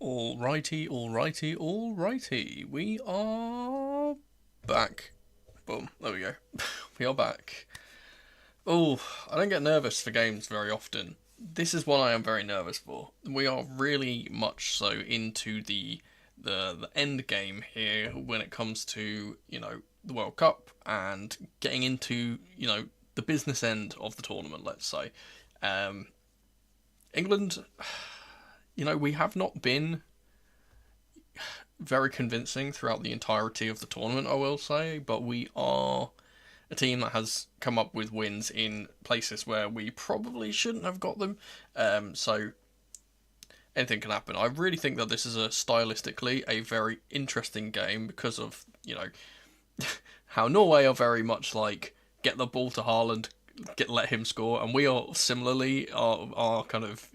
Alrighty. We are back. Boom, there we go. We are back. Oh, I don't get nervous for games very often. This is one I am very nervous for. We are really much so into the end game here when it comes to, the World Cup and getting into, the business end of the tournament, let's say. Um, England, we have not been very convincing throughout the entirety of the tournament, I will say, but we are a team that has come up with wins in places where we probably shouldn't have got them. So anything can happen. I really think that this is stylistically a very interesting game because of, how Norway are very much like get the ball to Haaland, let him score, and we are similarly are kind of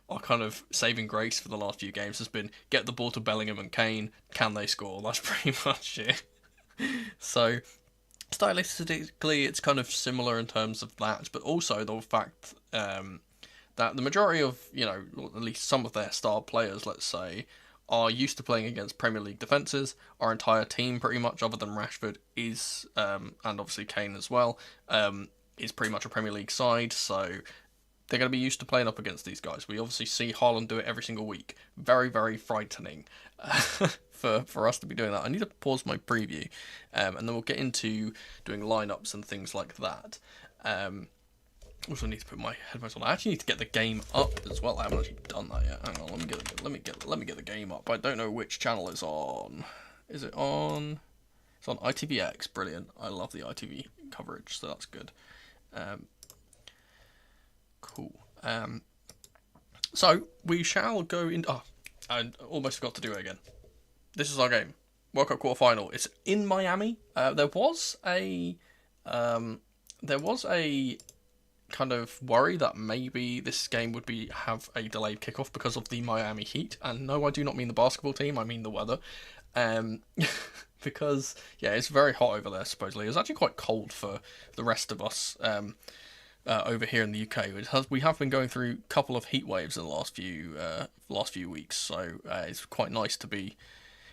our kind of saving grace for the last few games has been get the ball to Bellingham and Kane. Can they score? That's pretty much it. So stylistically, it's kind of similar in terms of that, but also the fact that the majority of at least some of their star players, let's say, are used to playing against Premier League defences. Our entire team, pretty much, other than Rashford, is and obviously Kane as well, is pretty much a Premier League side. So they're going to be used to playing up against these guys. We obviously see Haaland do it every single week. Very, very frightening for us to be doing that. I need to pause my preview, and then we'll get into doing lineups and things like that. Also need to put my headphones on. I actually need to get the game up as well. I haven't actually done that yet. Hang on, let me get the game up. I don't know which channel it's on. Is it on? It's on ITVX. Brilliant. I love the ITV coverage, so that's good. Cool. So we shall go in. Oh, I almost forgot to do it again. This is our game. World Cup quarter final. It's in Miami. There was a kind of worry that maybe this game would have a delayed kickoff because of the Miami Heat. And no, I do not mean the basketball team. I mean the weather. Because it's very hot over there. Supposedly, it's actually quite cold for the rest of us. Over here in the UK, we have been going through a couple of heat waves in the last few weeks, so it's quite nice to be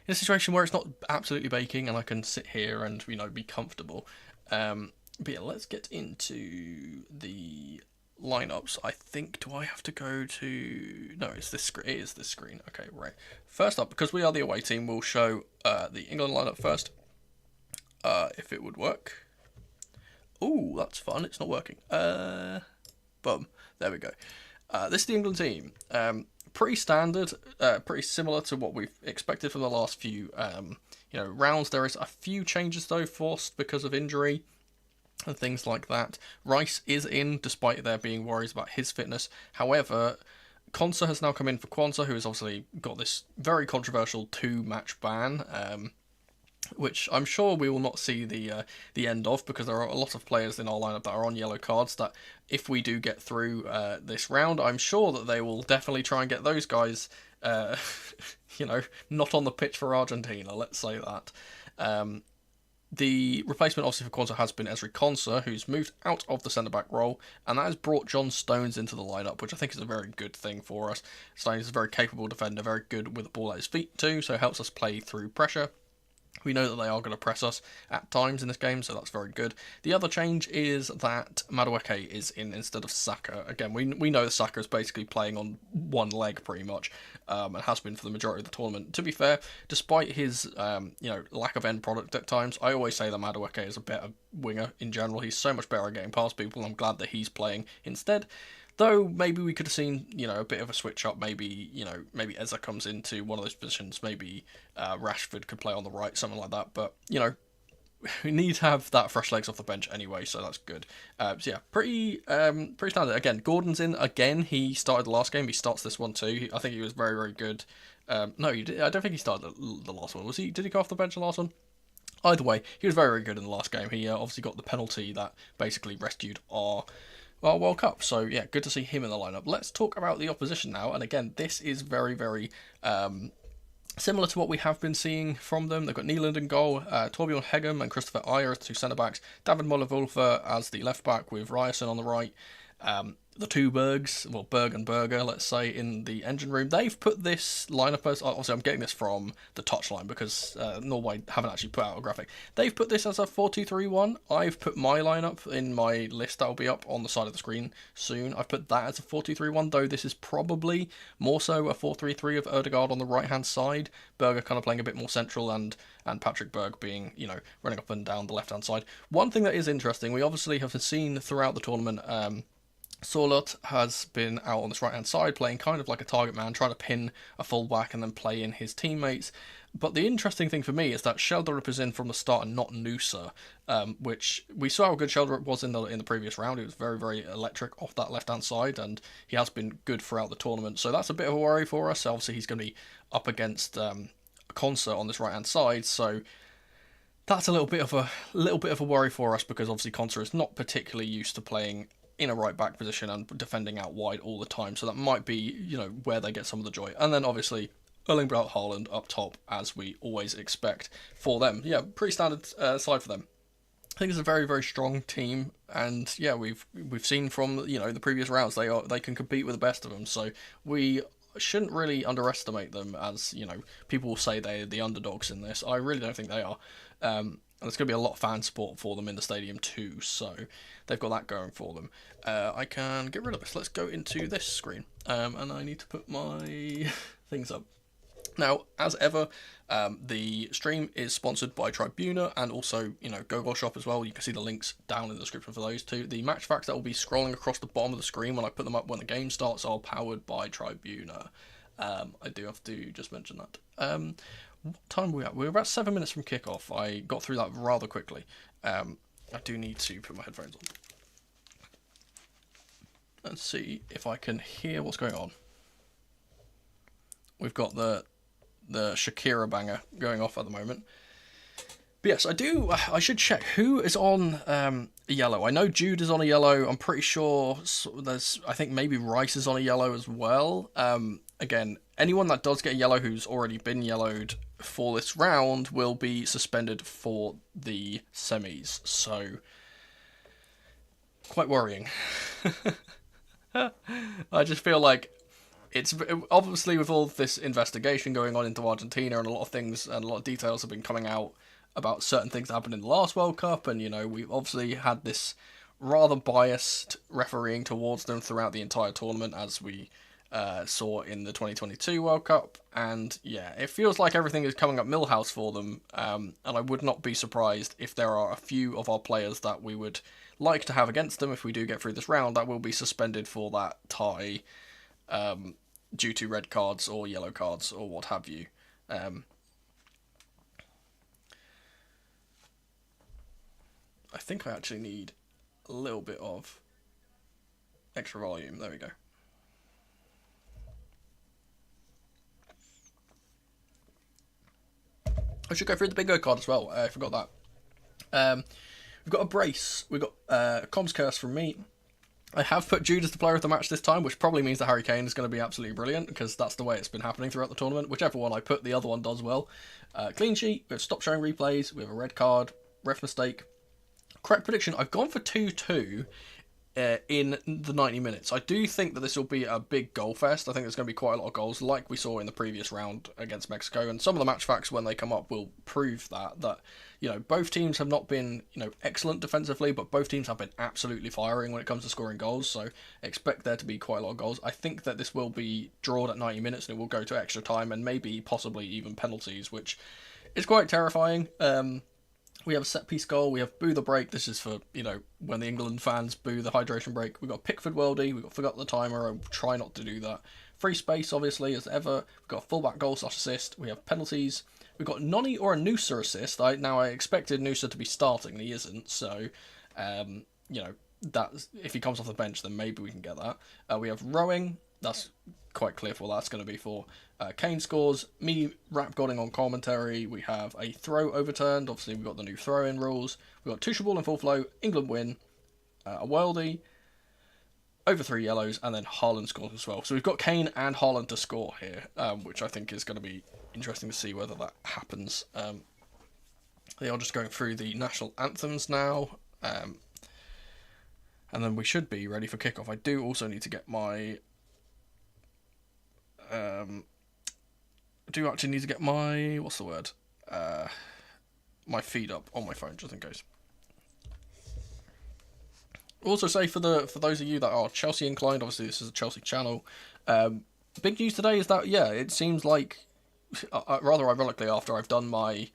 in a situation where it's not absolutely baking and I can sit here and be comfortable. But yeah, let's get into the lineups. I think do I have to go to no? It's this screen. It is this screen. Okay, right. First up, because we are the away team, we'll show the England lineup first. If it would work. Oh, that's fun. It's not working. Boom. There we go. This is the England team. Pretty standard. Pretty similar to what we've expected from the last few rounds. There is a few changes though forced because of injury and things like that. Rice is in, despite there being worries about his fitness. However, Konsa has now come in for Kwanzaa, who has obviously got this very controversial 2-match ban. Which I'm sure we will not see the end of, because there are a lot of players in our lineup that are on yellow cards that if we do get through this round, I'm sure that they will definitely try and get those guys, not on the pitch for Argentina, let's say that. The replacement obviously for Kwanzaa has been Ezri Konsa, who's moved out of the centre-back role, and that has brought John Stones into the lineup, which I think is a very good thing for us. Stones is a very capable defender, very good with the ball at his feet too, so it helps us play through pressure. We know that they are going to press us at times in this game, so that's very good. The other change is that Madueke is in instead of Saka. Again, we know that Saka is basically playing on one leg pretty much, and has been for the majority of the tournament. To be fair, despite his lack of end product at times, I always say that Madueke is a better winger in general. He's so much better at getting past people, and I'm glad that he's playing instead. Though maybe we could have seen, a bit of a switch up. Maybe Eza comes into one of those positions. Maybe Rashford could play on the right, something like that. But we need to have that fresh legs off the bench anyway, so that's good. Pretty standard. Again, Gordon's in again. He started the last game. He starts this one too. I think he was very, very good. No, I don't think he started the last one. Was he? Did he go off the bench the last one? Either way, he was very, very good in the last game. He obviously got the penalty that basically rescued our World Cup. So yeah, good to see him in the lineup. Let's talk about the opposition now. And again, this is very, very similar to what we have been seeing from them. They've got Neeland in goal, Torbjorn Hegem and Christopher Ayer as 2 centre-backs, David Moller-Wolfer as the left-back with Ryerson on the right, the two Bergs, well, Berg and Berger, let's say, in the engine room. They've put this lineup as, obviously I'm getting this from the touchline because Norway haven't actually put out a graphic. They've put this as a 4-2-3-1. I've put my lineup in my list that'll be up on the side of the screen soon. I've put that as a 4-2-3-1, though this is probably more so a 4-3-3 of Ødegaard on the right-hand side, Berger kind of playing a bit more central, and Patrick Berg being, running up and down the left-hand side. One thing that is interesting, we obviously have seen throughout the tournament, Sorloth has been out on this right-hand side, playing kind of like a target man, trying to pin a full-back and then play in his teammates. But the interesting thing for me is that Sheldrup is in from the start and not Noosa, which we saw how good Sheldrup was in the previous round. He was very, very electric off that left-hand side, and he has been good throughout the tournament. So that's a bit of a worry for us. Obviously, he's going to be up against Concert on this right-hand side, so that's a little bit of a worry for us, because obviously Concert is not particularly used to playing in a right back position and defending out wide all the time, so that might be where they get some of the joy. And then obviously Erling Braut Haaland up top, as we always expect for them. Yeah, pretty standard side for them. I think it's a very, very strong team, and yeah, we've seen from the previous rounds they can compete with the best of them. So we shouldn't really underestimate them, as people will say they're the underdogs in this. I really don't think they are. And there's going to be a lot of fan support for them in the stadium too, so they've got that going for them. I can get rid of this. Let's go into this screen, and I need to put my things up. Now, as ever, the stream is sponsored by Tribuna and also, Gogol Shop as well. You can see the links down in the description for those two. The match facts that will be scrolling across the bottom of the screen when I put them up when the game starts are powered by Tribuna. I do have to just mention that. What time are we at? We're about 7 minutes from kickoff. I got through that rather quickly. I do need to put my headphones on. Let's see if I can hear what's going on. We've got the Shakira banger going off at the moment. But yes, I should check who is on yellow. I know Jude is on a yellow. I'm pretty sure I think maybe Rice is on a yellow as well. Again, anyone that does get a yellow who's already been yellowed for this round will be suspended for the semis. So, quite worrying. I just feel like it's obviously, with all this investigation going on into Argentina, and a lot of things and a lot of details have been coming out about certain things that happened in the last World Cup, and we've obviously had this rather biased refereeing towards them throughout the entire tournament, as we saw in the 2022 World Cup. And yeah, it feels like everything is coming up Millhouse for them, and I would not be surprised if there are a few of our players that we would like to have against them if we do get through this round that will be suspended for that tie, due to red cards or yellow cards or what have you. I think I actually need a little bit of extra volume. There we go. I should go through the bingo card as well. I forgot that. We've got a brace. We've got a comms curse from me. I have put Jude as the player of the match this time, which probably means that Harry Kane is going to be absolutely brilliant, because that's the way it's been happening throughout the tournament. Whichever one I put, the other one does well. Clean sheet. We have stop showing replays. We have a red card. Ref mistake. Correct prediction. I've gone for 2-2 in the 90 minutes. I do think that this will be a big goal fest. I think there's going to be quite a lot of goals, like we saw in the previous round against Mexico. And some of the match facts, when they come up, will prove that both teams have not been excellent defensively, but both teams have been absolutely firing when it comes to scoring goals. So expect there to be quite a lot of goals. I think that this will be drawn at 90 minutes, and it will go to extra time and maybe possibly even penalties, which is quite terrifying. We have a set-piece goal. We have boo the break. This is for, when the England fans boo the hydration break. We've got Pickford Worldy. We've got Forgot the Timer. I'll try not to do that. Free space, obviously, as ever. We've got a fullback goal/assist. We have penalties. We've got Noni or a Noosa assist. I expected Noosa to be starting, and he isn't. So, that if he comes off the bench, then maybe we can get that. We have rowing. That's quite clear for what that's going to be for. Kane scores. Me rap godding on commentary. We have a throw overturned. Obviously, we've got the new throw-in rules. We've got Tuchel ball in full flow. England win. A worldie. Over 3 yellows. And then Haaland scores as well. So we've got Kane and Haaland to score here, which I think is going to be interesting to see whether that happens. They are just going through the national anthems now. and then we should be ready for kickoff. I do also need to get my what's the word? My feed up on my phone just in case. Also say for those of you that are Chelsea inclined, obviously this is a Chelsea channel. Big news today is that it seems like rather ironically after I've done my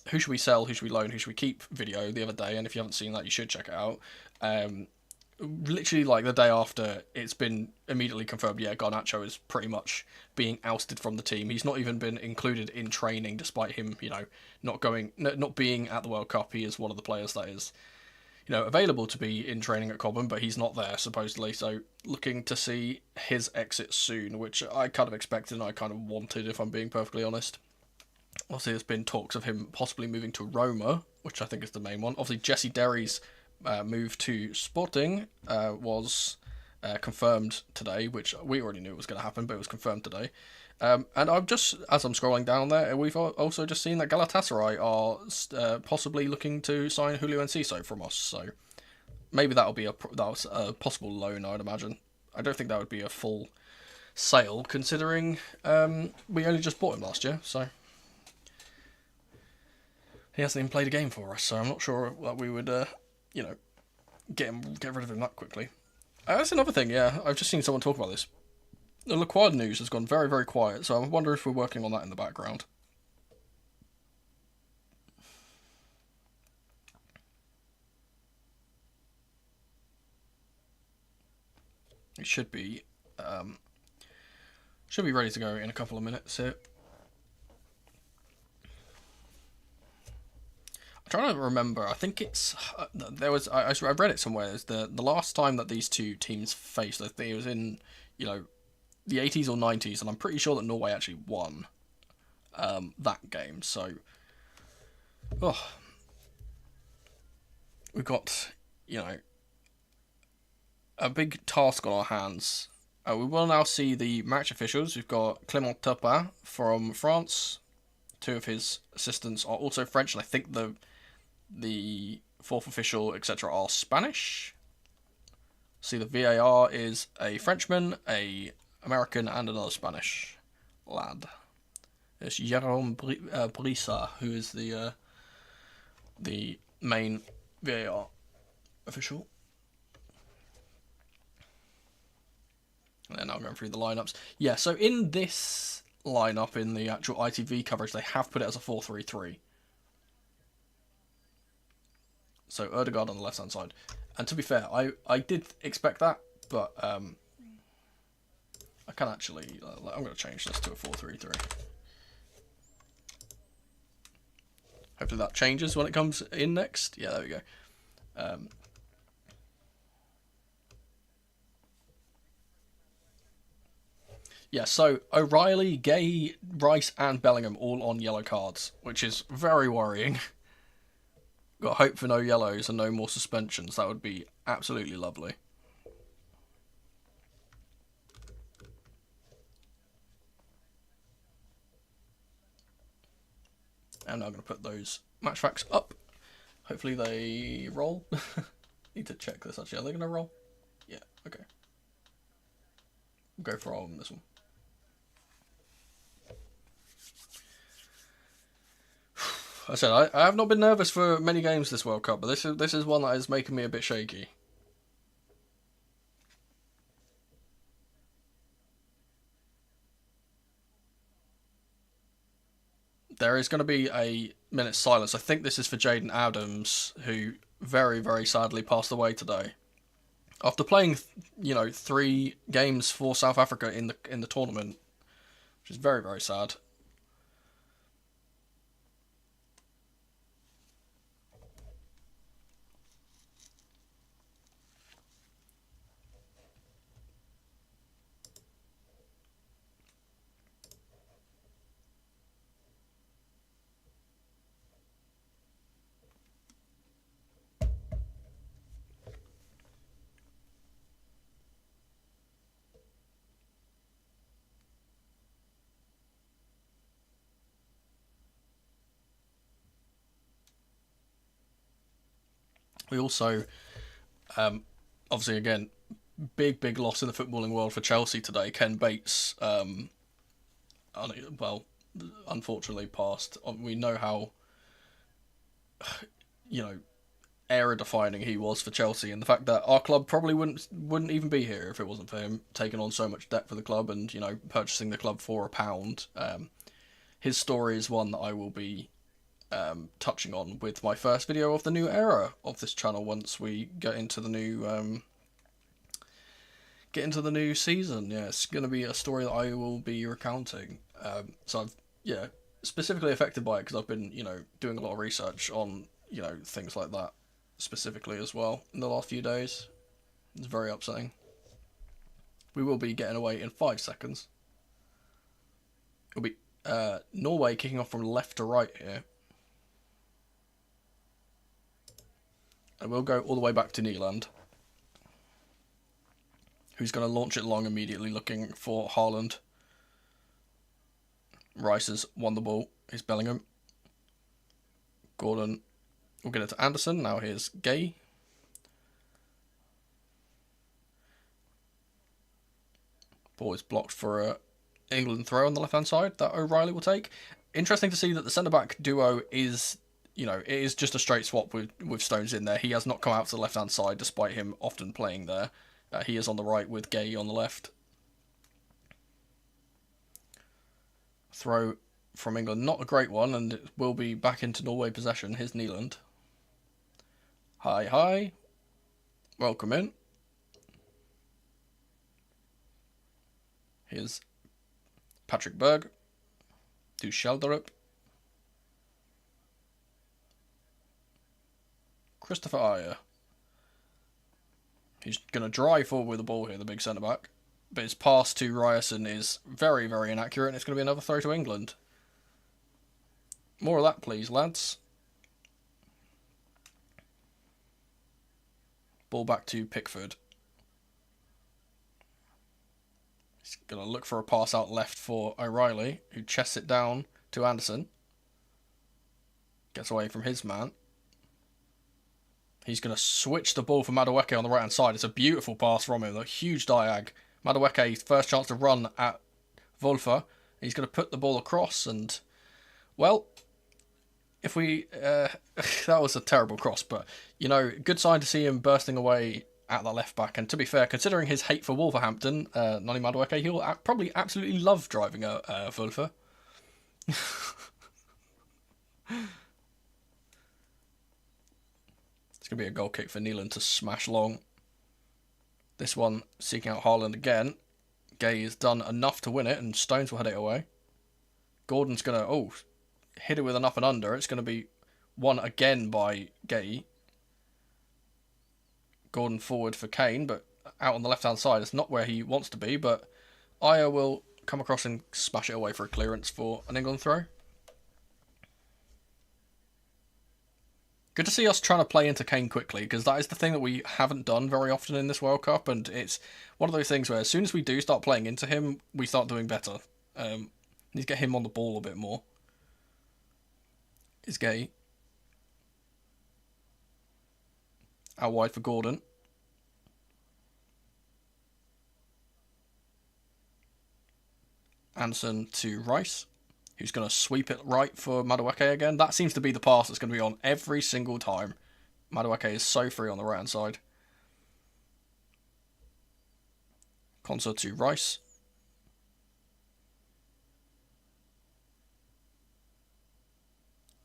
who should we sell, who should we loan, who should we keep video the other day, and if you haven't seen that you should check it out. Literally like the day after, it's been immediately confirmed, Garnacho is pretty much being ousted from the team. He's not even been included in training despite him, not being at the World Cup. He is one of the players that is, available to be in training at Cobham, but he's not there supposedly, so looking to see his exit soon, which I kind of expected and I kind of wanted, if I'm being perfectly honest. Obviously there's been talks of him possibly moving to Roma, which I think is the main one. Obviously Jesse Derry's move to Sporting was confirmed today, which we already knew was going to happen, but it was confirmed today. And I've just, as I'm scrolling down there, we've also just seen that Galatasaray are possibly looking to sign Julio Enciso from us. So maybe that was a possible loan, I'd imagine. I don't think that would be a full sale, considering we only just bought him last year. So he hasn't even played a game for us. So I'm not sure that we would, get rid of him that quickly. That's another thing. Yeah, I've just seen someone talk about this. The Lequad news has gone very, very quiet, so I wonder if we're working on that in the background. It should be ready to go in a couple of minutes here. I'm trying to remember. I think it's there was I read it somewhere. It's the last time that these two teams faced. I think it was in the 80s or 90s, and I'm pretty sure that Norway actually won that game. So, we've got, a big task on our hands. We will now see the match officials. We've got Clément Turpin from France. Two of his assistants are also French, and I think the fourth official, etc., are Spanish. See, the VAR is a Frenchman, a American, and another Spanish lad. It's Jérôme Brissa, who is the main VAR official. And then I'm going through the lineups. Yeah, so in this lineup, in the actual ITV coverage, they have put it as a 4-3-3. So Ødegaard on the left-hand side. And to be fair, I did expect that, but I can actually, I'm going to change this to a 4-3-3. Hopefully that changes when it comes in next. Yeah, there we go. Yeah, so O'Reilly, Gay, Rice and Bellingham all on yellow cards, which is very worrying. Got hope for no yellows and no more suspensions. That would be absolutely lovely. And now I'm going to put those match facts up. Hopefully they roll. Need to check this actually. Are they going to roll? Yeah, okay. We'll go for this one. I said I have not been nervous for many games this World Cup, but this is one that is making me a bit shaky. There is going to be a minute's silence. I think this is for Jaden Adams, who very, very sadly passed away today. After playing, 3 games for South Africa in the tournament, which is very, very sad. We also Obviously, again, big loss in the footballing world for Chelsea today. Ken Bates, well, unfortunately passed. We know how, you know, era defining he was for Chelsea, and the fact that our club probably wouldn't even be here if it wasn't for him taking on so much debt for the club and purchasing the club for £1. His story is one that I will be touching on with my first video of the new era of this channel once we get into the new season. Yeah, it's going to be a story that I will be recounting. So I've specifically affected by it because I've been doing a lot of research on things like that specifically as well in the last few days. It's very upsetting. We will be getting away in 5 seconds. It'll be Norway kicking off from left to right here. And we'll go all the way back to Nyland, who's going to launch it long immediately, looking for Haaland. Rice has won the ball. Here's Bellingham. Gordon will get it to Anderson. Now here's Gay. Ball is blocked for a England throw on the left-hand side that O'Reilly will take. Interesting to see that the centre-back duo is, it is just a straight swap with Stones in there. He has not come out to the left-hand side despite him often playing there. He is on the right with Gay on the left. Throw from England, not a great one, and it will be back into Norway possession. Here's Nyland. Hi. Welcome in. Here's Patrick Berg. Du Schelderup. Christopher Ayer. He's going to drive forward with the ball here, the big centre-back. But his pass to Ryerson is very, very inaccurate, and it's going to be another throw to England. More of that, please, lads. Ball back to Pickford. He's going to look for a pass out left for O'Reilly, who chests it down to Anderson. Gets away from his man. He's going to switch the ball for Madueke on the right-hand side. It's a beautiful pass from him, a huge diag. Madueke's first chance to run at Wolfer. He's going to put the ball across, and, well, if we... that was a terrible cross, but, good sign to see him bursting away at that left-back. And to be fair, considering his hate for Wolverhampton, Noni Madueke, he'll probably absolutely love driving a Wolfer. It's going to be a goal kick for Nyland to smash long. This one seeking out Haaland again. Gay has done enough to win it, and Stones will head it away. Gordon's going to hit it with an up and under. It's going to be won again by Gay. Gordon forward for Kane, but out on the left-hand side. It's not where he wants to be, but Ayer will come across and smash it away for a clearance for an England throw. Good to see us trying to play into Kane quickly, because that is the thing that we haven't done very often in this World Cup, and it's one of those things where as soon as we do start playing into him, we start doing better. Need to get him on the ball a bit more. Is Gay. Out wide for Gordon. Anderson to Rice, who's going to sweep it right for Madueke again. That seems to be the pass that's going to be on every single time. Madueke is so free on the right-hand side. Konsa to Rice.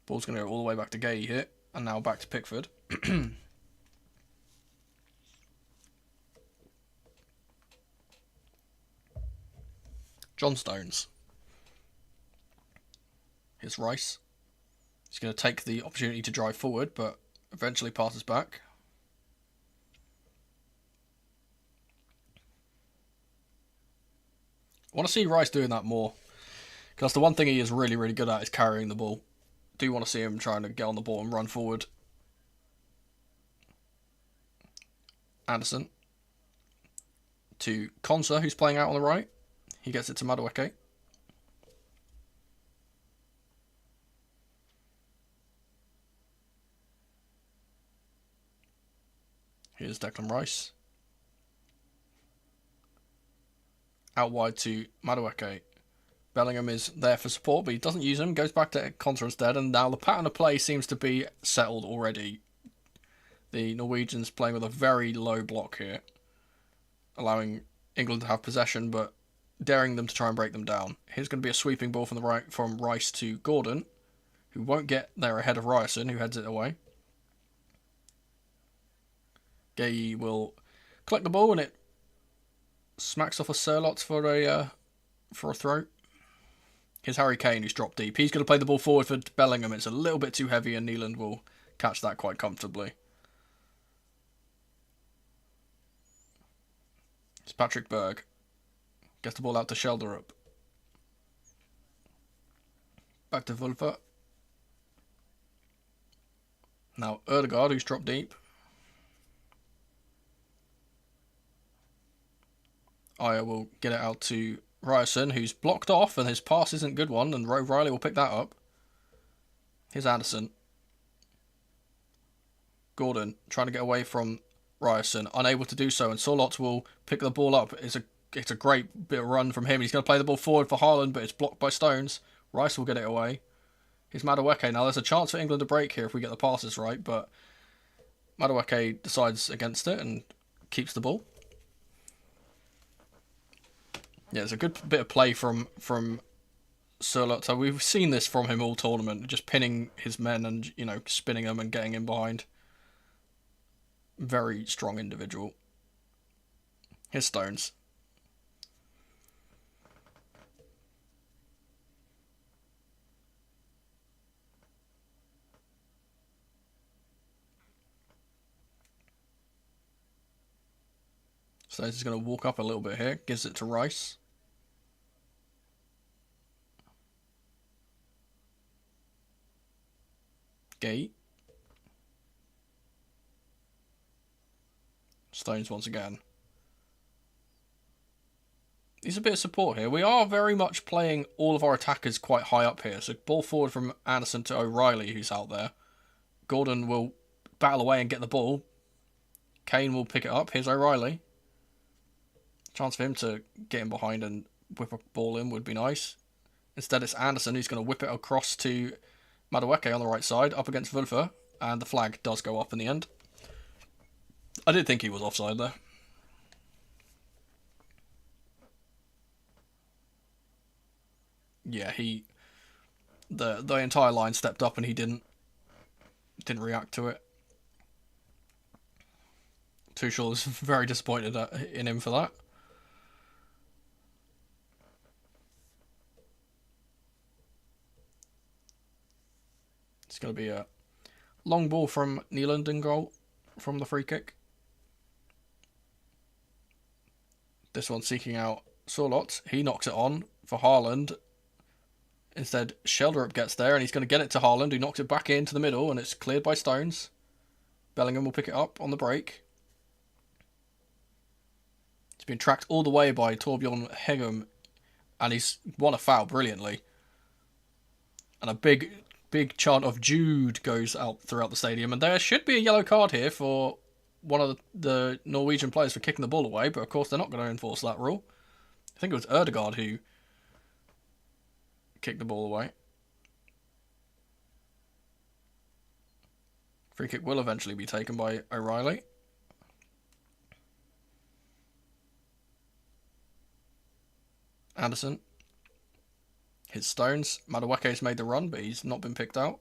Ball's going to go all the way back to Gay here, and now back to Pickford. John Stones. Here's Rice. He's going to take the opportunity to drive forward, but eventually passes back. I want to see Rice doing that more, because the one thing he is really, really good at is carrying the ball. Do want to see him trying to get on the ball and run forward. Anderson to Konsa, who's playing out on the right. He gets it to Madueke. Here's Declan Rice. Out wide to Madueke. Bellingham is there for support, but he doesn't use him. Goes back to Konsa instead, and now the pattern of play seems to be settled already. The Norwegians playing with a very low block here, allowing England to have possession, but daring them to try and break them down. Here's going to be a sweeping ball from the right from Rice to Gordon, who won't get there ahead of Ryerson, who heads it away. Gay will collect the ball, and it smacks off a Sirlot for a throw. Here's Harry Kane, who's dropped deep. He's going to play the ball forward for Bellingham. It's a little bit too heavy, and Neeland will catch that quite comfortably. It's Patrick Berg. Gets the ball out to Shelderup. Back to Wulfer. Now Ødegaard, who's dropped deep. Aya will get it out to Ryerson, who's blocked off, and his pass isn't a good one, and Riley will pick that up. Here's Anderson. Gordon trying to get away from Ryerson, unable to do so, and Sørloth will pick the ball up. It's a great bit of run from him. He's going to play the ball forward for Haaland, but it's blocked by Stones. Rice will get it away. Here's Madueke. Now there's a chance for England to break here if we get the passes right, but Madueke decides against it and keeps the ball. Yeah, it's a good bit of play from Sørloth. So we've seen this from him all tournament, just pinning his men and, spinning them and getting in behind. Very strong individual. Here's Stones. Stones is going to walk up a little bit here. Gives it to Rice. Gay. Stones once again. There's a bit of support here. We are very much playing all of our attackers quite high up here. So ball forward from Anderson to O'Reilly, who's out there. Gordon will battle away and get the ball. Kane will pick it up. Here's O'Reilly. Chance for him to get in behind and whip a ball in would be nice. Instead, it's Anderson who's going to whip it across to Madueke on the right side, up against Wulfer, and the flag does go up in the end. I did think he was offside there. Yeah, the entire line stepped up and he didn't react to it. Tuchel is very disappointed in him for that. It's going to be a long ball from Neeland in goal from the free kick. This one seeking out Sørloth. He knocks it on for Haaland. Instead, Shelderup gets there and he's going to get it to Haaland, who knocks it back into the middle, and it's cleared by Stones. Bellingham will pick it up on the break. It's been tracked all the way by Torbjorn Hegum, and he's won a foul brilliantly. And a big chant of Jude goes out throughout the stadium, and there should be a yellow card here for one of the Norwegian players for kicking the ball away, but of course they're not going to enforce that rule. I think it was Ødegaard who kicked the ball away. Free kick will eventually be taken by O'Reilly. Anderson. His Stones. Madueke's made the run, but he's not been picked out.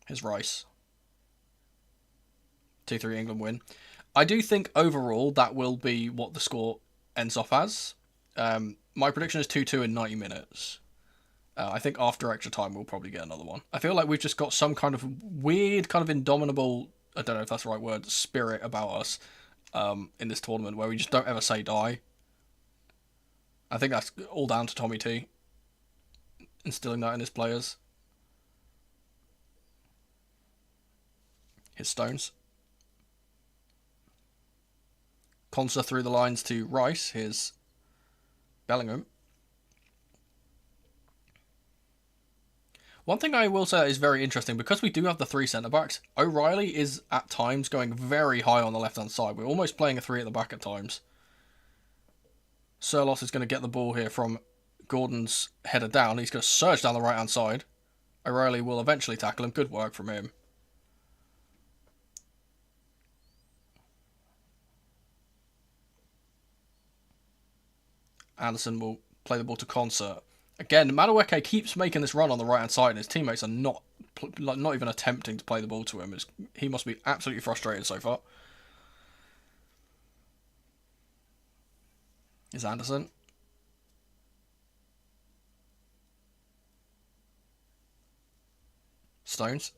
His Rice. 2-3 England win. I do think overall that will be what the score ends off as. My prediction is 2-2 in 90 minutes. I think after extra time we'll probably get another one. I feel like we've just got some kind of weird, kind of indomitable, I don't know if that's the right word, spirit about us in this tournament where we just don't ever say die. I think that's all down to Tommy T instilling that in his players. His Stones. Konsa through the lines to Rice. Here's Bellingham. One thing I will say is very interesting, because we do have the three centre-backs, O'Reilly is at times going very high on the left-hand side. We're almost playing a three at the back at times. Surlot is going to get the ball here from Gordon's header down. He's going to surge down the right-hand side. O'Reilly will eventually tackle him. Good work from him. Anderson will play the ball to Concert. Again, Madueke keeps making this run on the right-hand side, and his teammates are not even attempting to play the ball to him. He must be absolutely frustrated so far. Is Anderson. Stones.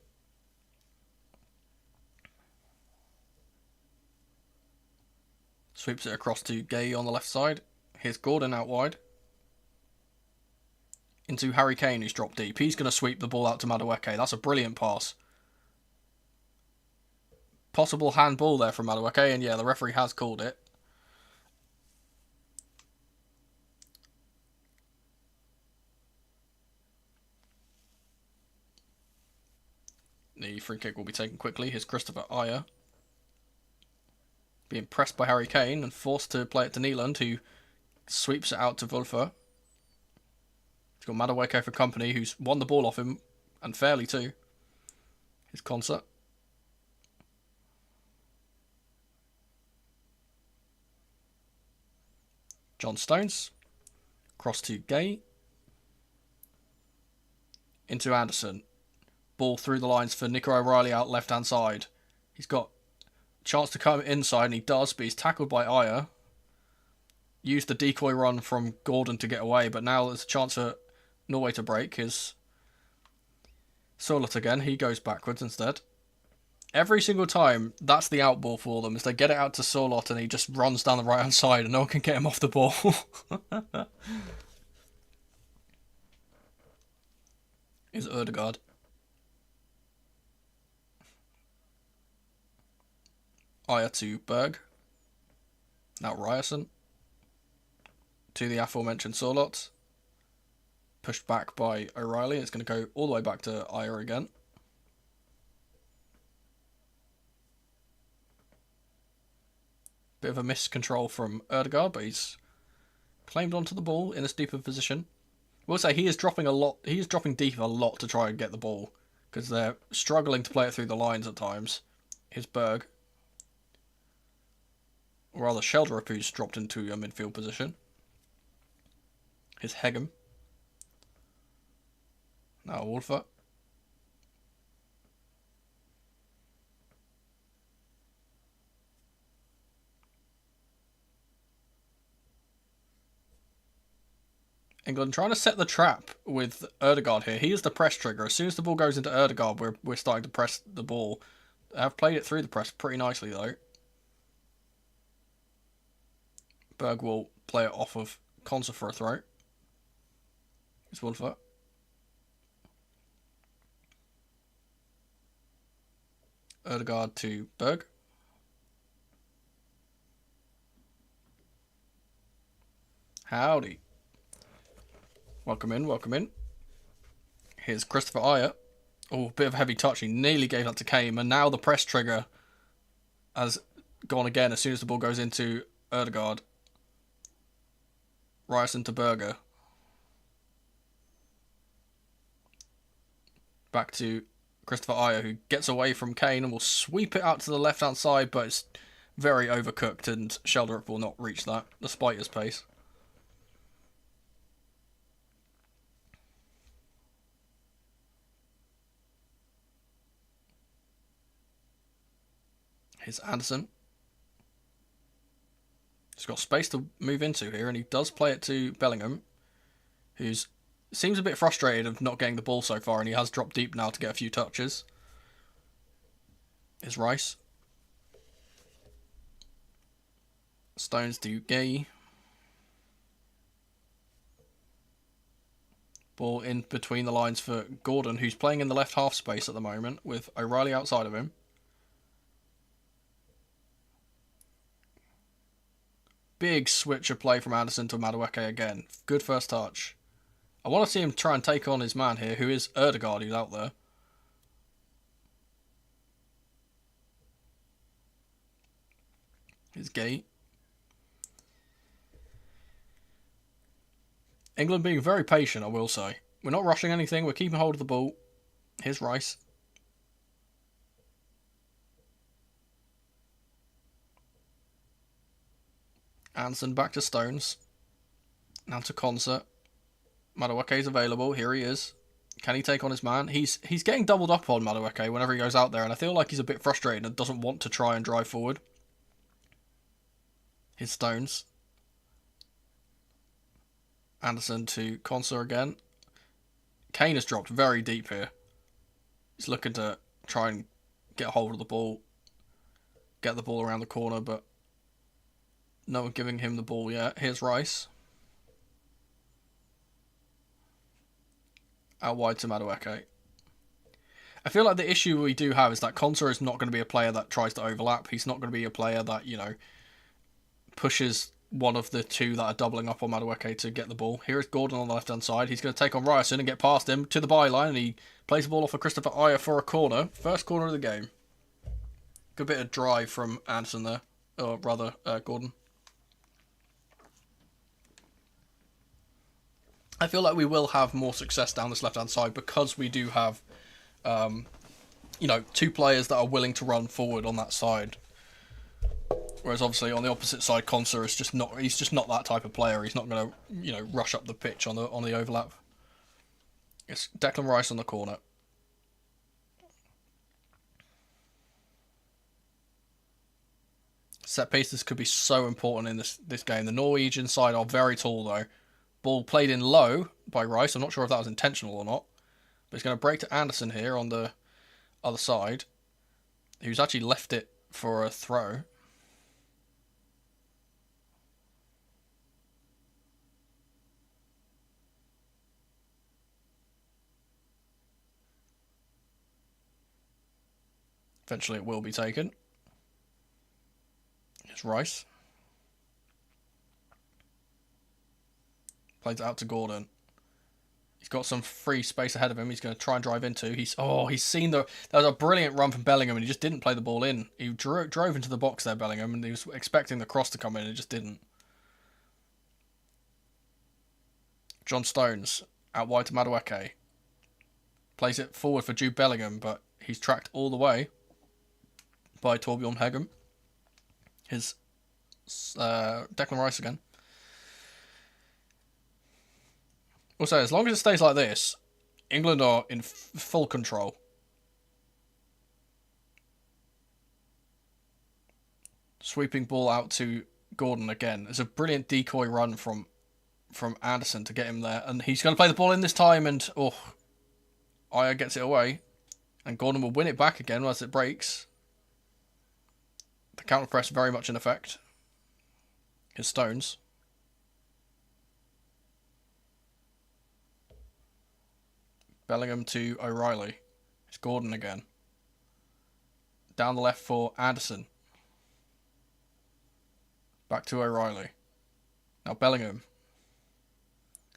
Sweeps it across to Gay on the left side. Here's Gordon out wide. Into Harry Kane, who's dropped deep. He's going to sweep the ball out to Madueke. That's a brilliant pass. Possible handball there from Madueke, and yeah, the referee has called it. The free kick will be taken quickly. Here's Christopher Ajer. Being pressed by Harry Kane and forced to play it to Nyland, who sweeps it out to Wulfer. He's got Madueke for company, who's won the ball off him, and fairly too. His Concert. John Stones. Cross to Gay. Into Anderson. Ball through the lines for Nico O'Reilly out left-hand side. He's got a chance to come inside, and he does, but he's tackled by Ajer. Used the decoy run from Gordon to get away, but now there's a chance for Norway to break. His Surlot again. He goes backwards instead. Every single time, that's the out ball for them, is they get it out to Surlot and he just runs down the right-hand side and no one can get him off the ball. Is Ødegaard. Ajer to Berg. Now Ryerson. To the aforementioned Surlot. Pushed back by O'Reilly. It's going to go all the way back to Ajer again. Bit of a miscontrol from Ødegaard, but he's claimed onto the ball in a deeper position. We'll say he is dropping a lot. He is dropping deep a lot to try and get the ball, because they're struggling to play it through the lines at times. Here's Berg. Or rather, Sheldrup, who's dropped into a midfield position. Here's Hegem. Now Wulfer. England trying to set the trap with Ødegaard here. He is the press trigger. As soon as the ball goes into Ødegaard, we're starting to press the ball. I've played it through the press pretty nicely though. Berg will play it off of Concert for a throw. It's Wulfer. Ødegaard to Berg. Howdy. Welcome in, welcome in. Here's Christopher Ajer. Oh, bit of a heavy touch. He nearly gave that to Kane, and now the press trigger has gone again as soon as the ball goes into Ødegaard. Ryerson to Berger. Back to Christopher Ajer, who gets away from Kane and will sweep it out to the left-hand side, but it's very overcooked, and Sheldrup will not reach that, despite his pace. Here's Anderson. He's got space to move into here, and he does play it to Bellingham, who seems a bit frustrated of not getting the ball so far, and he has dropped deep now to get a few touches. Here's Rice. Stones to Gay. Ball in between the lines for Gordon, who's playing in the left half space at the moment, with O'Reilly outside of him. Big switch of play from Anderson to Madueke again. Good first touch. I want to see him try and take on his man here, who is Erdegaard, who's out there. His gate. England being very patient, I will say. We're not rushing anything. We're keeping hold of the ball. Here's Rice. Anderson back to Stones. Now to Concert. Madueke's available. Here he is. Can he take on his man? He's getting doubled up on Madueke whenever he goes out there, and I feel like he's a bit frustrated and doesn't want to try and drive forward. His Stones. Anderson to Concert again. Kane has dropped very deep here. He's looking to try and get hold of the ball. Get the ball around the corner, but no one giving him the ball yet. Here's Rice. Out wide to Madueke. I feel like the issue we do have is that Concert is not going to be a player that tries to overlap. He's not going to be a player that, you know, pushes one of the two that are doubling up on Madueke to get the ball. Here is Gordon on the left-hand side. He's going to take on Ryerson and get past him to the byline, and he plays the ball off for Christopher Ayer for a corner. First corner of the game. Good bit of drive from Anderson there. Or rather, Gordon. I feel like we will have more success down this left-hand side because we do have, you know, two players that are willing to run forward on that side. Whereas obviously on the opposite side, Concert is just not. He's just not that type of player. He's not going to, you know, rush up the pitch on the overlap. It's Declan Rice on the corner. Set pieces could be so important in this game. The Norwegian side are very tall though. Ball played in low by Rice. I'm not sure if that was intentional or not. But he's going to break to Anderson here on the other side, who's actually left it for a throw. Eventually it will be taken. Here's Rice. Plays it out to Gordon. He's got some free space ahead of him. He's going to try and drive into. He's seen that was a brilliant run from Bellingham, and he just didn't play the ball in. He drove into the box there, Bellingham, and he was expecting the cross to come in, and it just didn't. John Stones out wide to Madueke. Plays it forward for Jude Bellingham, but he's tracked all the way by Torbjorn Hegem. His Declan Rice again. Also, as long as it stays like this, England are in full control. Sweeping ball out to Gordon again. It's a brilliant decoy run from Anderson to get him there. And he's going to play the ball in this time, and Ayer gets it away. And Gordon will win it back again as it breaks. The counter press very much in effect. His Stones. Bellingham to O'Reilly. It's Gordon again. Down the left for Anderson. Back to O'Reilly. Now Bellingham.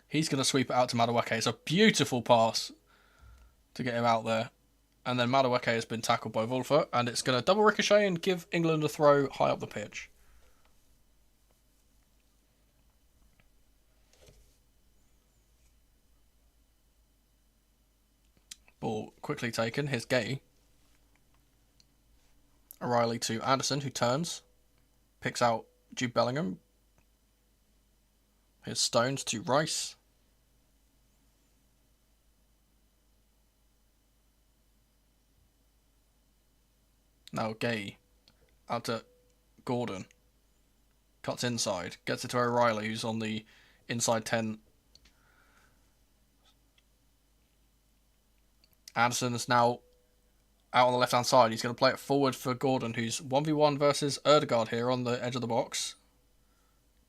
He's going to sweep it out to Madueke. It's a beautiful pass to get him out there. And then Madueke has been tackled by Wolfer, and it's going to double ricochet and give England a throw high up the pitch. Ball quickly taken. Here's Gay. O'Reilly to Anderson, who turns. Picks out Jude Bellingham. Here's Stones to Rice. Now Gay out to Gordon. Cuts inside. Gets it to O'Reilly, who's on the inside 10. Anderson is now out on the left-hand side. He's going to play it forward for Gordon, who's 1v1 versus Erdegaard here on the edge of the box.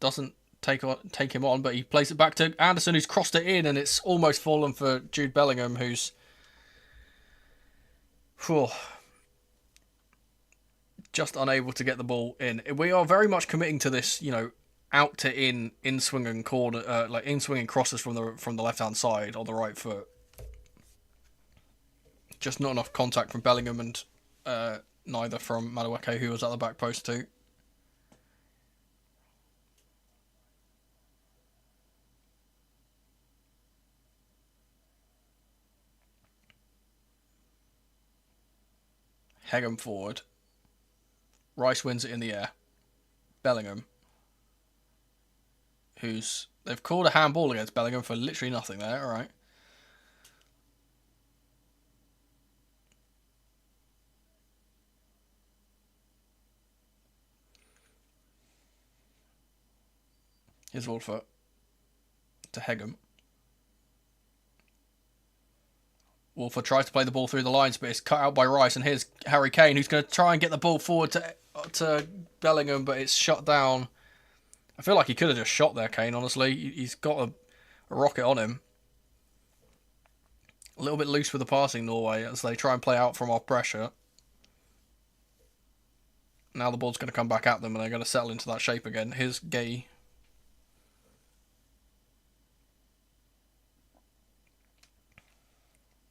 Doesn't take him on, but he plays it back to Anderson, who's crossed it in, and it's almost fallen for Jude Bellingham, who's just unable to get the ball in. We are very much committing to this, you know, out to in swinging corner, like in swinging crosses from the left hand side on the right foot. Just not enough contact from Bellingham and neither from Madueke, who was at the back post too. Hegem forward. Rice wins it in the air. Bellingham, they've called a handball against Bellingham for literally nothing there. All right. Here's Wolfer to Hegem. Wolfer tries to play the ball through the lines, but it's cut out by Rice. And here's Harry Kane, who's going to try and get the ball forward to Bellingham, but it's shot down. I feel like he could have just shot there, Kane, honestly. He's got a rocket on him. A little bit loose with the passing, Norway, as they try and play out from off pressure. Now the ball's going to come back at them, and they're going to settle into that shape again. Here's Gay.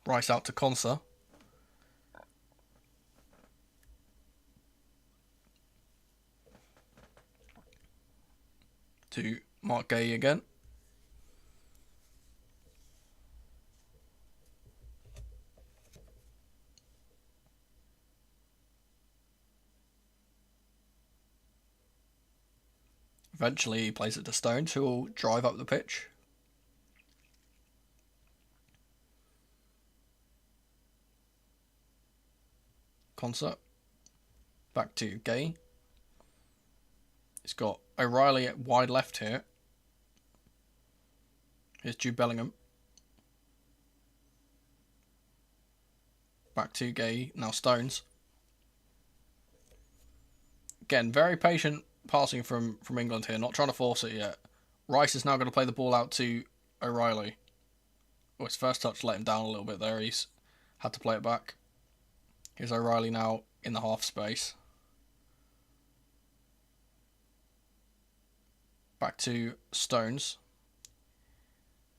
Rice out to Konsa. To Mark Gay again. Eventually he plays it to Stones, who will drive up the pitch. Concert. Back to Gay. It's got O'Reilly at wide left here. Here's Jude Bellingham. Back to Gay. Now Stones. Again, very patient passing from England here. Not trying to force it yet. Rice is now going to play the ball out to O'Reilly. Oh, his first touch let him down a little bit there. He's had to play it back. Here's O'Reilly now in the half space. Back to Stones.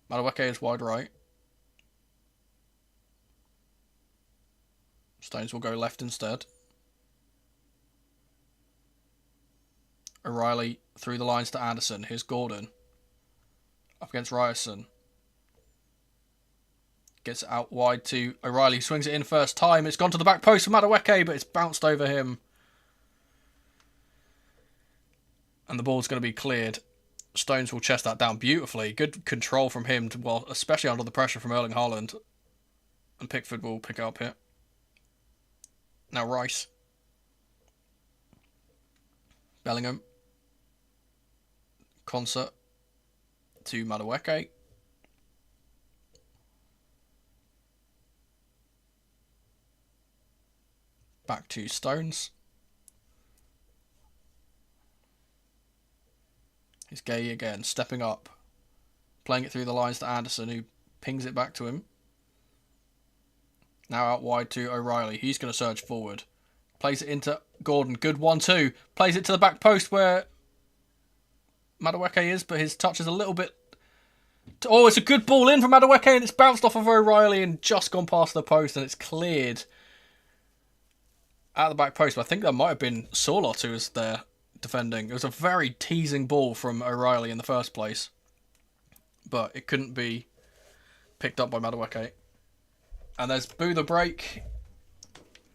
Madueke is wide right. Stones will go left instead. O'Reilly through the lines to Anderson. Here's Gordon. Up against Ryerson. Gets it out wide to O'Reilly. Swings it in first time. It's gone to the back post for Madueke, but it's bounced over him. And the ball's going to be cleared. Stones will chest that down beautifully. Good control from him, especially under the pressure from Erling Haaland. And Pickford will pick it up here. Now Rice. Bellingham. Concert to Madueke. Back to Stones. Here's Gay again, stepping up. Playing it through the lines to Anderson, who pings it back to him. Now out wide to O'Reilly. He's going to surge forward. Plays it into Gordon. Good 1-2. Plays it to the back post where Madueke is, but his touch is a little bit... Oh, it's a good ball in from Madueke, and it's bounced off of O'Reilly and just gone past the post, and it's cleared at the back post. But I think that might have been Sorlot who was there defending. It was a very teasing ball from O'Reilly in the first place, but it couldn't be picked up by Madueke. And there's Boo the Break,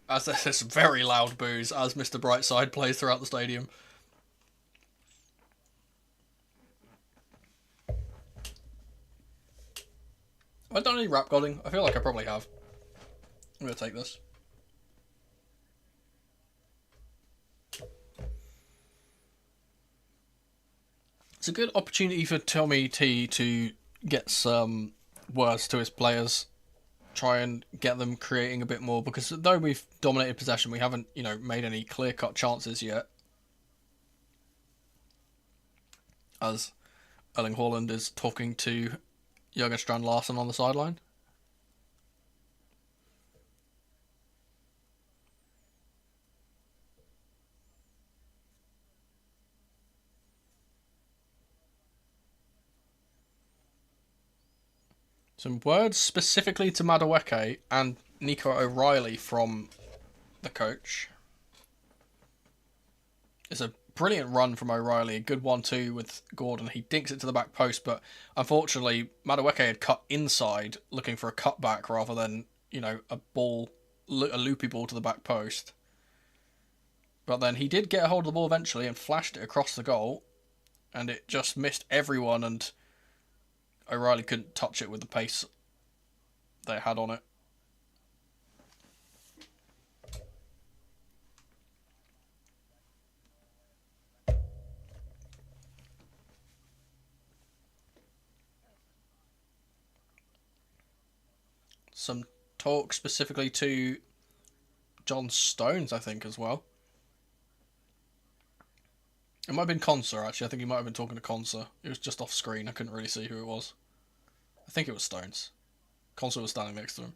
as there's this very loud boos as Mr. Brightside plays throughout the stadium. Have I done any rap godding? I feel like I probably have. I'm going to take this. It's a good opportunity for Tommy T to get some words to his players. Try and get them creating a bit more, because though we've dominated possession, we haven't, made any clear-cut chances yet. As Erling Haaland is talking to Jørgen Strand Larsen on the sideline. Some words specifically to Madueke and Nico O'Reilly from the coach. It's a brilliant run from O'Reilly, a good 1-2 with Gordon. He dinks it to the back post, but unfortunately Madueke had cut inside looking for a cutback rather than, you know, a loopy ball to the back post. But then he did get a hold of the ball eventually and flashed it across the goal, and it just missed everyone, and O'Reilly couldn't touch it with the pace they had on it. Some talk specifically to John Stones, I think, as well. It might have been Conser, actually. I think he might have been talking to Conser. It was just off screen. I couldn't really see who it was. I think it was Stones. Conser was standing next to him.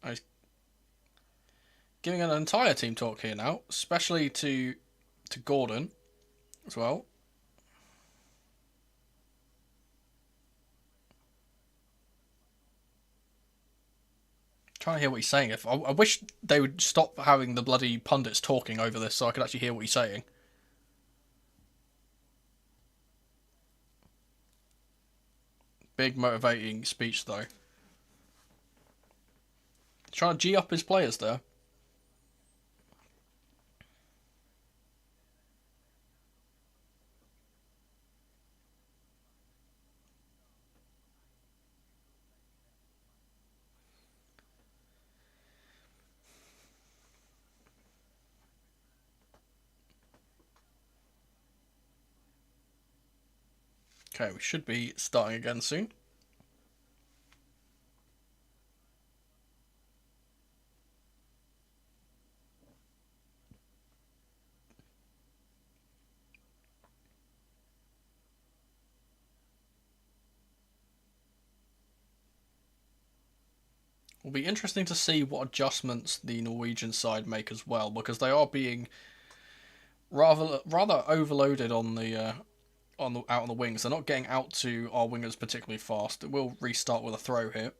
He's giving an entire team talk here now, especially to Gordon as well. Trying to hear what he's saying. I wish they would stop having the bloody pundits talking over this so I could actually hear what he's saying. Big motivating speech though. Trying to G up his players there. Okay, we should be starting again soon. Will be interesting to see what adjustments the Norwegian side make as well, because they are being rather overloaded on the out on the wings. They're not getting out to our wingers particularly fast. It will restart with a throw here,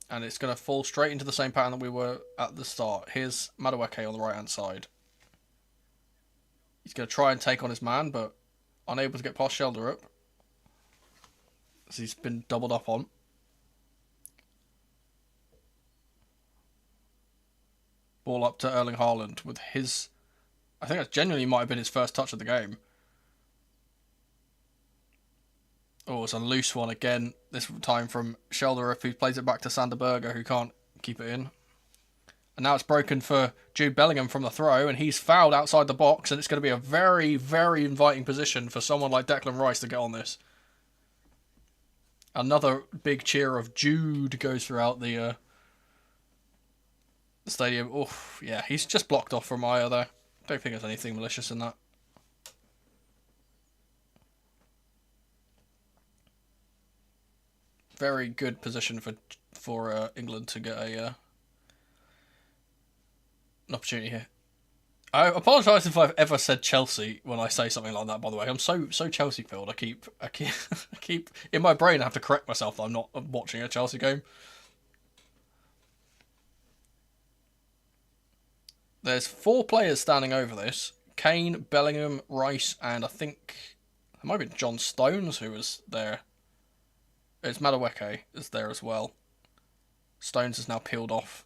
and it's going to fall straight into the same pattern that we were at the start. Here's Madueke on the right hand side. He's going to try and take on his man, but unable to get past Shelderup, as he's been doubled up on. Ball up to Erling Haaland with his... I think that genuinely might have been his first touch of the game. Oh, it's a loose one again, this time from Shelderup, who plays it back to Sander Berge, who can't keep it in. And now it's broken for Jude Bellingham from the throw, and he's fouled outside the box, and it's going to be a very, very inviting position for someone like Declan Rice to get on this. Another big cheer of Jude goes throughout the stadium. Oh, yeah, he's just blocked off from Aya there. Don't think there's anything malicious in that. Very good position for England to get an opportunity here. I apologise if I've ever said Chelsea when I say something like that. By the way, I'm so Chelsea filled. I keep in my brain. I have to correct myself that I'm not watching a Chelsea game. There's 4 players standing over this: Kane, Bellingham, Rice, and I think it might be John Stones who was there. It's Madueke is there as well. Stones is now peeled off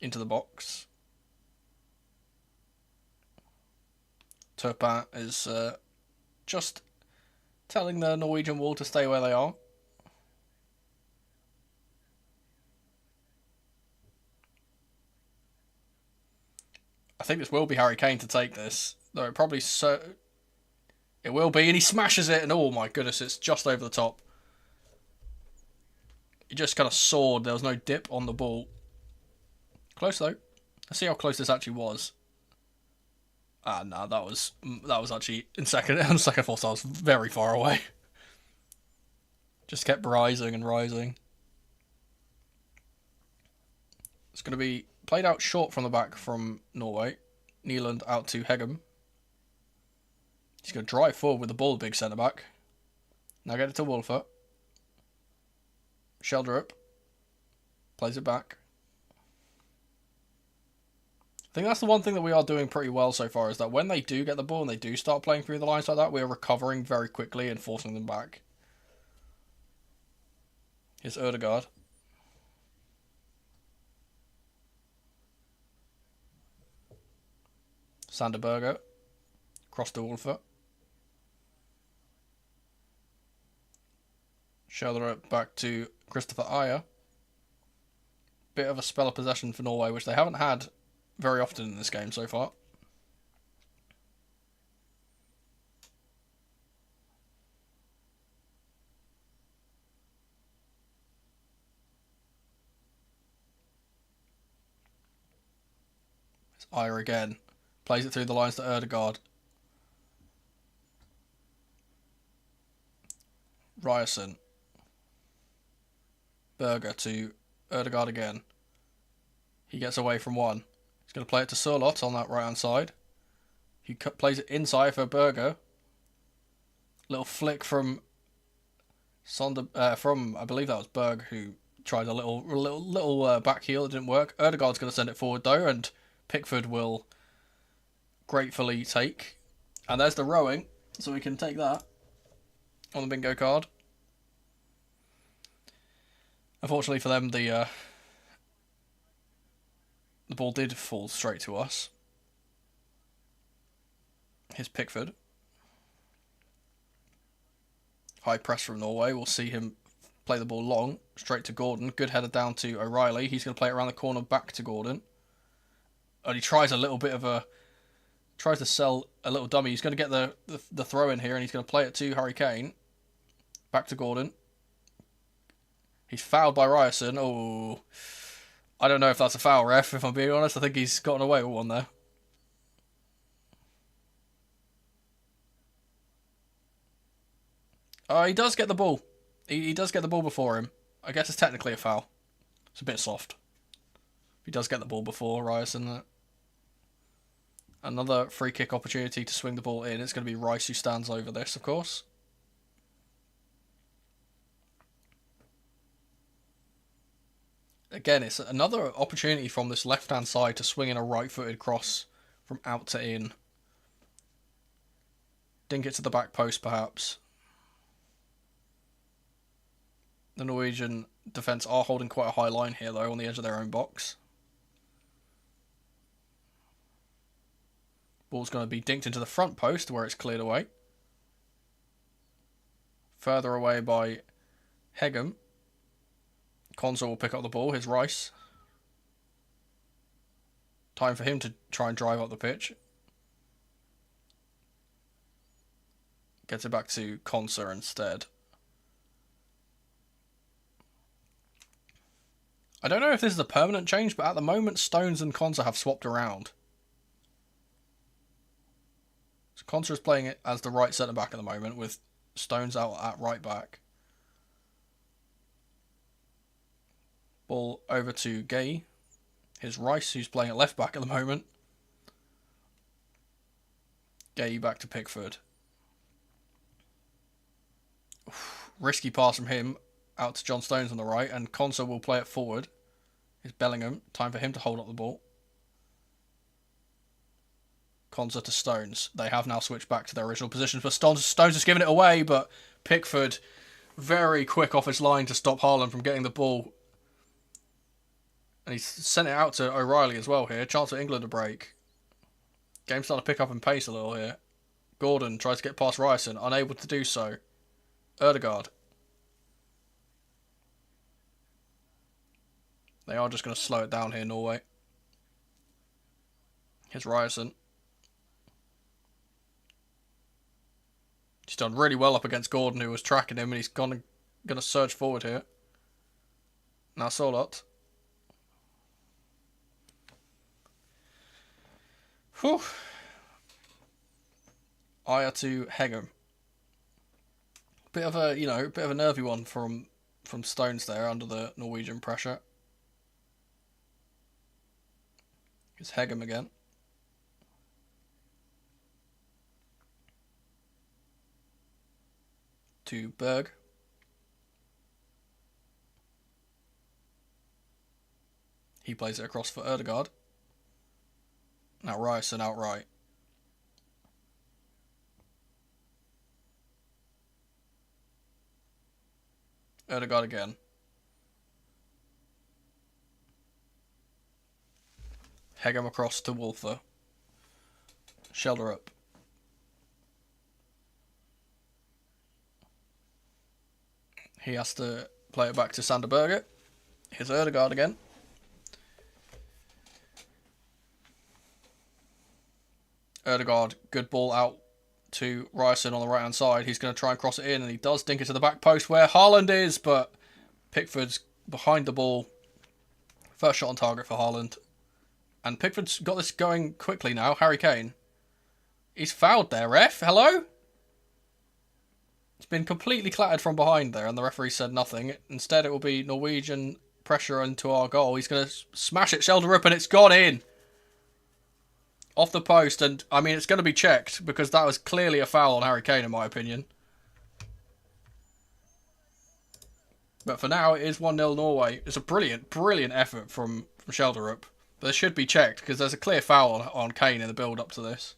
into the box. Turpin is just telling the Norwegian wall to stay where they are. I think this will be Harry Kane to take this, though it probably it will be, and he smashes it, and oh my goodness, it's just over the top. He just kind of soared. There was no dip on the ball. Close though. Let's see how close this actually was. Ah, no, that was actually in second thought I was very far away. Just kept rising and rising. It's going to be played out short from the back from Norway. Nyland out to Hegem. He's going to drive forward with the ball, big centre-back. Now get it to Wolfer. Sheldrup. Plays it back. I think that's the one thing that we are doing pretty well so far, is that when they do get the ball and they do start playing through the lines like that, we are recovering very quickly and forcing them back. Here's Ødegaard. Sander Berger. Cross to Wolfer. Sheldrup back to Christopher Ayer. Bit of a spell of possession for Norway, which they haven't had very often in this game so far. It's Ayer again. Plays it through the lines to Ødegaard. Ryerson. Berger to Ødegaard again. He gets away from one. He's going to play it to Sørloth on that right-hand side. He plays it inside for Berger. Little flick from I believe that was Berg, who tried a little back heel. It didn't work. Ødegaard's going to send it forward though, and Pickford will gratefully take. And there's the rowing, so we can take that on the bingo card. Unfortunately for them, the ball did fall straight to us. Here's Pickford. High press from Norway. We'll see him play the ball long, straight to Gordon. Good header down to O'Reilly. He's going to play it around the corner back to Gordon. And he tries a little bit of a... Tries to sell a little dummy. He's going to get the throw in here, and he's going to play it to Harry Kane. Back to Gordon. He's fouled by Ryerson. Oh, I don't know if that's a foul, ref, if I'm being honest. I think he's gotten away with one there. He does get the ball. He does get the ball before him. I guess it's technically a foul. It's a bit soft. He does get the ball before Ryerson. Another free kick opportunity to swing the ball in. It's going to be Rice who stands over this, of course. Again, it's another opportunity from this left-hand side to swing in a right-footed cross from out to in. Dink it to the back post, perhaps. The Norwegian defence are holding quite a high line here, though, on the edge of their own box. Ball's going to be dinked into the front post, where it's cleared away. Further away by Hegem. Konsa will pick up the ball. Here's Rice. Time for him to try and drive up the pitch. Gets it back to Konsa instead. I don't know if this is a permanent change, but at the moment Stones and Konsa have swapped around. So Konsa is playing it as the right centre-back at the moment, with Stones out at right back. Ball over to Gay. Here's Rice, who's playing at left back at the moment. Gay back to Pickford. Risky pass from him out to John Stones on the right, and Konsa will play it forward. Here's Bellingham. Time for him to hold up the ball. Konsa to Stones. They have now switched back to their original positions, but Stones has given it away, but Pickford very quick off his line to stop Haaland from getting the ball. And he's sent it out to O'Reilly as well here. Chance for England to break. Game's starting to pick up in pace a little here. Gordon tries to get past Ryerson, unable to do so. Ødegaard. They are just going to slow it down here, Norway. Here's Ryerson. He's done really well up against Gordon, who was tracking him, and he's going to surge forward here. Now Sørloth. Whew. Ayer to Hegem. Bit of a nervy one from Stones there under the Norwegian pressure. It's Hegem again. to Berg. He plays it across for Ødegaard. Now Ryerson outright. Ødegaard again. Hegem across to Wolfer. Shelder up. He has to play it back to Sander Berge. Here's Ødegaard again. Ødegaard, good ball out to Ryerson on the right-hand side. He's going to try and cross it in, and he does dink it to the back post where Haaland is, but Pickford's behind the ball. First shot on target for Haaland. And Pickford's got this going quickly now. Harry Kane. He's fouled there, ref. Hello? It's been completely clattered from behind there, and the referee said nothing. Instead, it will be Norwegian pressure into our goal. He's going to smash it, shoulder up, and it's gone in. Off the post, and I mean, it's going to be checked because that was clearly a foul on Harry Kane, in my opinion. But for now, it is 1-0 Norway. It's a brilliant, brilliant effort from Shelderup. But it should be checked because there's a clear foul on Kane in the build-up to this.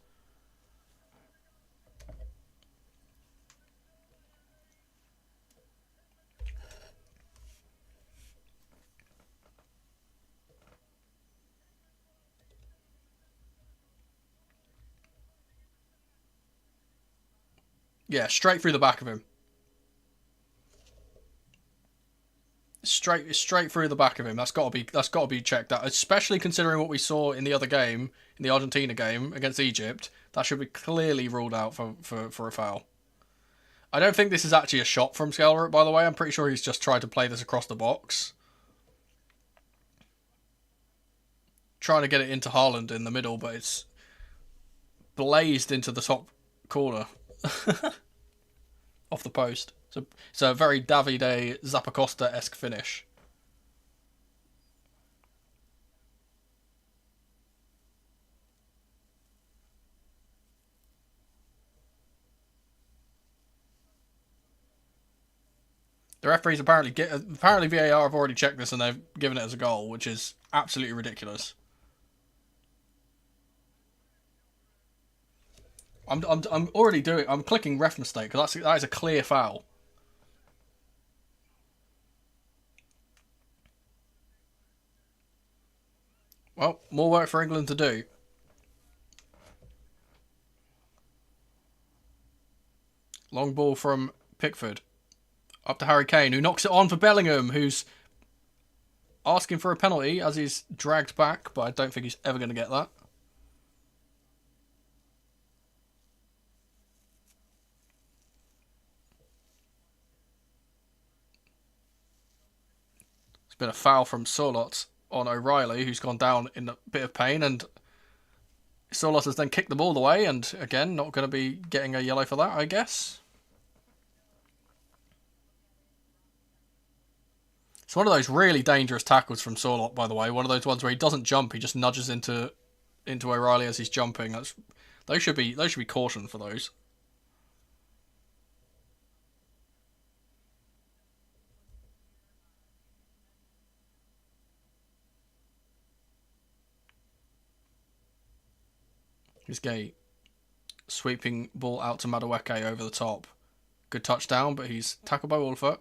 Yeah, straight through the back of him. Straight through the back of him. That's got to be checked out, especially considering what we saw in the other game, in the Argentina game against Egypt. That should be clearly ruled out for a foul. I don't think this is actually a shot from Skellerup, by the way. I'm pretty sure he's just tried to play this across the box. Trying to get it into Haaland in the middle, but it's blazed into the top corner. Off the post. So it's a very Davide Zappacosta-esque finish. The referees apparently VAR have already checked this and they've given it as a goal, which is absolutely ridiculous. I'm already doing. I'm clicking ref mistake because that is a clear foul. Well, more work for England to do. Long ball from Pickford. Up to Harry Kane, who knocks it on for Bellingham, who's asking for a penalty as he's dragged back, but I don't think he's ever going to get that. It's been a foul from Sorloth on O'Reilly, who's gone down in a bit of pain, and Sorloth has then kicked the ball away, and again, not going to be getting a yellow for that, I guess. It's one of those really dangerous tackles from Sorloth, by the way. One of those ones where he doesn't jump, he just nudges into O'Reilly as he's jumping. Those should be cautioned for those. Here's Gay. Sweeping ball out to Madueke over the top. Good touchdown, but he's tackled by Wolfer.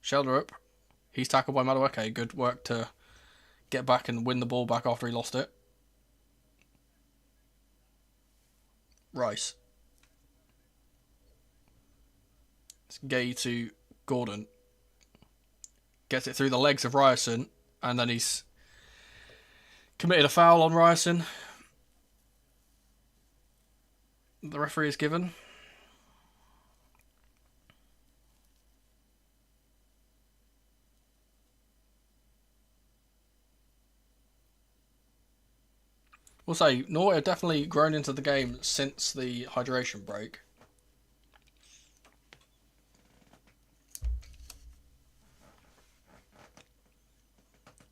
Shelderup. He's tackled by Madueke. Good work to get back and win the ball back after he lost it. Rice. It's Gay to Gordon. Gets it through the legs of Ryerson, and then he's committed a foul on Ryerson. The referee is given. We'll say, Norway have definitely grown into the game since the hydration break.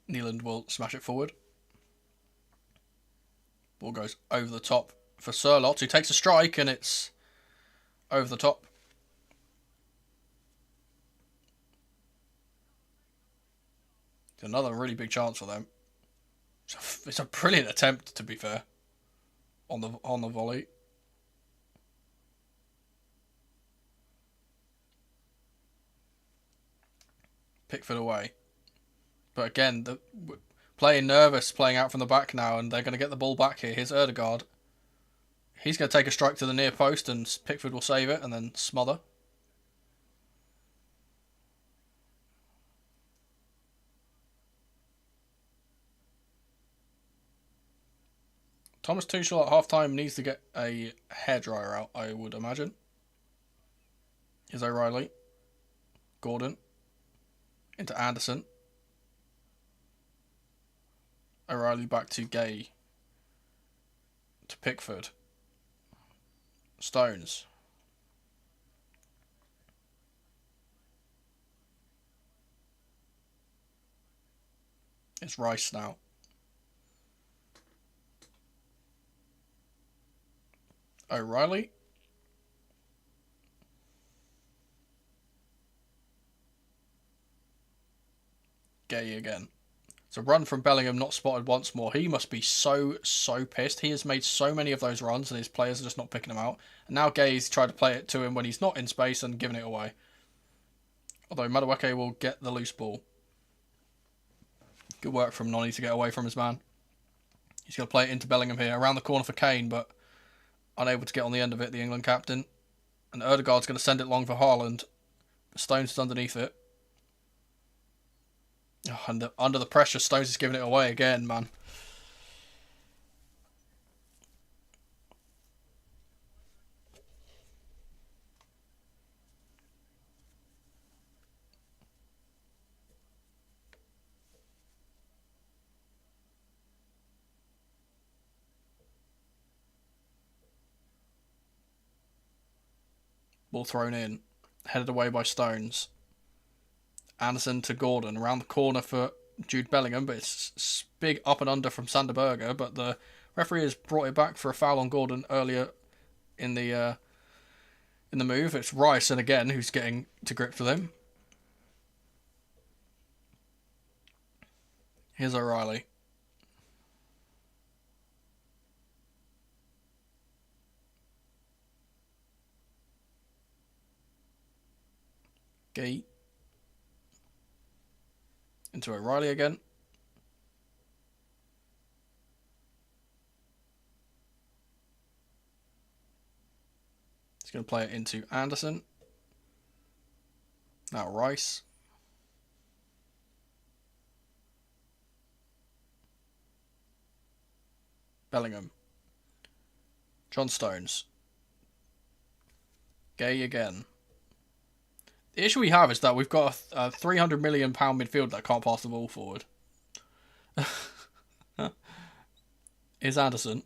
Neeland will smash it forward. Ball goes over the top for Sorloth, who takes a strike, and it's over the top. Another really big chance for them. It's a brilliant attempt, to be fair, on the volley. Pickford away. But again, playing nervous, playing out from the back now, and they're going to get the ball back here. Here's Ødegaard. He's going to take a strike to the near post, and Pickford will save it and then smother. Thomas Tuchel at half-time needs to get a hairdryer out, I would imagine. Here's O'Reilly. Gordon. Into Anderson. O'Reilly back to Gay. To Pickford. Stones. It's Rice now. O'Reilly. Gay again. It's a run from Bellingham, not spotted once more. He must be so pissed. He has made so many of those runs and his players are just not picking him out. And now Gay's tried to play it to him when he's not in space and giving it away. Although Madueke will get the loose ball. Good work from Noni to get away from his man. He's going to play it into Bellingham here. Around the corner for Kane, but unable to get on the end of it, the England captain. And Ødegaard's going to send it long for Haaland. Stones is underneath it. Oh, under the pressure, Stones is giving it away again, man. Ball thrown in. Headed away by Stones. Anderson to Gordon. Around the corner for Jude Bellingham, but it's big up and under from Sander Berge, but the referee has brought it back for a foul on Gordon earlier in the move. It's Rice, and again, who's getting to grips with him. Here's O'Reilly. Gay. Into O'Reilly again. He's going to play it into Anderson. Now Rice. Bellingham. John Stones. Gay again. The issue we have is that we've got a £300 million midfield that can't pass the ball forward. Here's Anderson.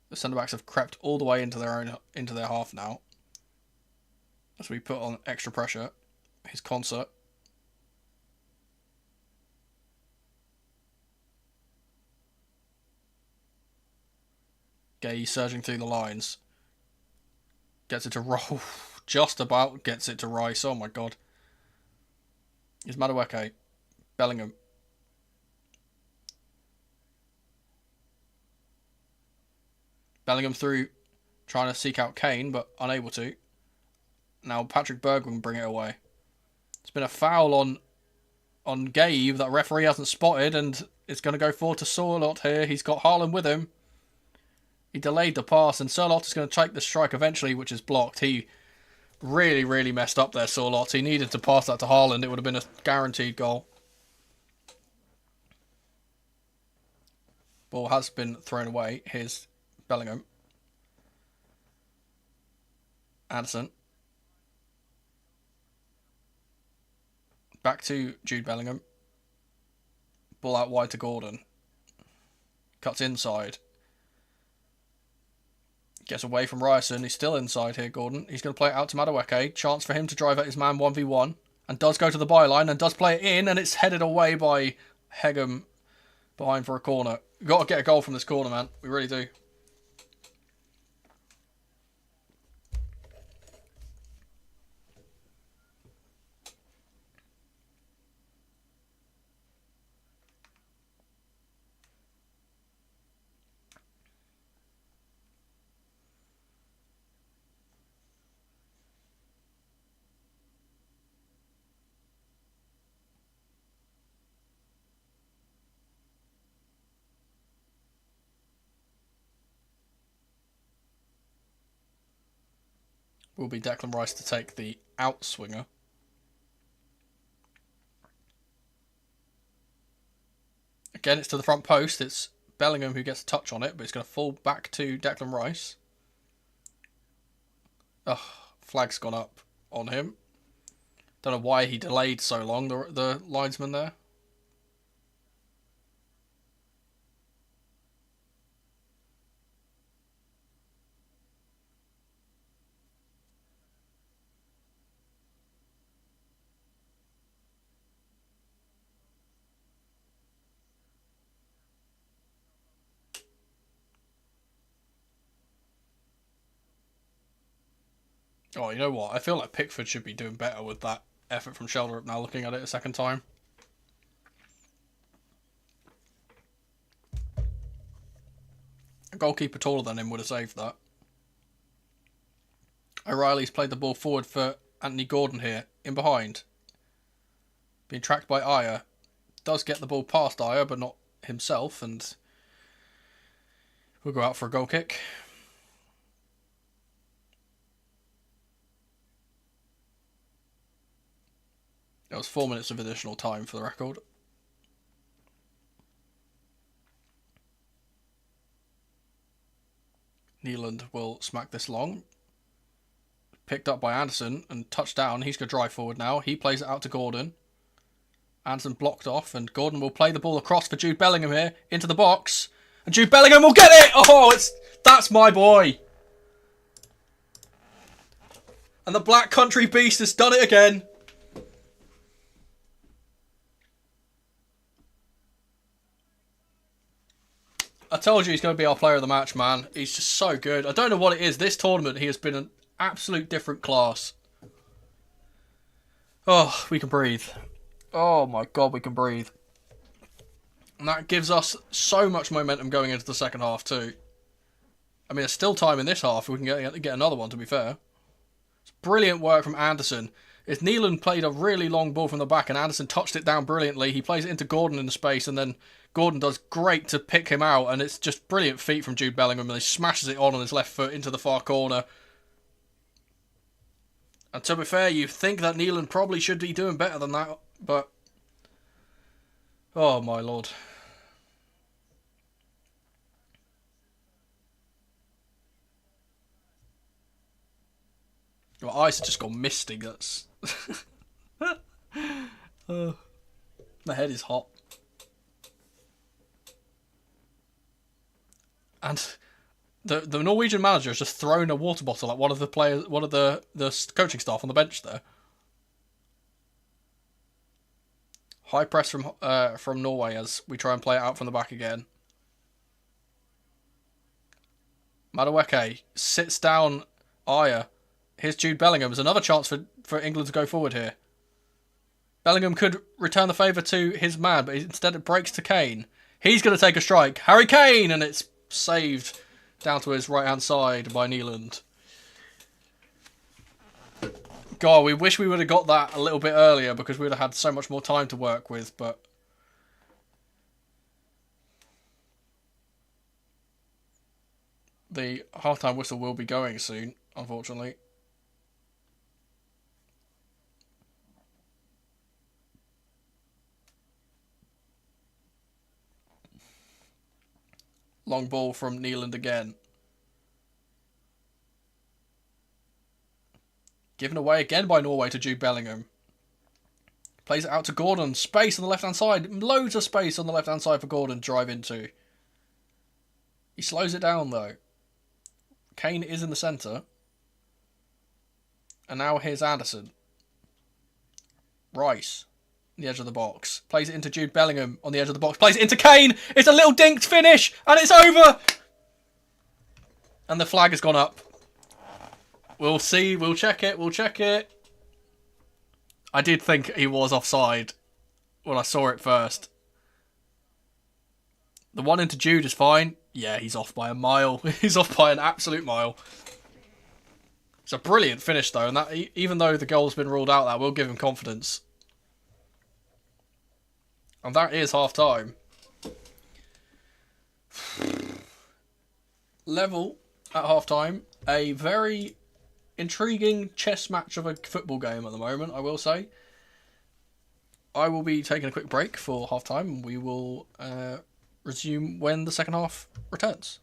The centre-backs have crept all the way into their half now. As we put on extra pressure. Here's Concert. Gay surging through the lines. Gets it to roll. Just about gets it to Rice. Oh my god. Here's Madueke. Bellingham. Bellingham through. Trying to seek out Kane, but unable to. Now Patrick Berg will bring it away. It's been a foul on Gabe that referee hasn't spotted, and it's going to go forward to Sorloth here. He's got Haaland with him. He delayed the pass, and Sorloth is going to take the strike eventually, which is blocked. He really messed up there, Sorloth. He needed to pass that to Haaland. It would have been a guaranteed goal. Ball has been thrown away. Here's Bellingham. Anderson. Back to Jude Bellingham. Ball out wide to Gordon. Cuts inside. Gets away from Ryerson. He's still inside here, Gordon. He's going to play it out to Madueke. Chance for him to drive at his man 1v1. And does go to the byline and does play it in. And it's headed away by Hegem behind for a corner. We've got to get a goal from this corner, man. We really do. will be Declan Rice to take the outswinger. Again, it's to the front post. It's Bellingham who gets a touch on it, but it's going to fall back to Declan Rice. Oh, flag's gone up on him. Don't know why he delayed so long, the linesman there. Oh, you know what? I feel like Pickford should be doing better with that effort from shoulder up now, looking at it a second time. A goalkeeper taller than him would have saved that. O'Reilly's played the ball forward for Anthony Gordon here, in behind. Being tracked by Ayer. Does get the ball past Ayer, but not himself, and we'll go out for a goal kick. That was 4 minutes of additional time for the record. Neeland will smack this long. Picked up by Anderson and touched down. He's going to drive forward now. He plays it out to Gordon. Anderson blocked off, and Gordon will play the ball across for Jude Bellingham here into the box. And Jude Bellingham will get it! Oh, that's my boy! And the Black Country Beast has done it again. I told you he's going to be our player of the match, man. He's just so good. I don't know what it is. This tournament, he has been an absolute different class. Oh, we can breathe. Oh my God, we can breathe. And that gives us so much momentum going into the second half too. I mean, there's still time in this half. We can get another one, to be fair. It's brilliant work from Anderson. If Neeland played a really long ball from the back and Anderson touched it down brilliantly, he plays it into Gordon in the space, and then Gordon does great to pick him out, and it's just brilliant feet from Jude Bellingham, and he smashes it on his left foot into the far corner. And to be fair, you think that Neeland probably should be doing better than that, but oh my lord. My eyes have just gone misty, that's... My head is hot. And the Norwegian manager has just thrown a water bottle at one of the players, one of the coaching staff on the bench there. High press from Norway as we try and play it out from the back again. Madueke sits down Ayer. Here's Jude Bellingham. There's another chance for England to go forward here. Bellingham could return the favour to his man, but instead it breaks to Kane. He's going to take a strike. Harry Kane! And it's saved down to his right-hand side by Neeland. God, we wish we would have got that a little bit earlier because we would have had so much more time to work with, but... the half-time whistle will be going soon, unfortunately. Long ball from Neeland again. Given away again by Norway to Jude Bellingham. Plays it out to Gordon. Space on the left-hand side. Loads of space on the left-hand side for Gordon to drive into. He slows it down, though. Kane is in the centre. And now here's Anderson. Rice. On the edge of the box. Plays it into Jude Bellingham on the edge of the box. Plays it into Kane. It's a little dinked finish. And it's over. And the flag has gone up. We'll see. We'll check it. We'll check it. I did think he was offside when I saw it first. The one into Jude is fine. Yeah, he's off by a mile. He's off by an absolute mile. It's a brilliant finish, though. And that, even though the goal's been ruled out, that will give him confidence. And that is half-time. Level at half-time. A very intriguing chess match of a football game at the moment, I will say. I will be taking a quick break for half time, and we will resume when the second half returns.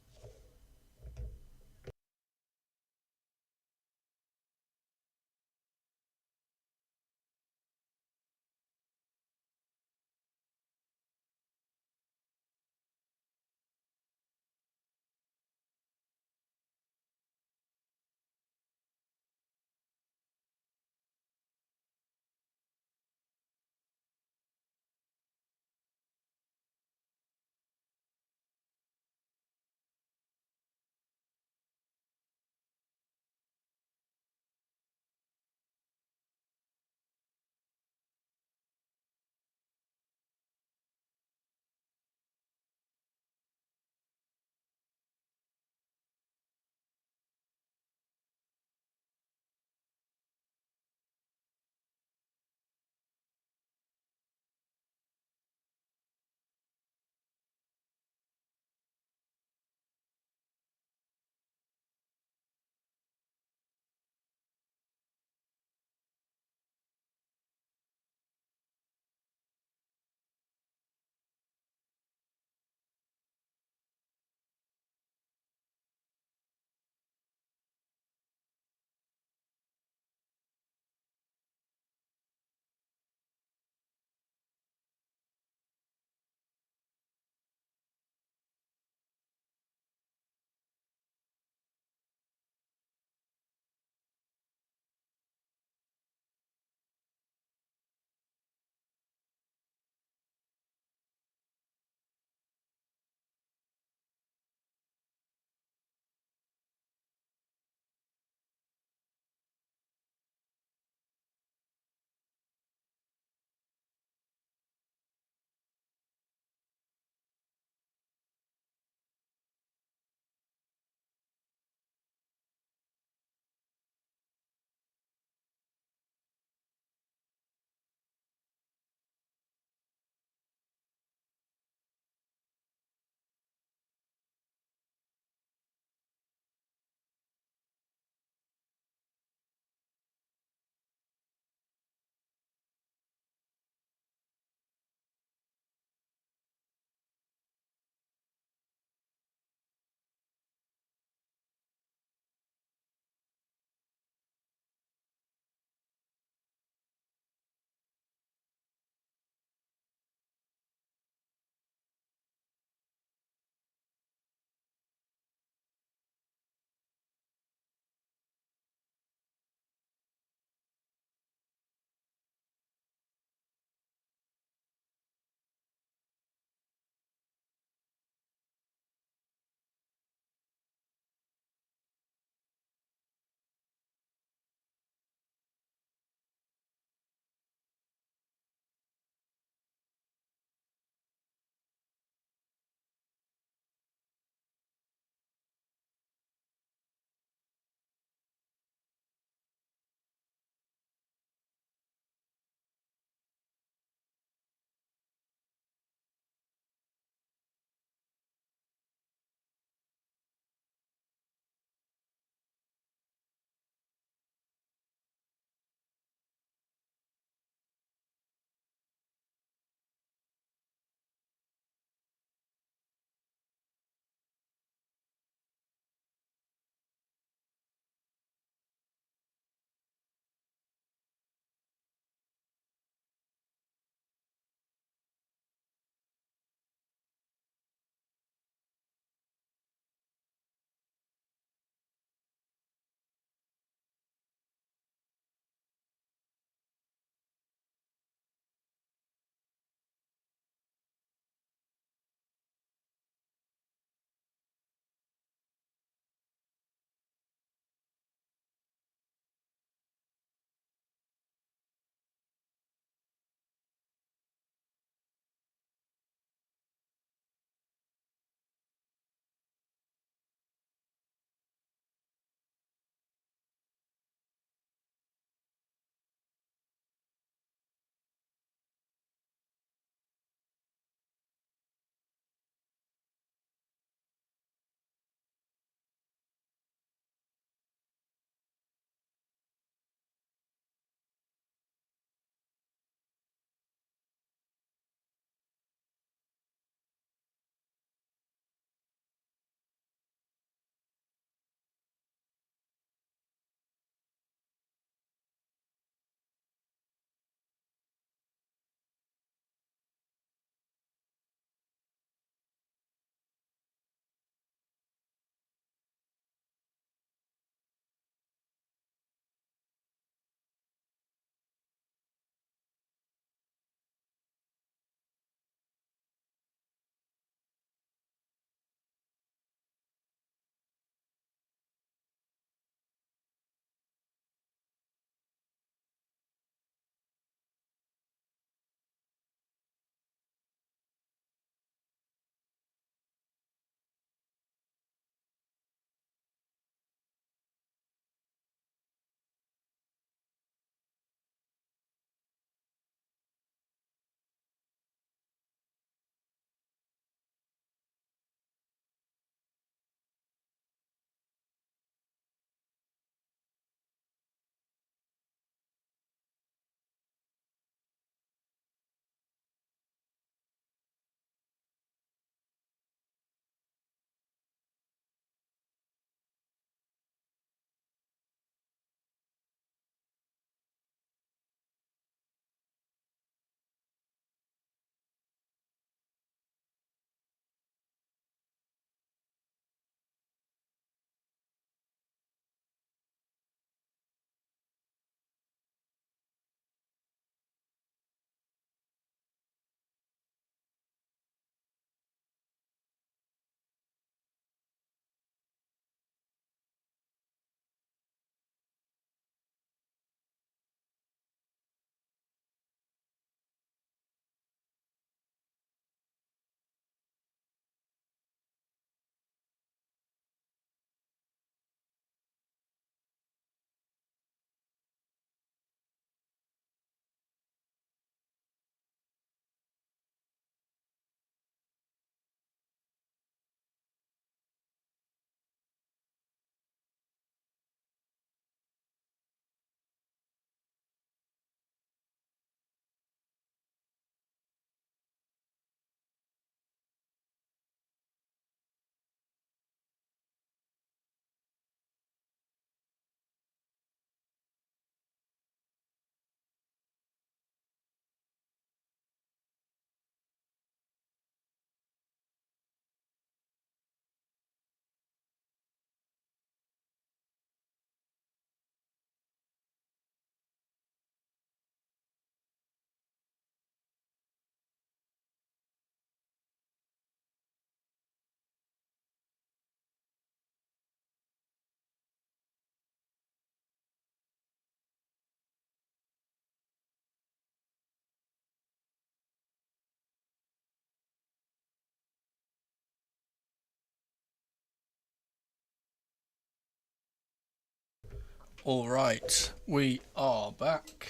Alright, we are back.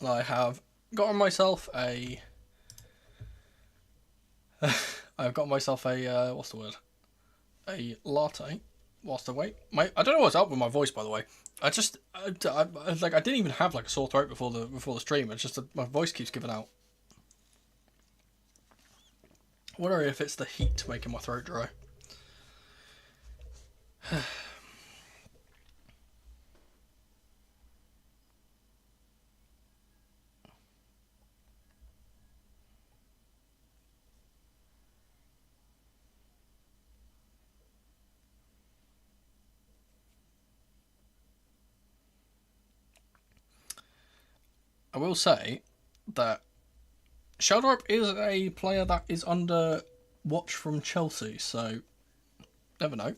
I have gotten myself a... I've got myself a, what's the word? A latte whilst I wait. I don't know what's up with my voice, by the way. I didn't even have like a sore throat before the stream. It's just that my voice keeps giving out. I wonder if it's the heat making my throat dry. I will say that Sheldorp is a player that is under watch from Chelsea, so never know.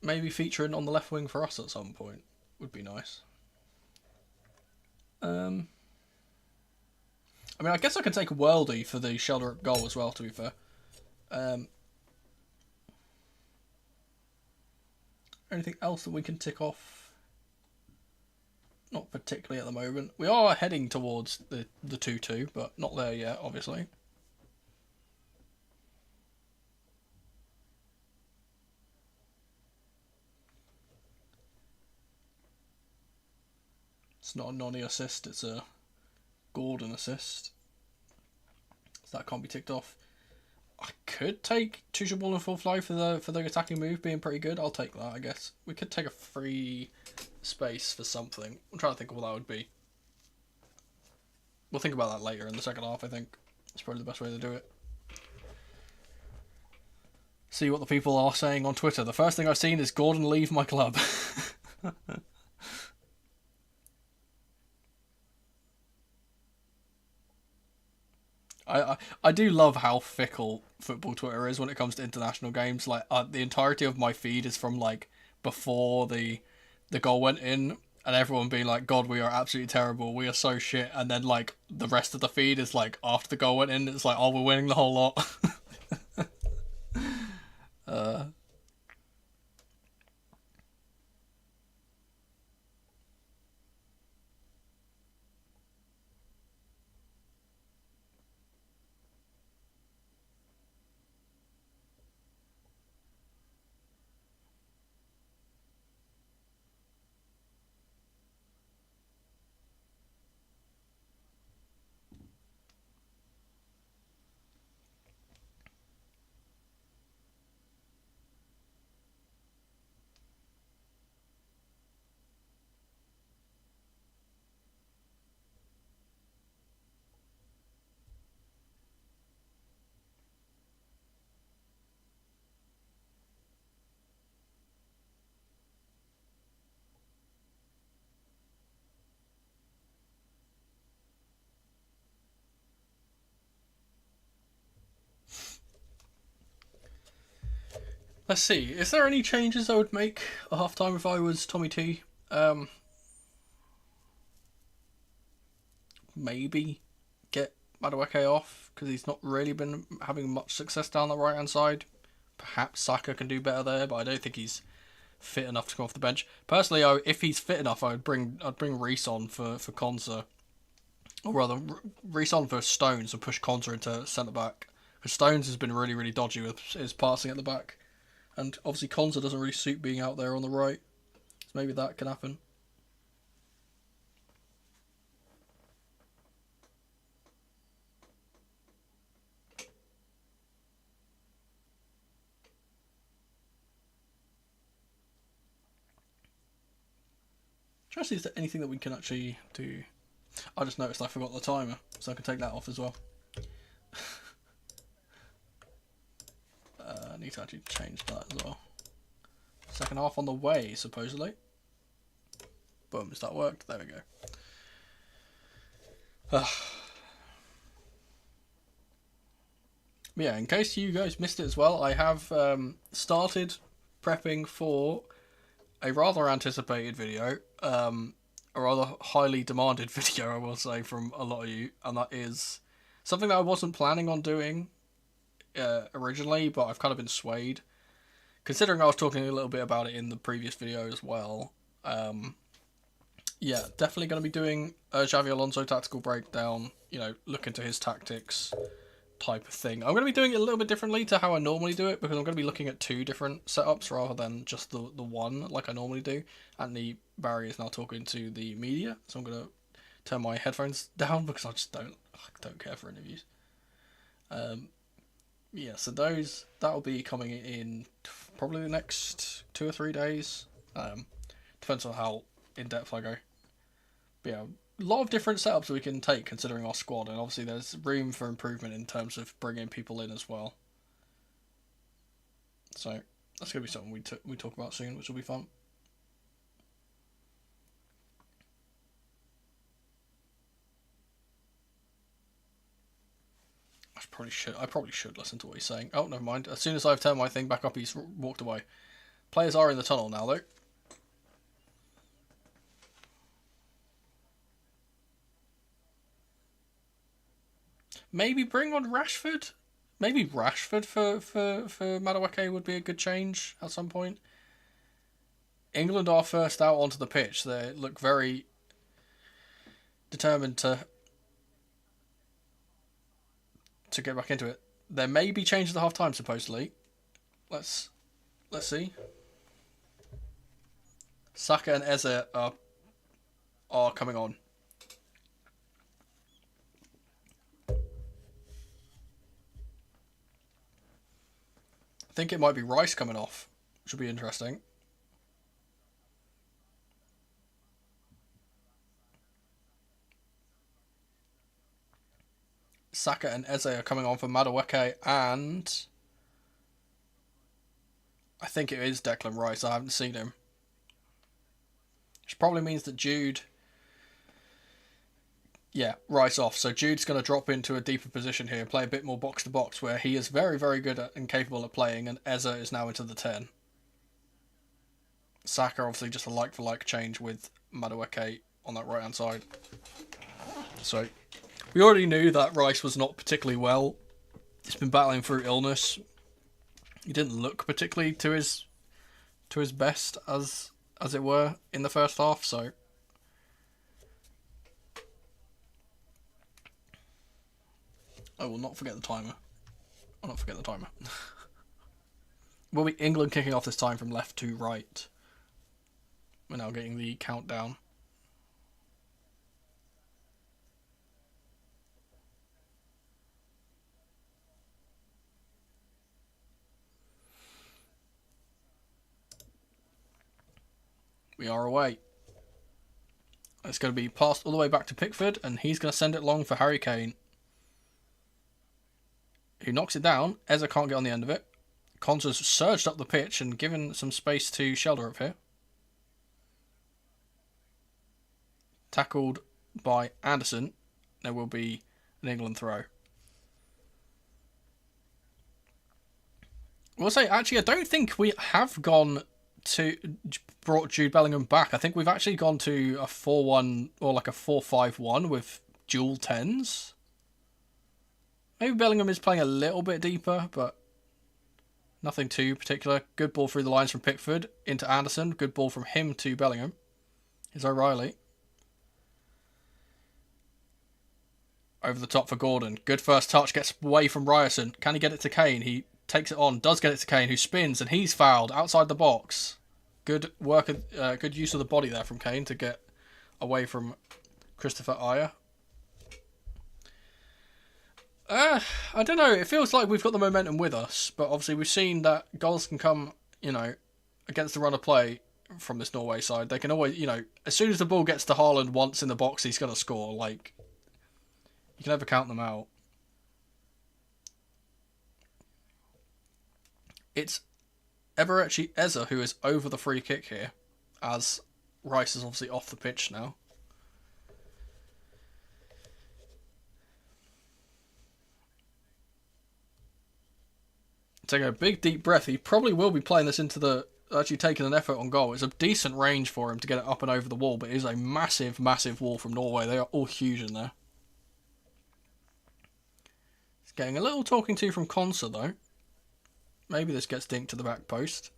Maybe featuring on the left wing for us at some point would be nice. I mean, I guess I could take a worldie for the Sheldorp goal as well, to be fair. Anything else that we can tick off? Not particularly at the moment. We are heading towards the 2-2, but not there yet, obviously. It's not a Nonny assist, it's a Gordon assist. So that can't be ticked off. I could take Tuchel ball in full flow for the attacking move being pretty good. I'll take that, I guess. We could take a free space for something. I'm trying to think of what that would be. We'll think about that later in the second half, I think. It's probably the best way to do it. See what the people are saying on Twitter. The first thing I've seen is Gordon leave my club. I do love how fickle football Twitter is when it comes to international games. Like the entirety of my feed is from like before the goal went in, and everyone being like, "God, we are absolutely terrible. We are so shit." And then like the rest of the feed is like after the goal went in, it's like, "Oh, we're winning the whole lot." Let's see. Is there any changes I would make at half time if I was Tommy T? Maybe get Madueke off because he's not really been having much success down the right hand side. Perhaps Saka can do better there, but I don't think he's fit enough to come off the bench. Personally, if he's fit enough, I'd bring Reece on for Konsa, or rather Reece on for Stones and push Konsa into centre back. Because Stones has been really dodgy with his passing at the back. And obviously Konsa doesn't really suit being out there on the right. So maybe that can happen. Try to see if there's anything that we can actually do. I just noticed I forgot the timer, so I can take that off as well. I need to actually change that as well. Second half on the way, supposedly. Boom, has that worked? There we go. Yeah, in case you guys missed it as well, I have started prepping for a rather anticipated video, a rather highly demanded video, I will say, from a lot of you, and that is Something that I wasn't planning on doing originally, but I've kind of been swayed. Considering I was talking a little bit about it in the previous video as well. Yeah, definitely going to be doing a Xavi Alonso tactical breakdown, you know, look into his tactics type of thing. I'm going to be doing it a little bit differently to how I normally do it, because I'm going to be looking at 2 different setups rather than just the one like I normally do. Anthony Barry is now talking to the media, so I'm going to turn my headphones down because I just don't care for interviews. Yeah, so that'll be coming in probably the next 2 or 3 days. Depends on how in depth I go. But yeah, a lot of different setups we can take considering our squad, and obviously there's room for improvement in terms of bringing people in as well. So that's gonna be something we talk about soon, which will be fun. I probably should listen to what he's saying. Oh, never mind. As soon as I've turned my thing back up, he's walked away. Players are in the tunnel now, though. Maybe bring on Rashford. Maybe Rashford for Madueke would be a good change at some point. England are first out onto the pitch. They look very determined to get back into it. There may be changes at half time, supposedly. Let's see. Saka and Eze are coming on. I think it might be Rice coming off, which will be interesting. Saka and Eze are coming on for Madueke, and I think it is Declan Rice. I haven't seen him. Which probably means that Jude... Yeah, Rice off. So Jude's going to drop into a deeper position here, play a bit more box-to-box, where he is very, very good at and capable of playing, and Eze is now into the 10. Saka, obviously, just a like-for-like change with Madueke on that right-hand side. So, we already knew that Rice was not particularly well. He's been battling through illness. He didn't look particularly to his best, as it were, in the first half, so... I will not forget the timer. I'll not forget the timer. Will be England kicking off this time from left to right. We're now getting the countdown. We are away. It's going to be passed all the way back to Pickford, and he's going to send it long for Harry Kane, who knocks it down. Eze can't get on the end of it. Konsa's surged up the pitch and given some space to Shelder up here. Tackled by Anderson. There will be an England throw. We'll say, actually, I don't think we have brought Jude Bellingham back. I think we've actually gone to a 4-1 or like a 4-5-1 with dual 10s. Maybe Bellingham is playing a little bit deeper, but nothing too particular. Good ball through the lines from Pickford into Anderson. Good ball from him to Bellingham. Here's O'Reilly. Over the top for Gordon. Good first touch. Gets away from Ryerson. Can he get it to Kane? He takes it on. Does get it to Kane, who spins, and he's fouled outside the box. Good work. Good use of the body there from Kane to get away from Christopher Ayer. I don't know. It feels like we've got the momentum with us, but obviously we've seen that goals can come, against the run of play from this Norway side. They can always, as soon as the ball gets to Haaland once in the box, he's going to score. Like, you can never count them out. It's Eberechi Eze who is over the free kick here, as Rice is obviously off the pitch now. Taking a big deep breath. He probably will be playing this into actually taking an effort on goal. It's a decent range for him to get it up and over the wall, but it is a massive, massive wall from Norway. They are all huge in there. Getting a little talking to from Conser though. Maybe this gets dinked to the back post.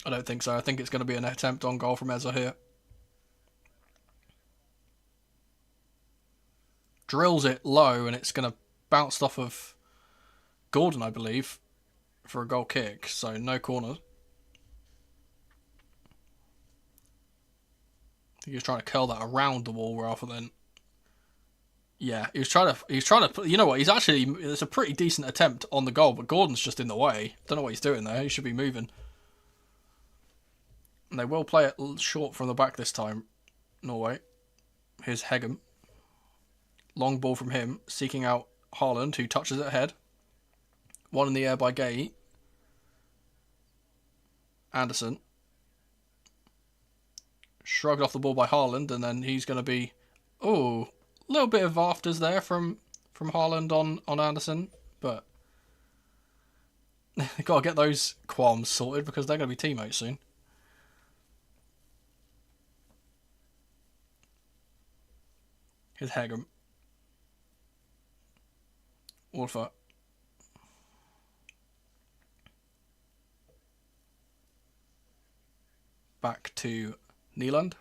I don't think so. I think it's going to be an attempt on goal from Ezra here. Drills it low and it's going to bounce off of Gordon, I believe, for a goal kick. So no corner. I think he was trying to curl that around the wall rather than... Yeah, he was trying to... You know what? It's a pretty decent attempt on the goal, but Gordon's just in the way. Don't know what he's doing there. He should be moving. And they will play it short from the back this time, Norway. Here's Hegem. Long ball from him, seeking out Haaland, who touches it ahead. One in the air by Gay. Anderson. Shrugged off the ball by Haaland, and then he's going to be... Oh, a little bit of afters there from Haaland on Anderson, but they've got to get those qualms sorted because they're going to be teammates soon. Here's Hegem. Wolfer. Back to Nyland.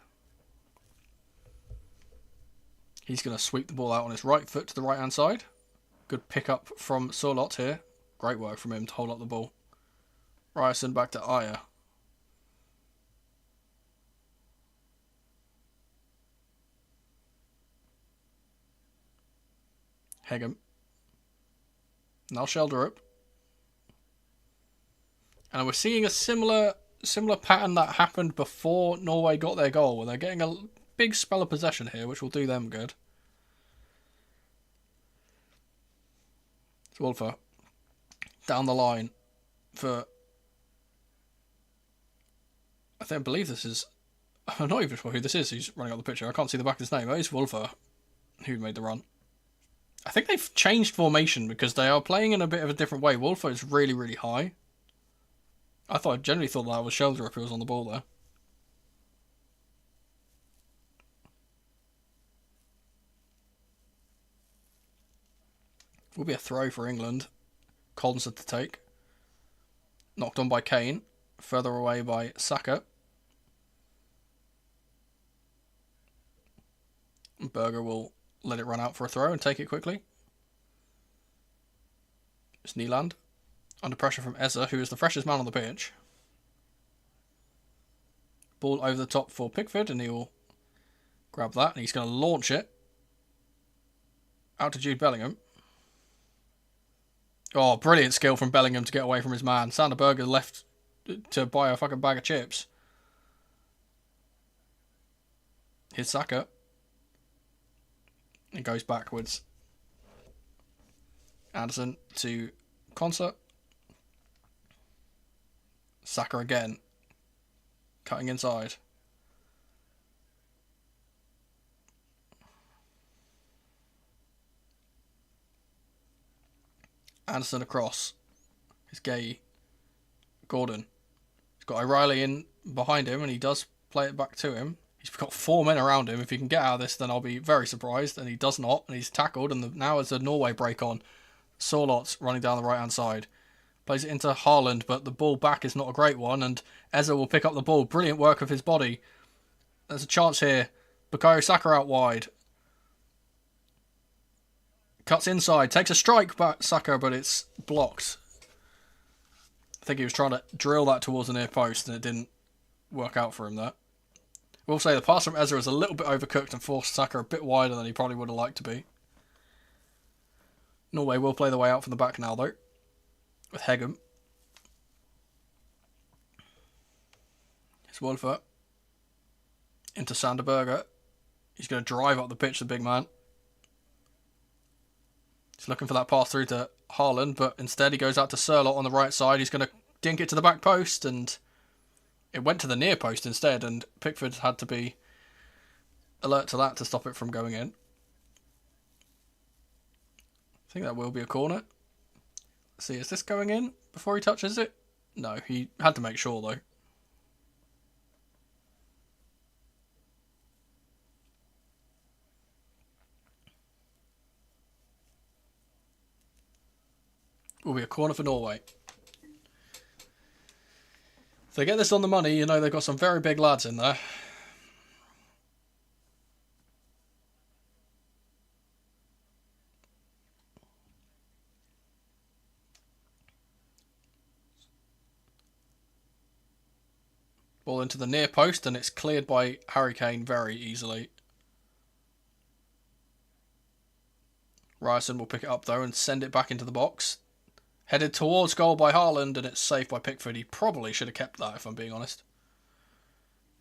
He's going to sweep the ball out on his right foot to the right-hand side. Good pick-up from Sorlot here. Great work from him to hold up the ball. Ryerson back to Ayer. Hegem. Now Shelderup. And we're seeing a similar pattern that happened before Norway got their goal, where they're getting a big spell of possession here, which will do them good. It's Wolfer. Down the line for... I believe this is... I'm not even sure who this is who's running up the picture. I can't see the back of his name. It's Wolfer who made the run. I think they've changed formation because they are playing in a bit of a different way. Wolfer is really, really high. I generally thought that was Shelderup who was on the ball there. Will be a throw for England. Collinson to take. Knocked on by Kane. Further away by Saka. Berger will let it run out for a throw and take it quickly. It's Nyland. Under pressure from Ezra, who is the freshest man on the pitch. Ball over the top for Pickford, and he will grab that, and he's going to launch it out to Jude Bellingham. Oh, brilliant skill from Bellingham to get away from his man. Sander Berger left to buy a fucking bag of chips. Here's Saka. It goes backwards. Anderson to Concert. Saka again. Cutting inside. Anderson across. It's Gay. Gordon. He's got O'Reilly in behind him and he does play it back to him. He's got 4 men around him. If he can get out of this, then I'll be very surprised. And he does not. And he's tackled. And now it's a Norway break on. Sorlot running down the right-hand side. Plays it into Haaland, but the ball back is not a great one. And Ezra will pick up the ball. Brilliant work of his body. There's a chance here. Bukayo Saka out wide. Cuts inside. Takes a strike back Saka, but it's blocked. I think he was trying to drill that towards the near post, and it didn't work out for him there. We'll say the pass from Ezra is a little bit overcooked and forced Saka a bit wider than he probably would have liked to be. Norway will play the way out from the back now, though. With Hegem. It's Wolfer. Into Sander Berger. He's going to drive up the pitch, the big man. He's looking for that pass through to Haaland, but instead he goes out to Sorlot on the right side. He's going to dink it to the back post, and it went to the near post instead, and Pickford had to be alert to that to stop it from going in. I think that will be a corner. Let's see, is this going in before he touches it? No, he had to make sure though. Will be a corner for Norway. If they get this on the money, you know they've got some very big lads in there. Ball into the near post, and it's cleared by Harry Kane very easily. Ryerson will pick it up though and send it back into the box. Headed towards goal by Haaland, and it's saved by Pickford. He probably should have kept that, if I'm being honest.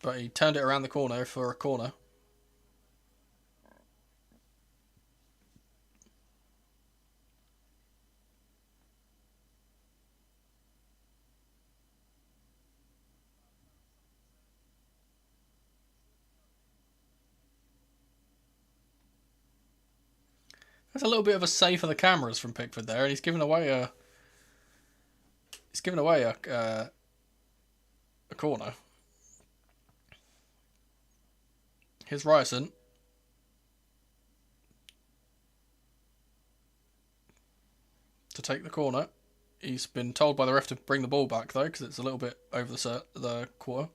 But he turned it around the corner for a corner. There's a little bit of a save for the cameras from Pickford there, and he's given away a corner. Here's Ryerson. To take the corner. He's been told by the ref to bring the ball back though, because it's a little bit over the quarter.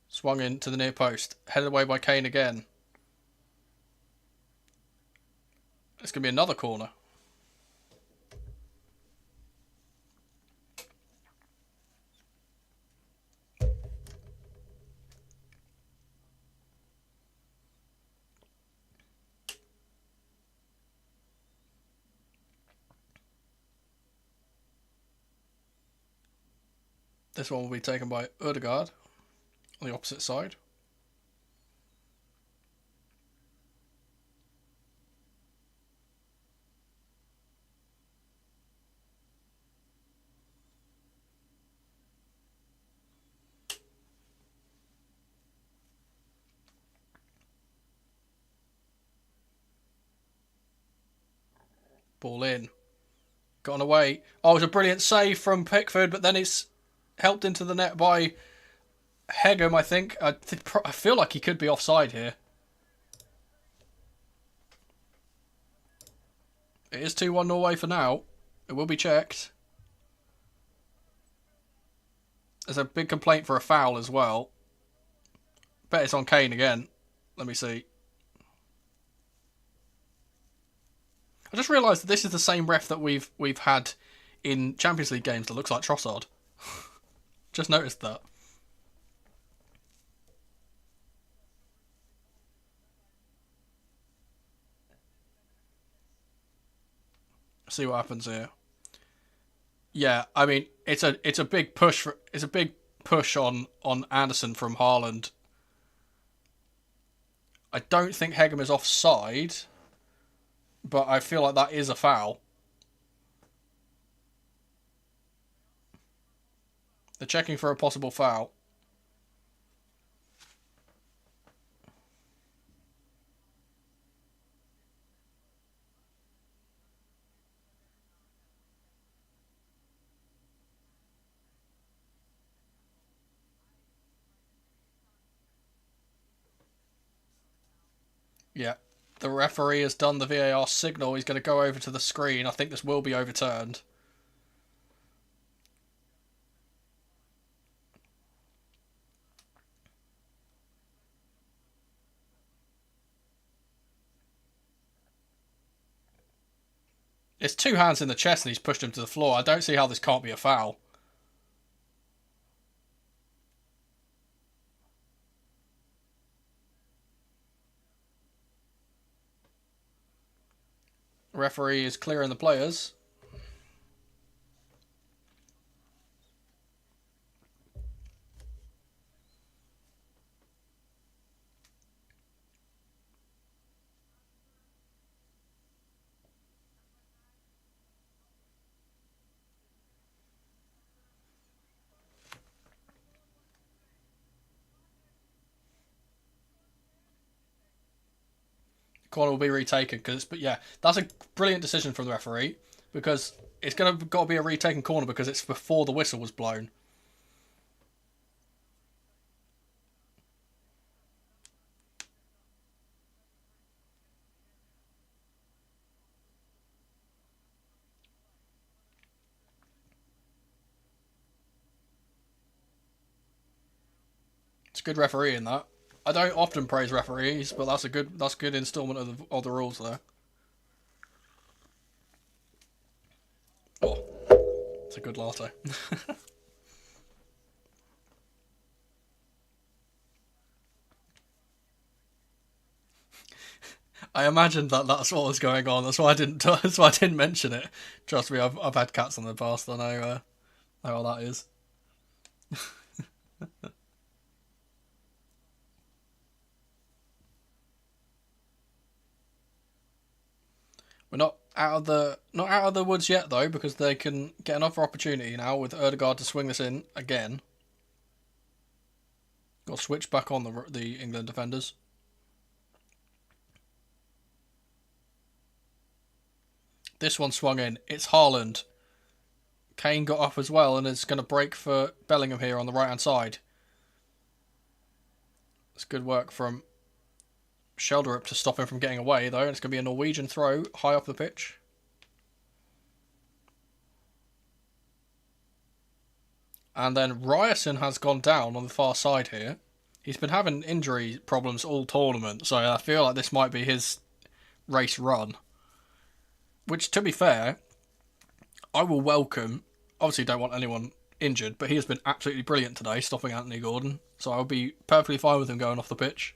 Swung in to the near post. Headed away by Kane again. It's going to be another corner. This one will be taken by Ødegaard on the opposite side. Ball in. Gone away. Oh, it was a brilliant save from Pickford, but then it's helped into the net by Hegem, I think. I feel like he could be offside here. It is 2-1 Norway for now. It will be checked. There's a big complaint for a foul as well. Bet it's on Kane again. Let me see. I just realised that this is the same ref that we've had in Champions League games that looks like Trossard. Just noticed that. See what happens here. Yeah, I mean it's a big push on Anderson from Haaland. I don't think Hegem is offside, but I feel like that is a foul. They're checking for a possible foul. Yeah, the referee has done the VAR signal. He's going to go over to the screen. I think this will be overturned. It's two hands in the chest and he's pushed him to the floor. I don't see how this can't be a foul. The referee is clearing the players. Corner will be retaken but yeah, that's a brilliant decision from the referee because it's got to be a retaken corner because it's before the whistle was blown. It's a good referee in that. I don't often praise referees, but that's a good instalment of the rules there. Oh, it's a good latte. I imagined that that's what was going on. That's why I didn't. That's why I didn't mention it. Trust me, I've had cats in the past. I know how that is. We're not out of the woods yet though, because they can get another opportunity now with Erdegaard to swing this in again. Got to switch back on the England defenders. This one swung in. It's Haaland. Kane got up as well and is going to break for Bellingham here on the right hand side. It's good work from Shelderup to stop him from getting away though. And it's going to be a Norwegian throw high up the pitch. And then Ryerson has gone down on the far side here. He's been having injury problems all tournament, so I feel like this might be his race run. Which, to be fair, I will welcome. Obviously, don't want anyone injured, but he has been absolutely brilliant today, stopping Anthony Gordon. So I'll be perfectly fine with him going off the pitch.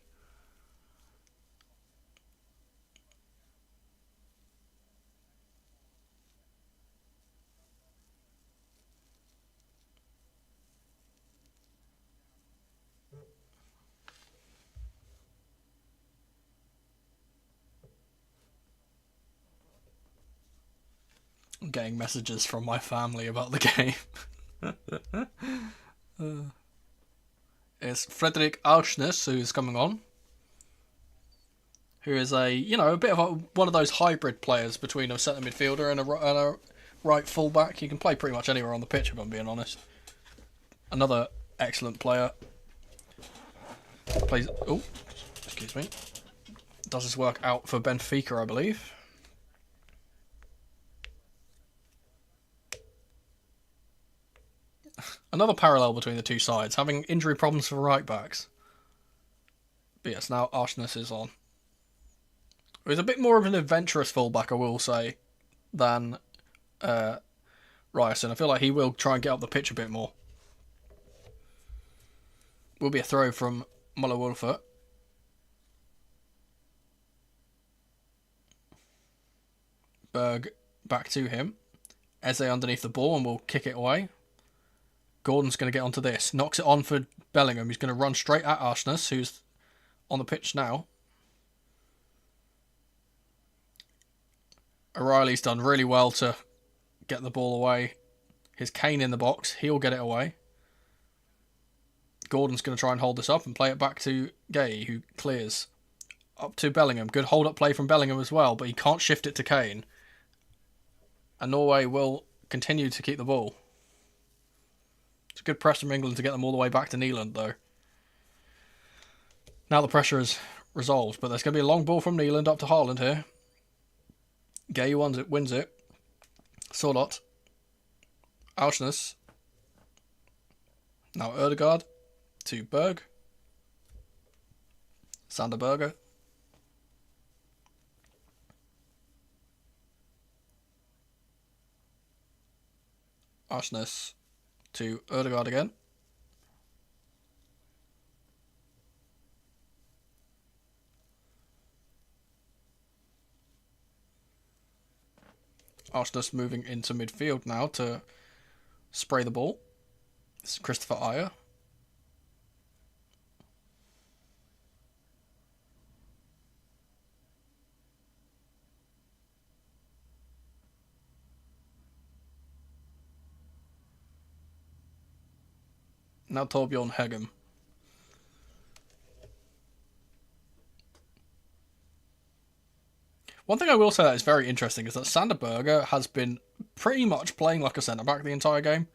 I'm getting messages from my family about the game. It's Frederick Auschness who's coming on. Who is a bit of one of those hybrid players between a centre midfielder and a right fullback. He can play pretty much anywhere on the pitch, if I'm being honest. Another excellent player. Plays. Oh, excuse me. Does his work out for Benfica, I believe. Another parallel between the two sides, having injury problems for right backs. But yes, now Auschness is on. He's a bit more of an adventurous fullback, I will say, than Ryerson. I feel like he will try and get up the pitch a bit more. Will be a throw from Muller-Wolfert. Berg back to him. Eze underneath the ball and will kick it away. Gordon's going to get onto this. Knocks it on for Bellingham. He's going to run straight at Auschness, who's on the pitch now. O'Reilly's done really well to get the ball away. Here's Kane in the box. He'll get it away. Gordon's going to try and hold this up and play it back to Gay, who clears. Up to Bellingham. Good hold-up play from Bellingham as well, but he can't shift it to Kane. And Norway will continue to keep the ball. It's a good press from England to get them all the way back to Neeland, though. Now the pressure is resolved, but there's going to be a long ball from Neeland up to Haaland here. Gay wins it. Sorlot. Auschness. Now Erdegaard to Berg. Sander Berger. Auschness to Erdegaard again. Auschness moving into midfield now to spray the ball. This is Christopher Ayer. Now Torbjorn Hegem. One thing I will say that is very interesting is that Sander Berger has been pretty much playing like a centre-back the entire game.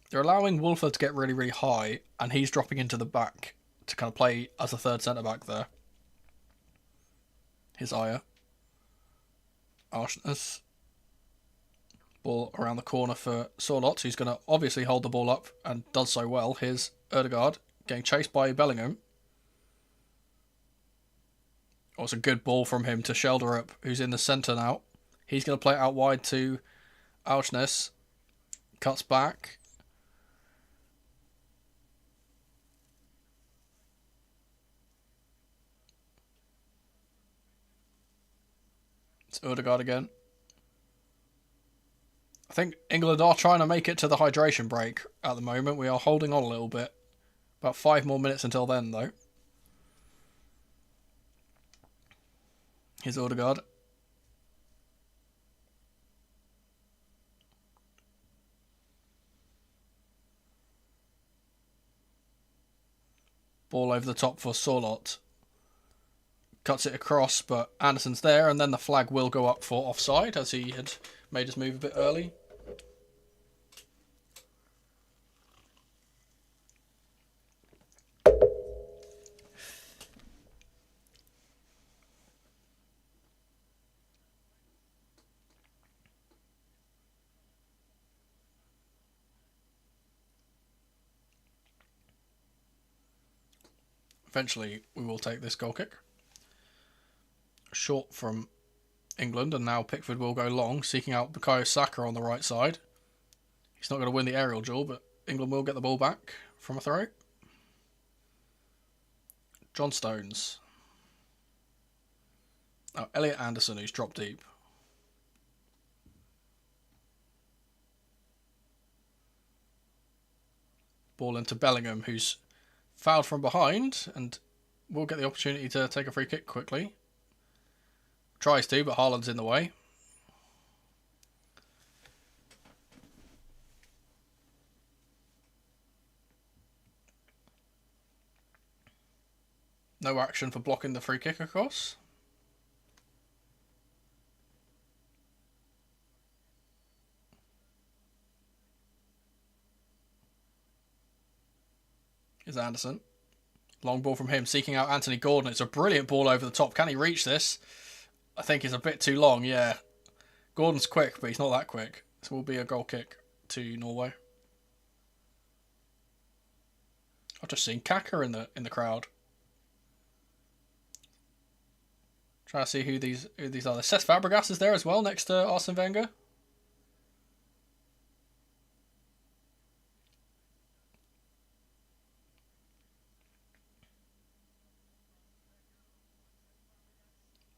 They're allowing Wolford to get really, really high, and he's dropping into the back to kind of play as a third centre-back there. Here's Ayer. Auschness. Ball around the corner for Sorloth, who's going to obviously hold the ball up and does so well. Here's Ødegaard getting chased by Bellingham. Oh, it's a good ball from him to Sheldrup, who's in the centre now. He's going to play it out wide to Aursnes. Cuts back. It's Ødegaard again. I think England are trying to make it to the hydration break at the moment. We are holding on a little bit. About 5 more minutes until then, though. Here's Ødegaard. Ball over the top for Sorloth. Cuts it across, but Anderson's there, and then the flag will go up for offside, as he had made his move a bit early. Eventually, we will take this goal kick. Short from England, and now Pickford will go long, seeking out Bukayo Saka on the right side. He's not going to win the aerial duel, but England will get the ball back from a throw. John Stones. Now Elliot Anderson, who's dropped deep. Ball into Bellingham, who's fouled from behind, and will get the opportunity to take a free kick quickly. Tries to, but Haaland's in the way. No action for blocking the free kick, of course. Here's Anderson. Long ball from him, seeking out Anthony Gordon. It's a brilliant ball over the top. Can he reach this? I think it's a bit too long, yeah. Gordon's quick, but he's not that quick. This will be a goal kick to Norway. I've just seen Kaka in the crowd. Trying to see who these are. Cesc Fabregas is there as well, next to Arsene Wenger.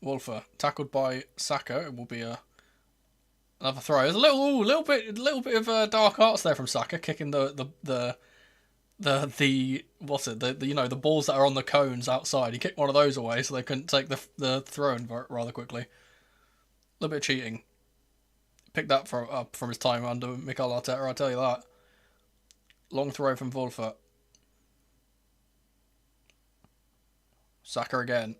Wolfer tackled by Saka. It will be another throw. There's a little bit of dark arts there from Saka, kicking the what's it? The balls that are on the cones outside. He kicked one of those away, so they couldn't take the throw in rather quickly. A little bit of cheating. Picked that up from his time under Mikel Arteta, I'll tell you that. Long throw from Wolfer. Saka again.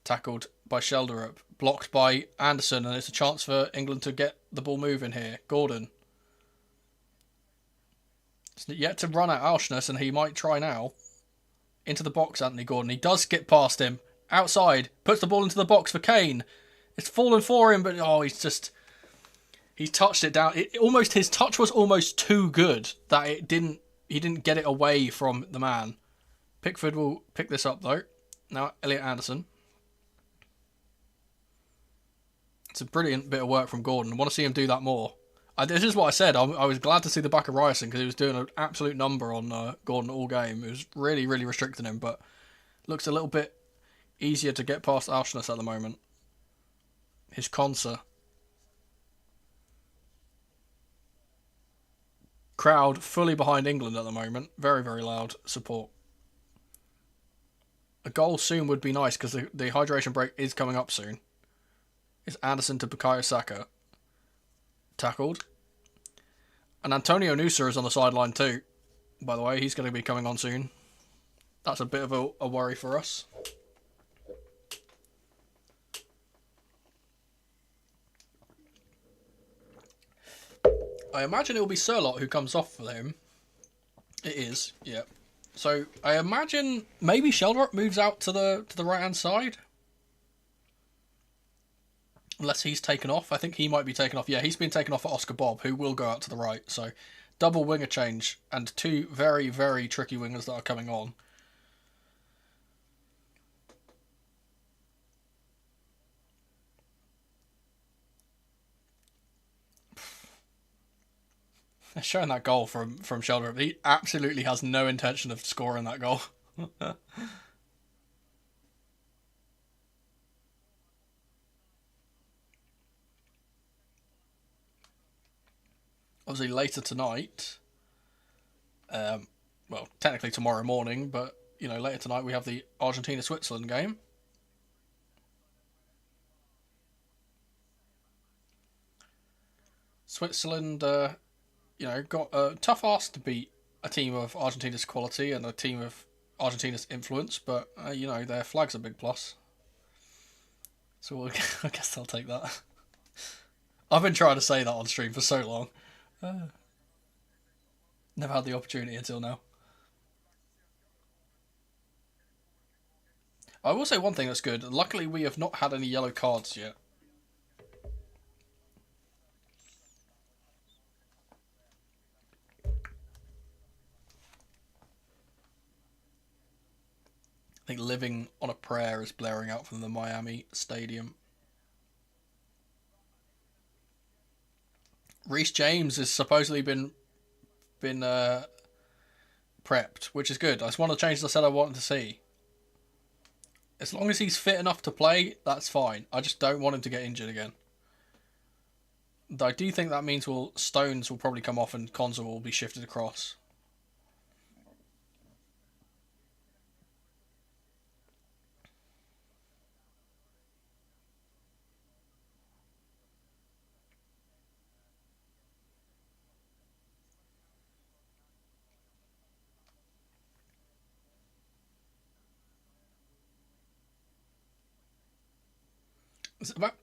Tackled by Sheldrup. Blocked by Anderson, and it's a chance for England to get the ball moving here. Gordon. It's yet to run at Aursnes, and he might try now. Into the box, Anthony Gordon. He does skip past him. Outside. Puts the ball into the box for Kane. It's fallen for him, but he's touched it down. His touch was almost too good that he didn't get it away from the man. Pickford will pick this up though. Now Elliot Anderson. It's a brilliant bit of work from Gordon. I want to see him do that more. This is what I said. I was glad to see the back of Ryerson because he was doing an absolute number on Gordon all game. It was really, really restricting him, but looks a little bit easier to get past Aursnes at the moment. His Konsa. Crowd fully behind England at the moment. Very, very loud support. A goal soon would be nice because the hydration break is coming up soon. It's Anderson to Bukayo Saka. Tackled. And Antonio Nusa is on the sideline too. By the way, he's going to be coming on soon. That's a bit of a worry for us. I imagine it will be Sorloth who comes off for him. It is, yeah. So I imagine maybe Sheldrup moves out to the right hand side. Unless he's taken off. I think he might be taken off. Yeah, he's been taken off for Oscar Bob, who will go out to the right. So, double winger change and two very, very tricky wingers that are coming on. They're showing that goal from Sheldon. He absolutely has no intention of scoring that goal. Obviously, later tonight, well, technically tomorrow morning, but, you know, later tonight we have the Argentina-Switzerland game. Switzerland, you know, got a tough ask to beat a team of Argentina's quality and a team of Argentina's influence, but, you know, their flag's a big plus. So I guess I'll take that. I've been trying to say that on stream for so long. Never had the opportunity until now. I will say one thing that's good. Luckily, we have not had any yellow cards yet. I think Living on a Prayer is blaring out from the Miami Stadium. Reece James has supposedly been prepped, which is good. That's one of the changes I said I wanted to see. As long as he's fit enough to play, that's fine. I just don't want him to get injured again. Though I do think that means Stones will probably come off and Konza will be shifted across.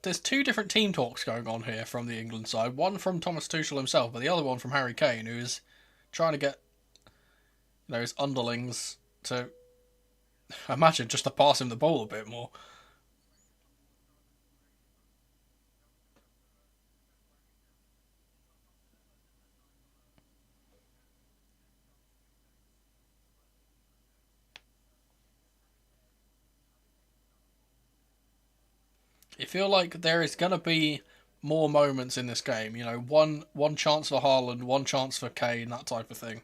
There's two different team talks going on here from the England side. One from Thomas Tuchel himself, but the other one from Harry Kane, who is trying to get, you know, his underlings to, imagine, just to pass him the ball a bit more. I feel like there is going to be more moments in this game. You know, one chance for Haaland, one chance for Kane, that type of thing.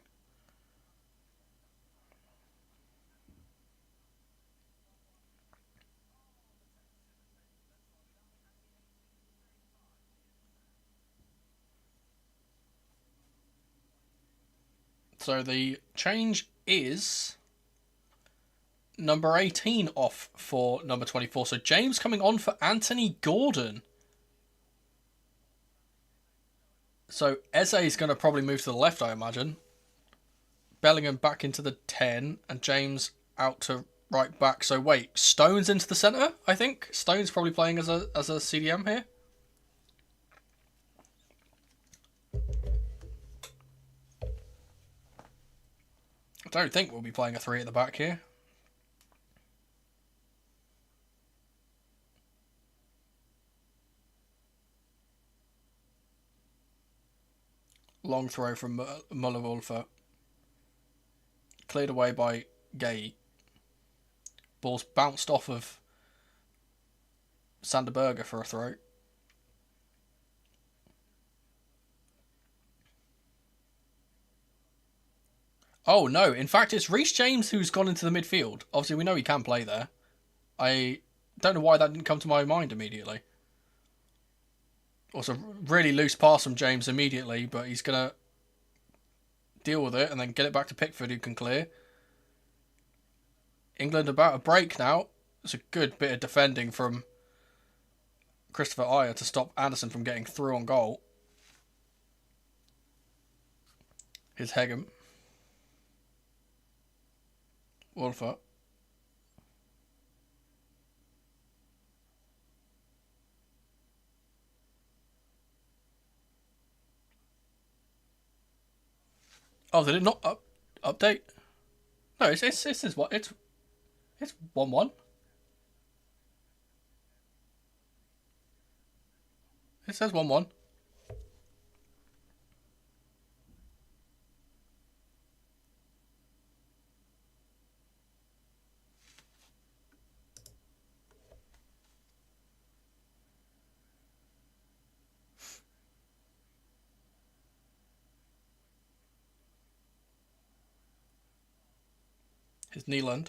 So the change is number 18 off for number 24. So James coming on for Anthony Gordon. So Eze is going to probably move to the left, I imagine. Bellingham back into the 10 and James out to right back. So wait, Stones into the centre, I think? Stones probably playing as a CDM here. I don't think we'll be playing a 3 at the back here. Long throw from Muller-Wolfer. Cleared away by Gay. Ball's bounced off of Sanderberger for a throw. Oh no, in fact it's Reece James who's gone into the midfield. Obviously we know he can play there. I don't know why that didn't come to my mind immediately. Also, really loose pass from James immediately, but he's going to deal with it and then get it back to Pickford, who can clear. England about a break now. It's a good bit of defending from Christopher Ayer to stop Anderson from getting through on goal. Here's Hegem. Wolfer. Oh, did it not update? No, it's what it's 1-1. It says 1-1. Here's Neeland.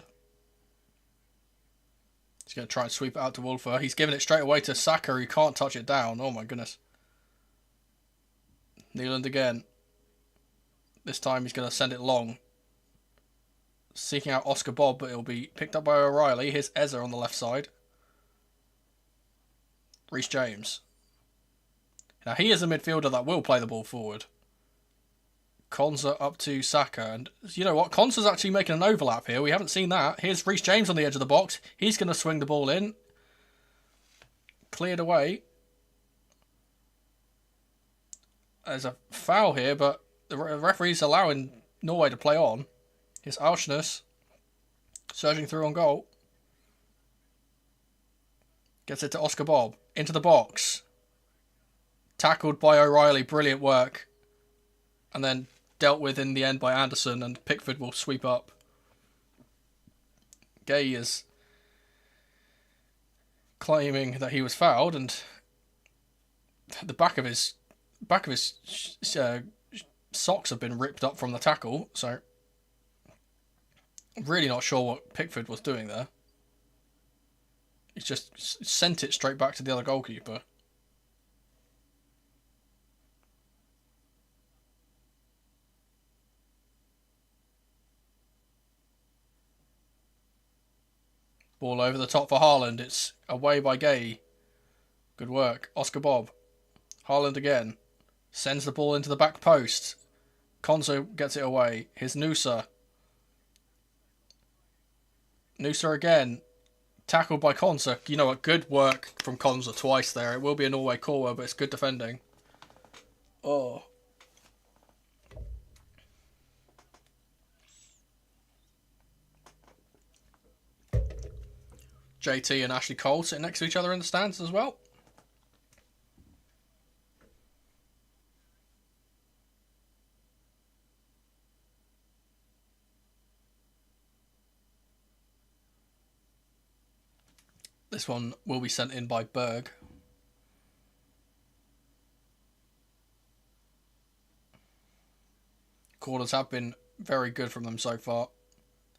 He's going to try and sweep it out to Wolfer. He's giving it straight away to Saka, who can't touch it down. Oh my goodness. Neeland again. This time he's going to send it long. Seeking out Oscar Bob, but it'll be picked up by O'Reilly. Here's Eza on the left side. Reece James. Now he is a midfielder that will play the ball forward. Konsa up to Saka. And you know what? Konsa's actually making an overlap here. We haven't seen that. Here's Reece James on the edge of the box. He's going to swing the ball in. Cleared away. There's a foul here, but the referee's allowing Norway to play on. Here's Auschness. Surging through on goal. Gets it to Oscar Bob. Into the box. Tackled by O'Reilly. Brilliant work. And then dealt with in the end by Anderson, and Pickford will sweep up. Gay is claiming that he was fouled, and the back of his socks have been ripped up from the tackle, so I'm really not sure what Pickford was doing there. He's just sent it straight back to the other goalkeeper. Ball over the top for Haaland. It's away by Gay. Good work. Oscar Bob. Haaland again. Sends the ball into the back post. Konsa gets it away. Here's Nusa. Nusa again. Tackled by Konsa. You know what? Good work from Konsa twice there. It will be a Norway corner, but it's good defending. Oh. JT and Ashley Cole sitting next to each other in the stands as well. This one will be sent in by Berg. Corners have been very good from them so far.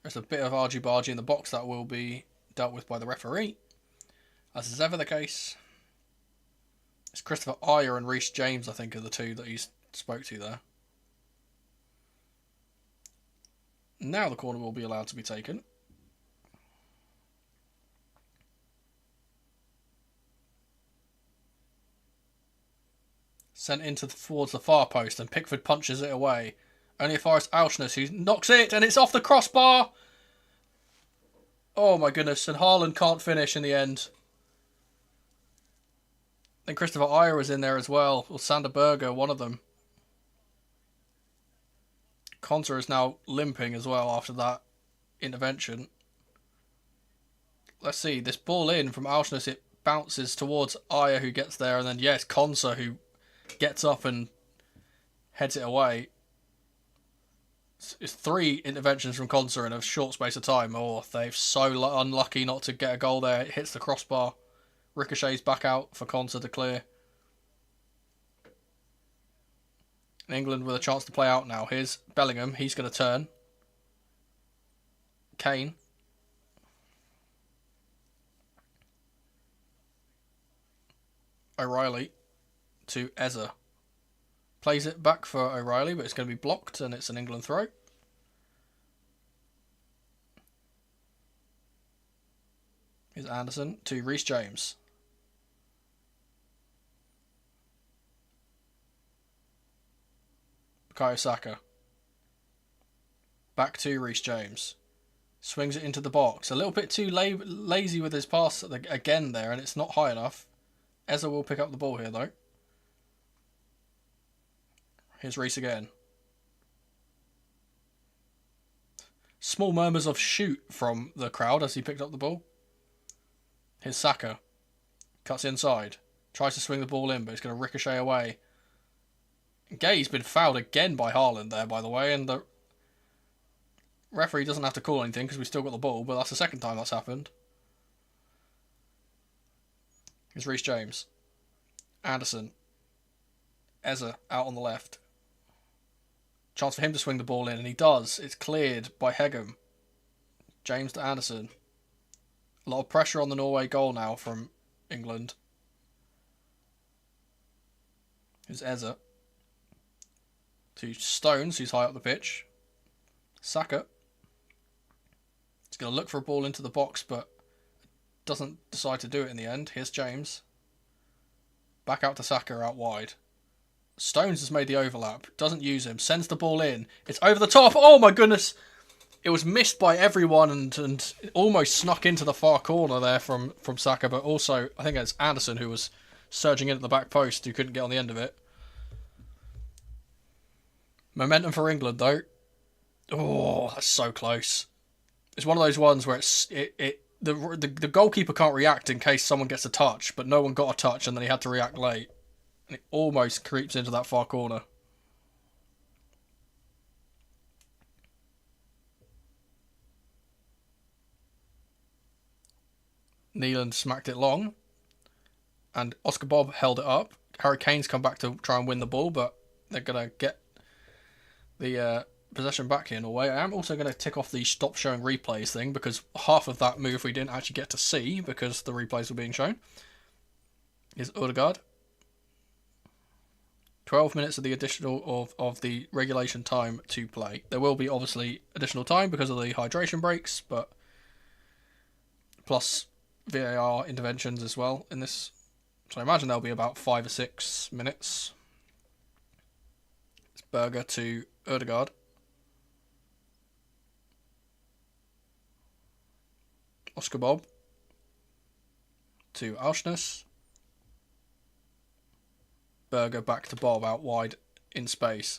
There's a bit of argy-bargy in the box that will be dealt with by the referee, as is ever the case. It's Christopher Ayer and Reece James, I think, are the two that he spoke to there. Now the corner will be allowed to be taken. Sent into towards the far post, and Pickford punches it away. Only as far as Auschness, who knocks it, and it's off the crossbar. Oh my goodness, and Haaland can't finish in the end. Then Christopher Ayer was in there as well, or Sander Berger, one of them. Konsa is now limping as well after that intervention. Let's see, this ball in from Auschness, it bounces towards Ayer, who gets there, and then yes, Konsa, who gets up and heads it away. It's 3 interventions from Konsa in a short space of time. Oh, they're so unlucky not to get a goal there. It hits the crossbar. Ricochets back out for Konsa to clear. England with a chance to play out now. Here's Bellingham. He's going to turn. Kane. O'Reilly to Eza. Plays it back for O'Reilly, but it's going to be blocked, and it's an England throw. Here's Anderson to Reece James. Bukayo Saka. Back to Reece James. Swings it into the box. A little bit too lazy with his pass again there, and it's not high enough. Eza will pick up the ball here, though. Here's Reece again. Small murmurs of shoot from the crowd as he picked up the ball. Here's Saka. Cuts inside Tries to swing the ball in, but it's going to ricochet away. Gay's been fouled again by Haaland there, by the way, and the referee doesn't have to call anything because we've still got the ball, but that's the second time that's happened. Here's Reece James. Anderson. Eze out on the left. Chance for him to swing the ball in, and he does. It's cleared by Hegem. James to Anderson. A lot of pressure on the Norway goal now from England. Here's Eze. To Stones, who's high up the pitch. Saka. He's going to look for a ball into the box, but doesn't decide to do it in the end. Here's James. Back out to Saka out wide. Stones has made the overlap. Doesn't use him. Sends the ball in. It's over the top. Oh my goodness. It was missed by everyone and almost snuck into the far corner there from Saka. But also, I think it's Anderson who was surging in at the back post who couldn't get on the end of it. Momentum for England though. Oh, that's so close. It's one of those ones where the goalkeeper can't react in case someone gets a touch, but no one got a touch and then he had to react late. And it almost creeps into that far corner. Neeland smacked it long. And Oscar Bob held it up. Harry Kane's come back to try and win the ball, but they're going to get the possession back here in Norway. I am also going to tick off the stop showing replays thing because half of that move we didn't actually get to see because the replays were being shown. Here's Odegaard. 12 minutes of the additional of the regulation time to play. There will be obviously additional time because of the hydration breaks, but plus VAR interventions as well in this. So I imagine there'll be about 5 or 6 minutes. It's Berger to Odegaard. Oscar Bob to Auschness. Berger back to Bob out wide in space.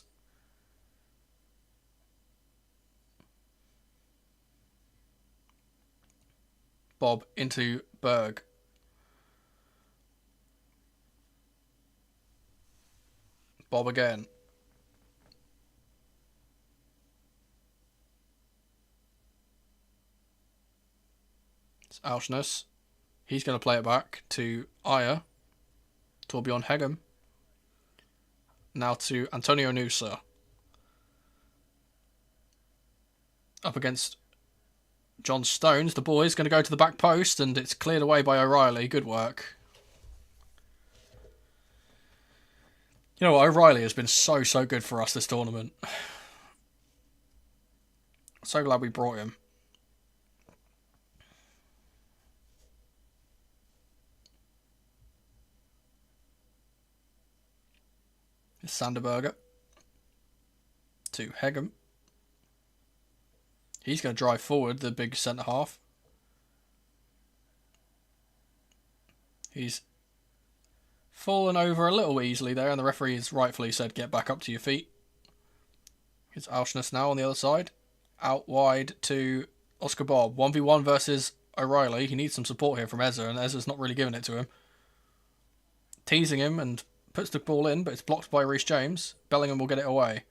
Bob into Berg. Bob again. It's Auschness. He's going to play it back to Ayer. Torbjorn Hegem. Now to Antonio Nusa. Up against John Stones. The ball is going to go to the back post and it's cleared away by O'Reilly. Good work. You know what? O'Reilly has been so good for us this tournament. So glad we brought him. Sanderberger to Hegem. He's going to drive forward, the big centre half. He's fallen over a little easily there, and the referee has rightfully said, get back up to your feet. Here's Auschness now on the other side. Out wide to Oscar Bob. 1v1 versus O'Reilly. He needs some support here from Eze, and Eze's not really giving it to him. Teasing him and puts the ball in, but it's blocked by Reece James. Bellingham will get it away.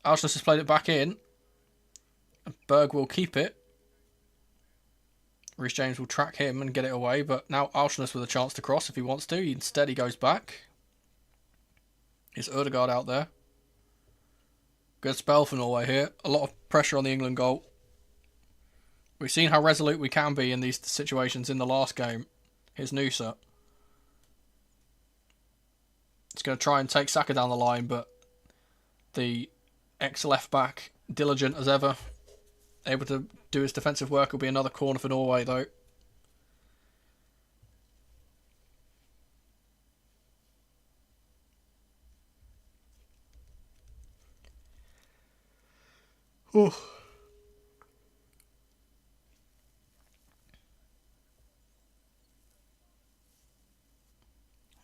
Auschness has played it back in. Berg will keep it. Reece James will track him and get it away, but now Auschness with a chance to cross if he wants to. Instead, he goes back. Here's Odegaard out there. Good spell for Norway here. A lot of pressure on the England goal. We've seen how resolute we can be in these situations in the last game. Here's Nusa. It's going to try and take Saka down the line, but the ex-left back, diligent as ever, able to do his defensive work. Will be another corner for Norway, though. Ooh.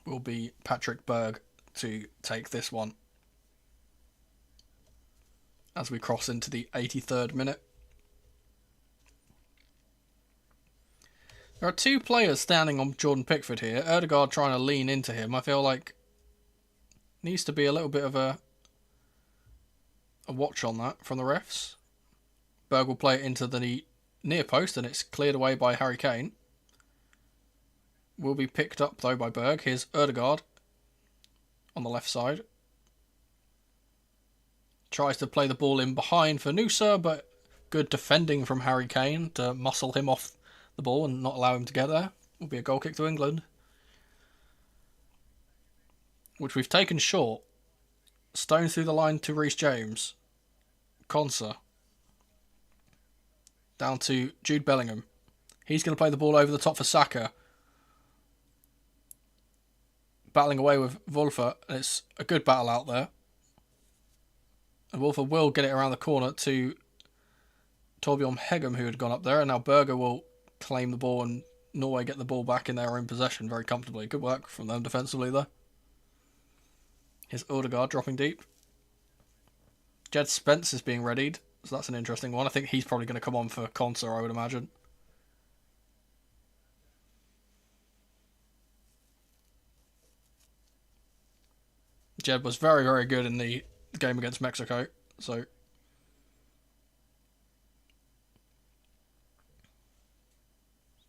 Will be Patrick Berg to take this one as we cross into the 83rd minute. There are two players standing on Jordan Pickford here. Ødegaard trying to lean into him. I feel like needs to be a little bit of a watch on that from the refs. Berg will play it into the near post and it's cleared away by Harry Kane. Will be picked up though by Berg. Here's Ødegaard on the left side. Tries to play the ball in behind for Nusa, but good defending from Harry Kane to muscle him off the ball and not allow him to get there. Will be a goal kick to England, which we've taken short. Stones through the line to Reece James. Konsa. Down to Jude Bellingham. He's going to play the ball over the top for Saka. Battling away with Wolfer, and it's a good battle out there. And Wolfer will get it around the corner to Torbjorn Hegem, who had gone up there, and now Berger will claim the ball and Norway get the ball back in their own possession very comfortably. Good work from them defensively there. Here's Ødegaard dropping deep. Jed Spence is being readied, so that's an interesting one. I think he's probably going to come on for Konsa, I would imagine. Jed was very, very good in the game against Mexico, so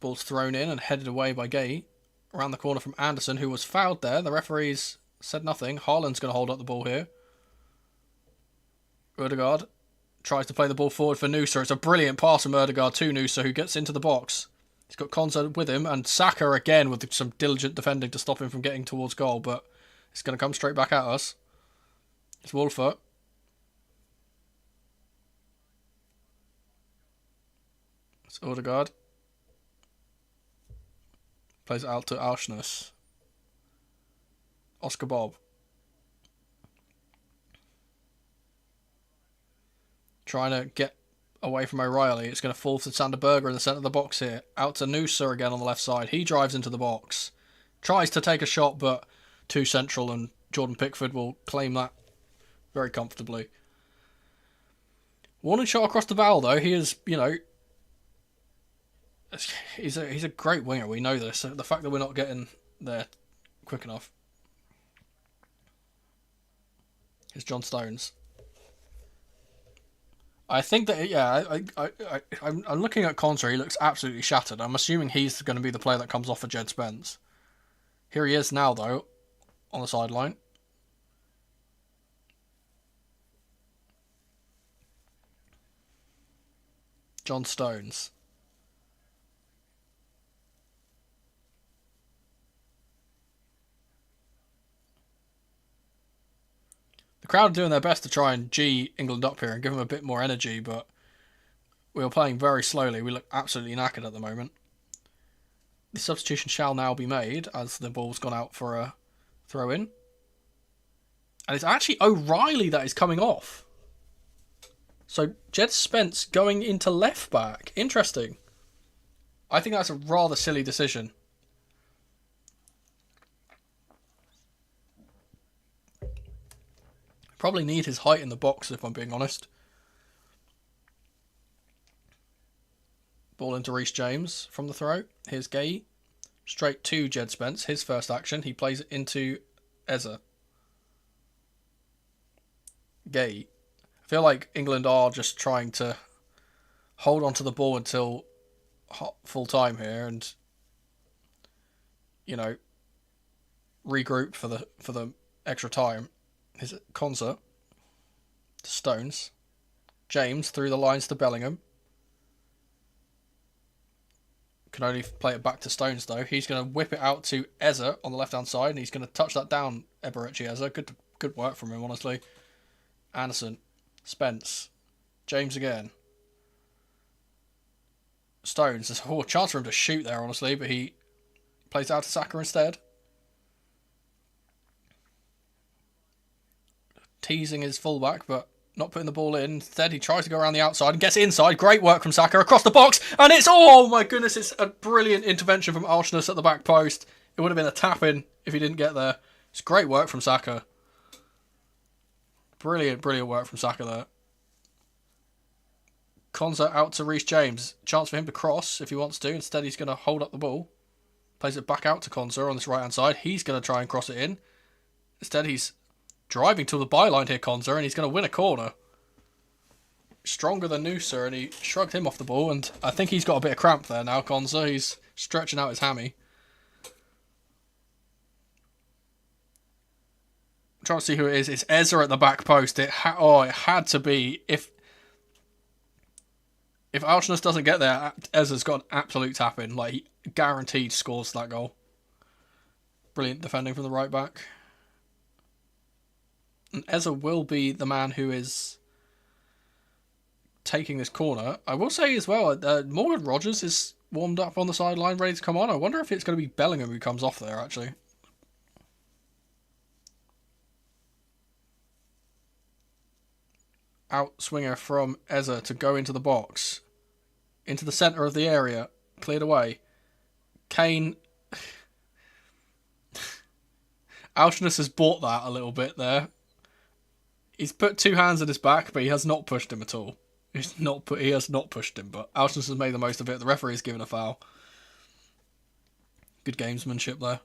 ball's thrown in and headed away by Gay. Around the corner from Anderson, who was fouled there. The referees said nothing. Haaland's going to hold up the ball here. Ødegaard tries to play the ball forward for Nusa. It's a brilliant pass from Ødegaard to Nusa, who gets into the box. He's got Konsa with him, and Saka again with some diligent defending to stop him from getting towards goal, but it's going to come straight back at us. It's Wolfer. It's Ødegaard. Plays it out to Auschness. Oscar Bob. Trying to get away from O'Reilly. It's going to fall to Sander Berger in the centre of the box here. Out to Nusa again on the left side. He drives into the box. Tries to take a shot, but too central, and Jordan Pickford will claim that very comfortably. Warning shot across the bow, though. He is, you know, he's a great winger. We know this. The fact that we're not getting there quick enough. Here's John Stones. I think that, yeah, I'm looking at Konsa. He looks absolutely shattered. I'm assuming he's going to be the player that comes off for Jed Spence. Here he is now, though, on the sideline. John Stones. The crowd are doing their best to try and G England up here and give them a bit more energy, but we are playing very slowly. We look absolutely knackered at the moment. The substitution shall now be made as the ball's gone out for a throw-in. And it's actually O'Reilly that is coming off. So Jed Spence going into left back. Interesting. I think that's a rather silly decision. Probably need his height in the box, if I'm being honest. Ball into Reece James from the throw. Here's Gay. Straight to Jed Spence. His first action. He plays it into Eza. Gay. I feel like England are just trying to hold on to the ball until full time here and, you know, regroup for the extra time. Is it Konsa? Stones. James through the lines to Bellingham. Can only play it back to Stones though. He's going to whip it out to Eza on the left hand side, and he's going to touch that down. Eberechi Eza. Good work from him, honestly. Anderson. Spence. James again. Stones. There's a chance for him to shoot there, honestly, but he plays out to Saka instead. Teasing his fullback, but not putting the ball in. Instead, he tries to go around the outside and gets inside. Great work from Saka across the box. And it's, oh my goodness, it's a brilliant intervention from Auschness at the back post. It would have been a tap-in if he didn't get there. It's great work from Saka. Brilliant work from Saka there. Konza out to Reece James. Chance for him to cross if he wants to. Instead, he's going to hold up the ball. Plays it back out to Konza on this right-hand side. He's going to try and cross it in. Instead, he's driving to the byline here, Konza, and he's going to win a corner. Stronger than Noosa, and he shrugged him off the ball, and I think he's got a bit of cramp there now, Konza. He's stretching out his hammy. I'm trying to see who it is. It's Ezra at the back post. It had to be. If Alshness doesn't get there, Ezra's got an absolute tap-in. Like, he guaranteed scores that goal. Brilliant defending from the right back. And Ezra will be the man who is taking this corner. I will say as well, Morgan Rogers is warmed up on the sideline, ready to come on. I wonder if it's going to be Bellingham who comes off there, actually. Out swinger from Ezra to go into the box. Into the centre of the area. Cleared away. Kane. Alshness has bought that a little bit there. He's put two hands at his back, but he has not pushed him at all. He has not pushed him, but Alshness has made the most of it. The referee has given a foul. Good gamesmanship there.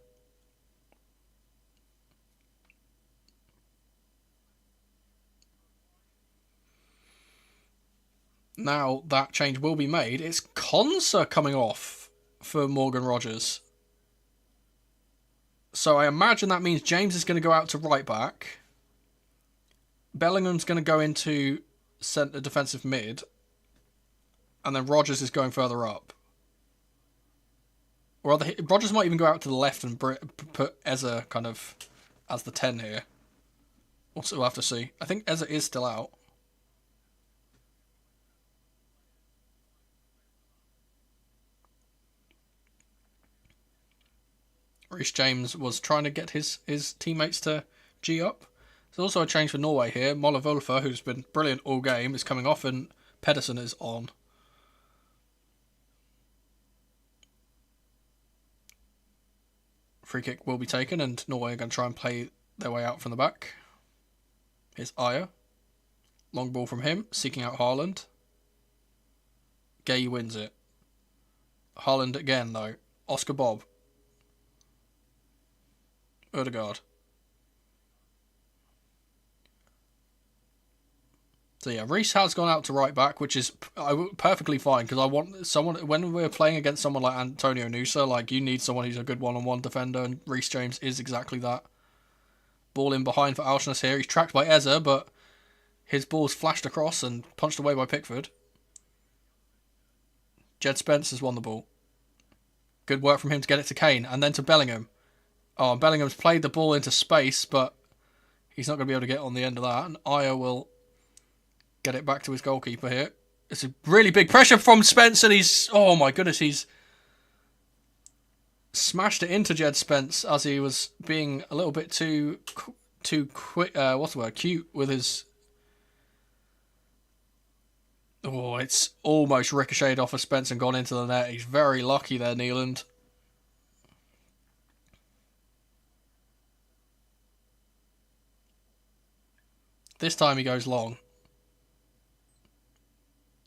Now that change will be made. It's Konsa coming off for Morgan Rogers. So I imagine that means James is going to go out to right back. Bellingham's going to go into centre defensive mid. And then Rogers is going further up. Or Rogers might even go out to the left and put Ezra kind of as the 10 here. We'll have to see. I think Ezra is still out. Reece James was trying to get his teammates to G up. There's also a change for Norway here. Mola Wolfer, who's been brilliant all game, is coming off and Pedersen is on. Free kick will be taken and Norway are going to try and play their way out from the back. Here's Ayer. Long ball from him, seeking out Haaland. Gay wins it. Haaland again though. Oscar Bob. Odegaard. So yeah, Reece has gone out to right back, which is perfectly fine because I want someone when we're playing against someone like Antonio Noosa, like you need someone who's a good one-on-one defender, and Reece James is exactly that. Ball in behind for Alshness here. He's tracked by Ezra, but his ball's flashed across and punched away by Pickford. Jed Spence has won the ball. Good work from him to get it to Kane and then to Bellingham. Oh, Bellingham's played the ball into space, but he's not going to be able to get on the end of that. And Ayer will get it back to his goalkeeper here. It's a really big pressure from Spence, and he's... Oh my goodness, he's smashed it into Jed Spence as he was being a little bit too quick. What's the word? Cute with his... Oh, it's almost ricocheted off of Spence and gone into the net. He's very lucky there, Neeland. This time he goes long.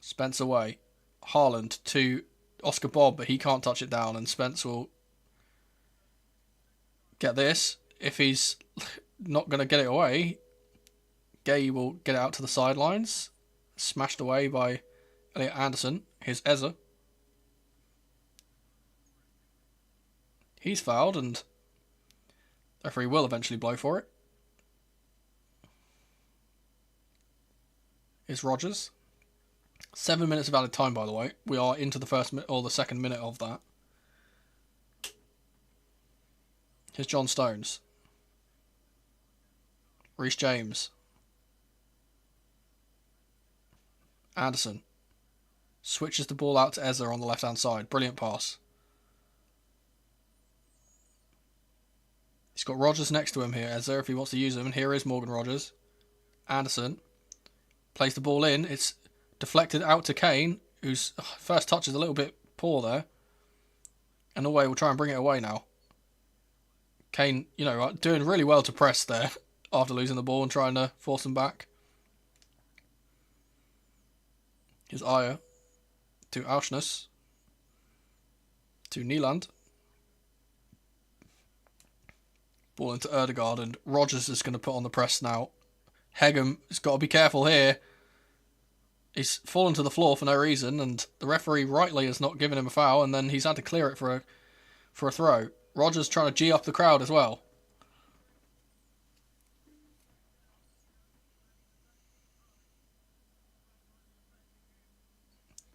Spence away. Haaland to Oscar Bob, but he can't touch it down, and Spence will get this. If he's not going to get it away, Gay will get it out to the sidelines. Smashed away by Elliot Anderson. Here's Ezra. He's fouled, and the referee will eventually blow for it. Is Rogers. 7 minutes of added time, by the way. We are into the first or the second minute of that. Here's John Stones. Reece James. Anderson. Switches the ball out to Ezra on the left-hand side. Brilliant pass. He's got Rogers next to him here, Ezra, if he wants to use him. And here is Morgan Rogers. Anderson. Plays the ball in. It's deflected out to Kane, whose first touch is a little bit poor there. And Norway will try and bring it away now. Kane, doing really well to press there after losing the ball and trying to force them back. Here's Aya to Auschness to Nieland. Ball into Erdegaard, and Rogers is going to put on the press now. Hegem has got to be careful here. He's fallen to the floor for no reason, and the referee rightly has not given him a foul, and then he's had to clear it for a throw. Rogers trying to G up the crowd as well.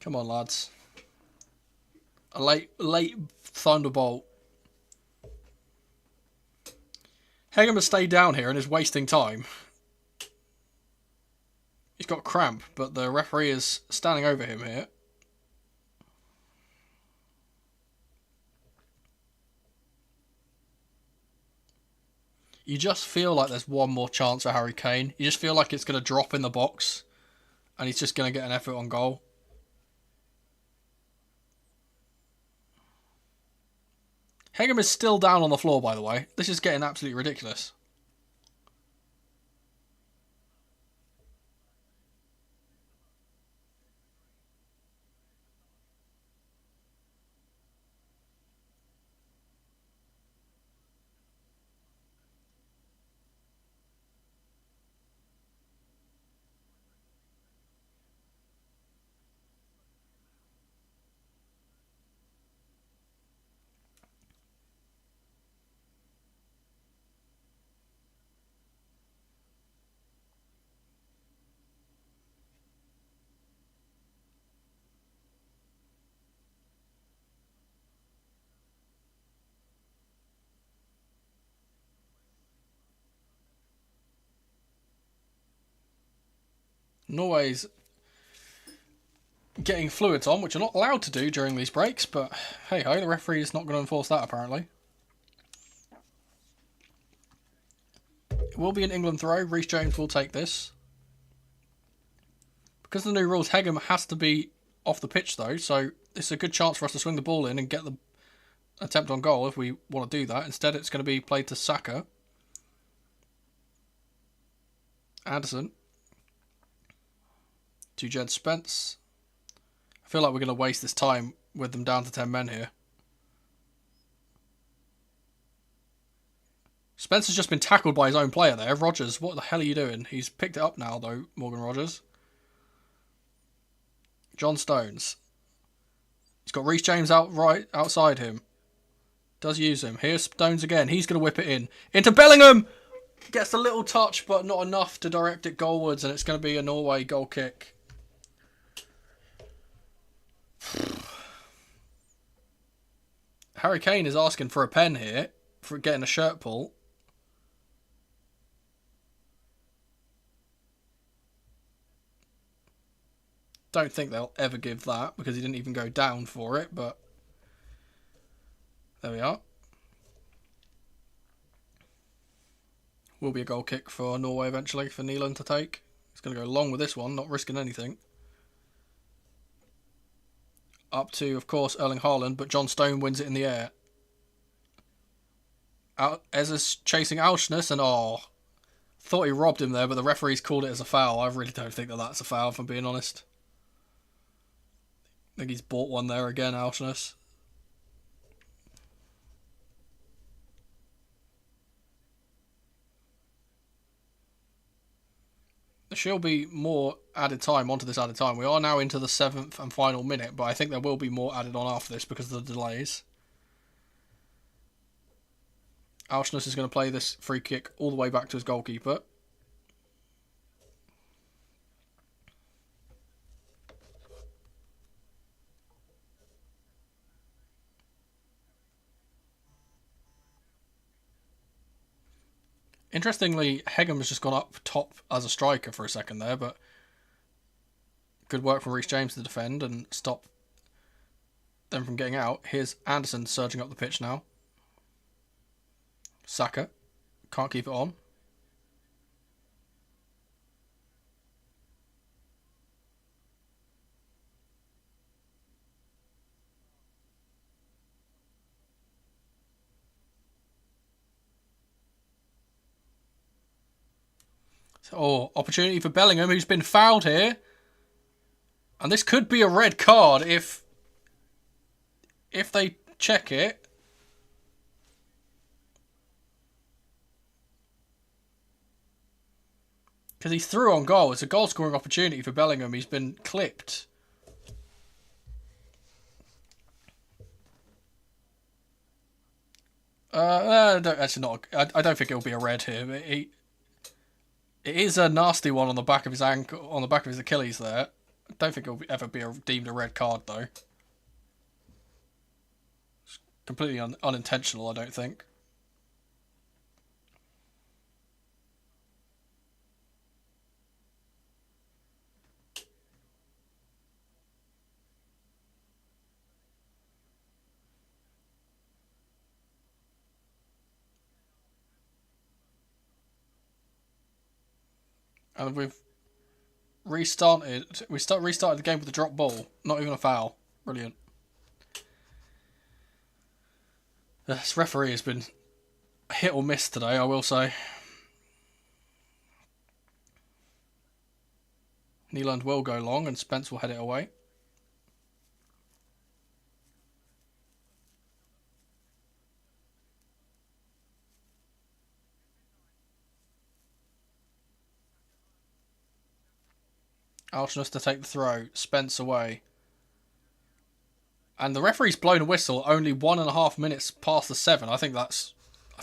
Come on, lads. A late thunderbolt. Hegem has stayed down here and is wasting time. He's got cramp, but the referee is standing over him here. You just feel like there's one more chance for Harry Kane. You just feel like it's going to drop in the box and he's just going to get an effort on goal. Hegem is still down on the floor, by the way. This is getting absolutely ridiculous. Norway's getting fluids on, which you're not allowed to do during these breaks, but hey ho, the referee is not going to enforce that apparently. It will be an England throw. Reece James will take this. Because of the new rules, Hegem has to be off the pitch though, so it's a good chance for us to swing the ball in and get the attempt on goal if we want to do that. Instead, it's going to be played to Saka. Anderson. To Jed Spence. I feel like we're going to waste this time with them down to 10 men here. Spence has just been tackled by his own player there. Rogers, what the hell are you doing? He's picked it up now though, Morgan Rogers. John Stones. He's got Reece James right outside him. Does use him. Here's Stones again. He's going to whip it in. Into Bellingham! Gets a little touch, but not enough to direct it goalwards, and it's going to be a Norway goal kick. Harry Kane is asking for a pen here for getting a shirt pull. Don't think they'll ever give that because he didn't even go down for it, but there we are. Will be a goal kick for Norway eventually for Nieland to take. He's going to go long with this one, not risking anything. Up to, of course, Erling Haaland, but John Stone wins it in the air. Ezza's chasing Auschness, and thought he robbed him there, but the referee's called it as a foul. I really don't think that that's a foul, if I'm being honest. I think he's bought one there again, Auschness. There shall be more added time onto this added time. We are now into the 7th and final minute, but I think there will be more added on after this because of the delays. Auschness is going to play this free kick all the way back to his goalkeeper. Interestingly, Hegem has just gone up top as a striker for a second there, but good work from Reece James to defend and stop them from getting out. Here's Anderson surging up the pitch now. Saka can't keep it on. Opportunity for Bellingham, who's been fouled here. And this could be a red card if they check it. Because he's through on goal. It's a goal scoring opportunity for Bellingham. He's been clipped. I don't think it'll be a red here. It is a nasty one on the back of his ankle, on the back of his Achilles there. I don't think it'll ever be deemed a red card though. It's completely unintentional, I don't think. And we've restarted the game with a drop ball. Not even a foul. Brilliant. This referee has been hit or miss today, I will say. Nyland will go long and Spence will head it away. Alshness to take the throw. Spence away. And the referee's blown a whistle only 1.5 minutes past the 7. I think that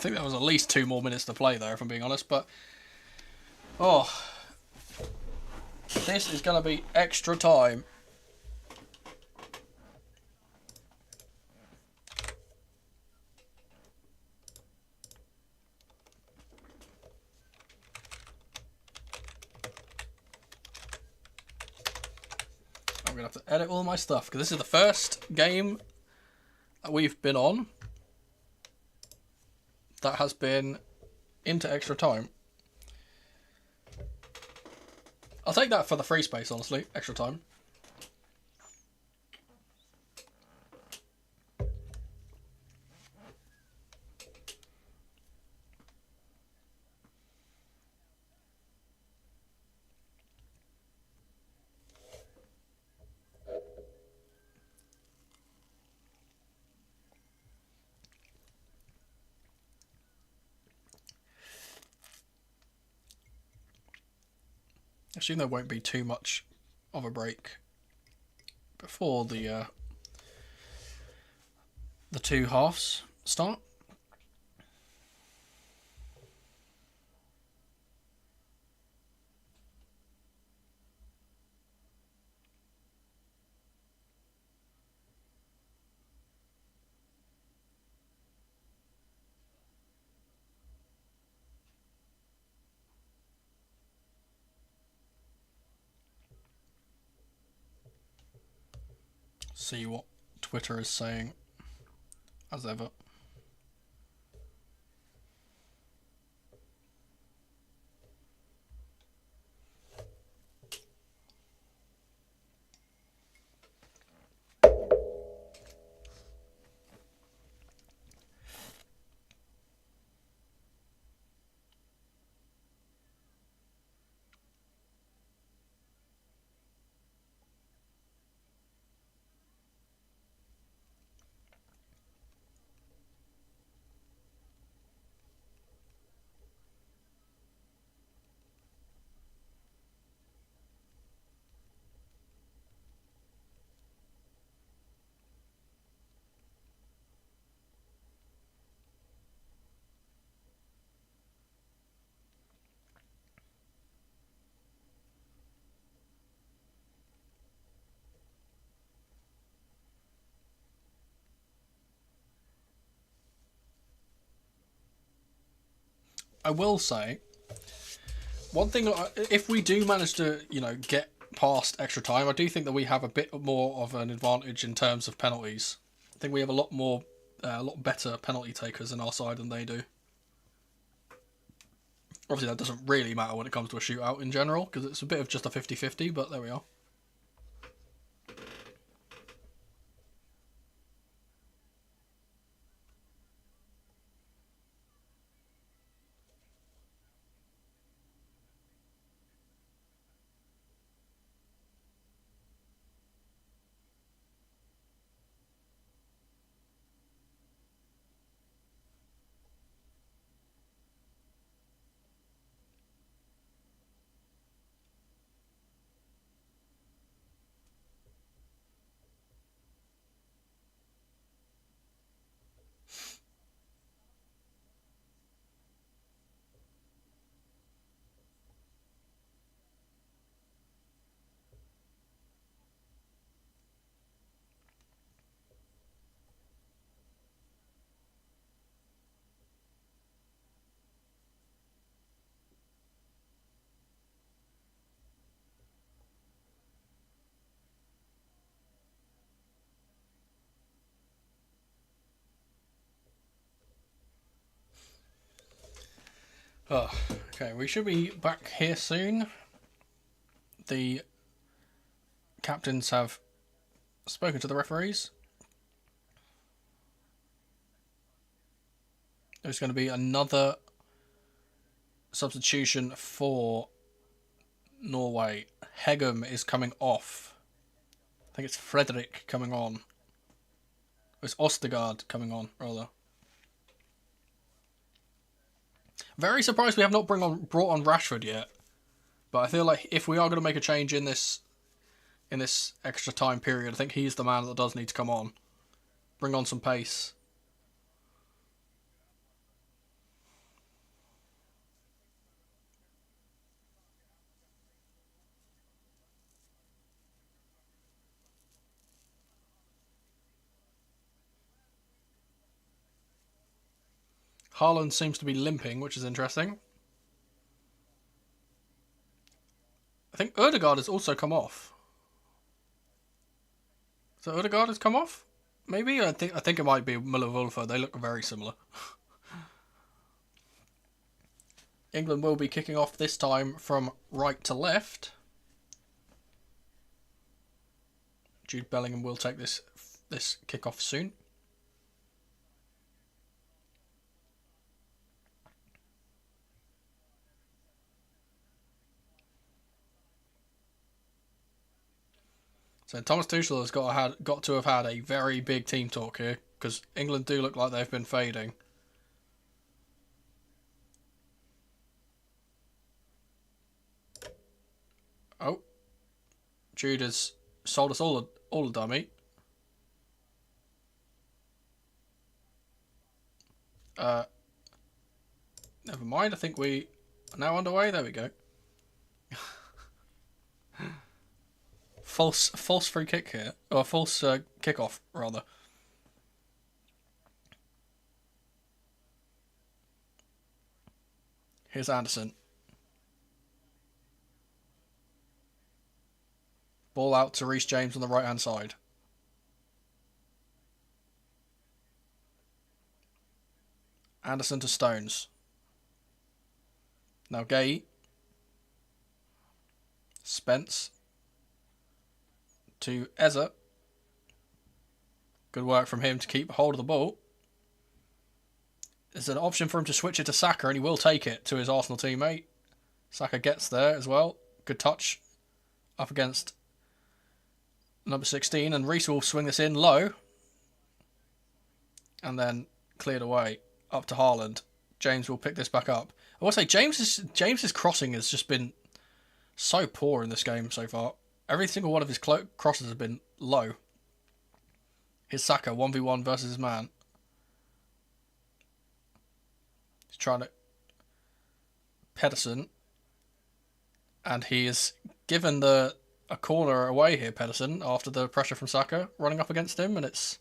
was at least 2 more minutes to play there, if I'm being honest. But this is going to be extra time. I'm going to have to edit all my stuff because this is the first game that we've been on that has been into extra time. I'll take that for the free space, honestly. Extra time. I assume there won't be too much of a break before the 2 halves start. See what Twitter is saying, as ever. I will say, one thing, if we do manage to, get past extra time, I do think that we have a bit more of an advantage in terms of penalties. I think we have a lot better penalty takers on our side than they do. Obviously, that doesn't really matter when it comes to a shootout in general, because it's a bit of just a 50-50, but there we are. Oh, okay, we should be back here soon. The captains have spoken to the referees. There's going to be another substitution for Norway. Hegum is coming off. I think it's Frederick coming on. It's Ostergaard coming on, rather. Very surprised we have not brought on Rashford yet. But I feel like if we are going to make a change in this extra time period, I think he's the man that does need to come on. Bring on some pace. Haaland seems to be limping, which is interesting. I think Ødegaard has also come off. So Ødegaard has come off? Maybe? I think it might be Müller-Wölfe. They look very similar. England will be kicking off this time from right to left. Jude Bellingham will take this kick-off soon. So Thomas Tuchel has got to have had a very big team talk here, because England do look like they've been fading. Oh, Jude has sold us all a dummy. Never mind. I think we are now underway. There we go. False free kick here, or false kickoff rather. Here's Anderson. Ball out to Reece James on the right hand side. Anderson to Stones. Now Gay. Spence. To Eze. Good work from him to keep hold of the ball. There's an option for him to switch it to Saka, and he will take it to his Arsenal teammate. Saka gets there as well. Good touch up against number 16, and Reece will swing this in low. And then cleared away up to Haaland. James will pick this back up. I will say James's crossing has just been so poor in this game so far. Every single one of his crosses has been low. Here's Saka, 1v1 versus his man. He's trying to... Pedersen. And he is given a corner away here, Pedersen, after the pressure from Saka running up against him. And he's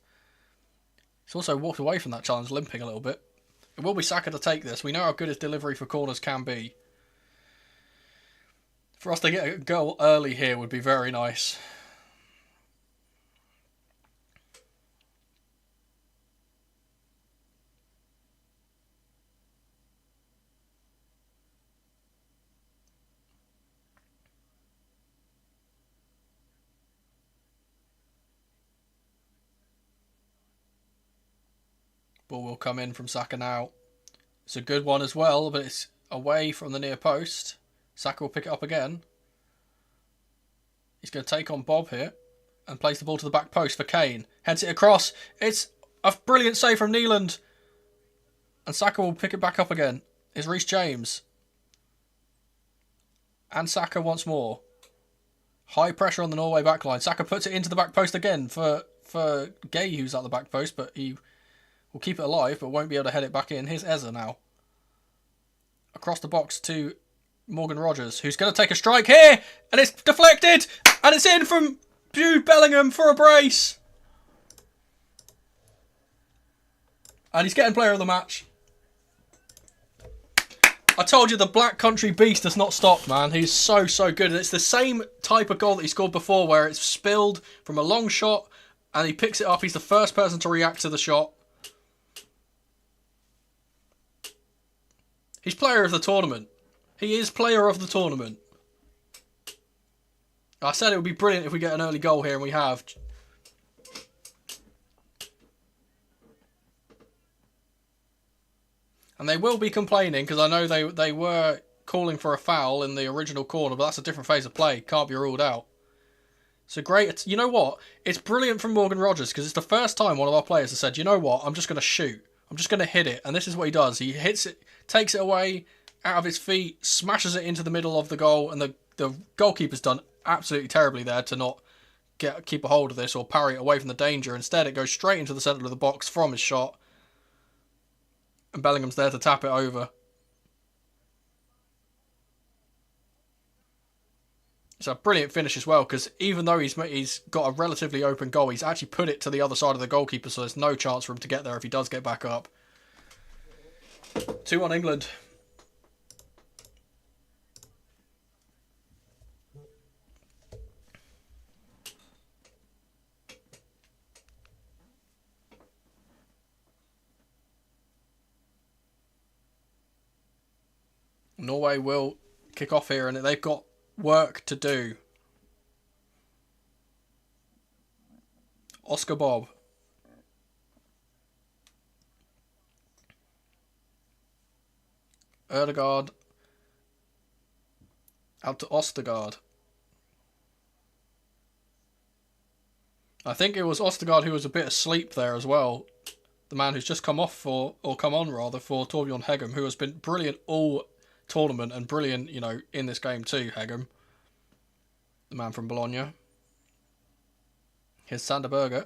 also walked away from that challenge, limping a little bit. It will be Saka to take this. We know how good his delivery for corners can be. For us to get a goal early here would be very nice. Ball will come in from Saka now. It's a good one as well, but it's away from the near post. Saka will pick it up again. He's going to take on Bob here and place the ball to the back post for Kane. Heads it across. It's a brilliant save from Neeland. And Saka will pick it back up again. It's Reece James. And Saka once more. High pressure on the Norway backline. Saka puts it into the back post again for Gay, who's at the back post, but he will keep it alive but won't be able to head it back in. Here's Eze now. Across the box to Morgan Rogers, who's going to take a strike here, and it's deflected, and it's in from Jude Bellingham for a brace. And he's getting player of the match. I told you the Black Country Beast does not stop, man. He's so good. And it's the same type of goal that he scored before, where it's spilled from a long shot, and he picks it up. He's the first person to react to the shot. He's player of the tournament. He is player of the tournament. I said it would be brilliant if we get an early goal here, and we have. And they will be complaining, because I know they were calling for a foul in the original corner, but that's a different phase of play. Can't be ruled out. So great. You know what? It's brilliant from Morgan Rogers, because it's the first time one of our players has said, you know what, I'm just going to shoot. I'm just going to hit it. And this is what he does. He hits it, takes it away out of his feet, smashes it into the middle of the goal, and the goalkeeper's done absolutely terribly there to not keep a hold of this or parry it away from the danger. Instead, it goes straight into the centre of the box from his shot. And Bellingham's there to tap it over. It's a brilliant finish as well, because even though he's got a relatively open goal, he's actually put it to the other side of the goalkeeper, so there's no chance for him to get there if he does get back up. 2-1 England. Norway will kick off here, and they've got work to do. Oscar Bob. Erdegaard. Out to Ostergaard. I think it was Ostergaard who was a bit asleep there as well. The man who's just come on for Torbjorn Hegem, who has been brilliant all tournament and brilliant, in this game too, Hegem. The man from Bologna. Here's Sander Berge.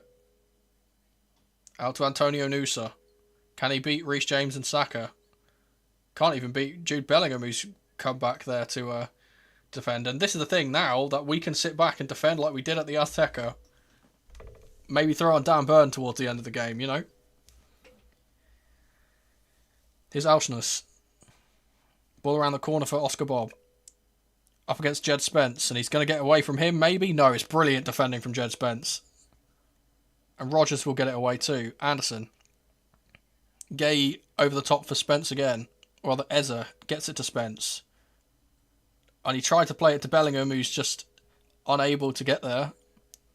Out to Antonio Nusa. Can he beat Reece James and Saka? Can't even beat Jude Bellingham, who's come back there to defend. And this is the thing now, that we can sit back and defend like we did at the Azteca. Maybe throw on Dan Burn towards the end of the game, Here's Auschness. Ball around the corner for Oscar Bob. Up against Jed Spence, and he's going to get away from him, maybe? No, it's brilliant defending from Jed Spence. And Rogers will get it away too. Anderson. Gay over the top for Spence again. Or the Eza gets it to Spence. And he tried to play it to Bellingham, who's just unable to get there.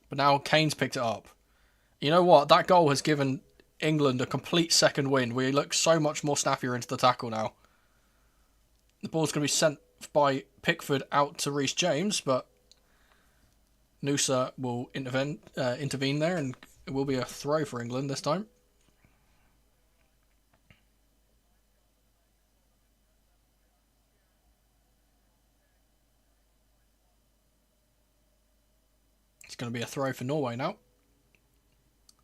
But now Kane's picked it up. You know what? That goal has given England a complete second wind. We look so much more snappier into the tackle now. The ball's going to be sent by Pickford out to Reece James, but Nusa will intervene there, and it will be a throw for England this time. It's going to be a throw for Norway now.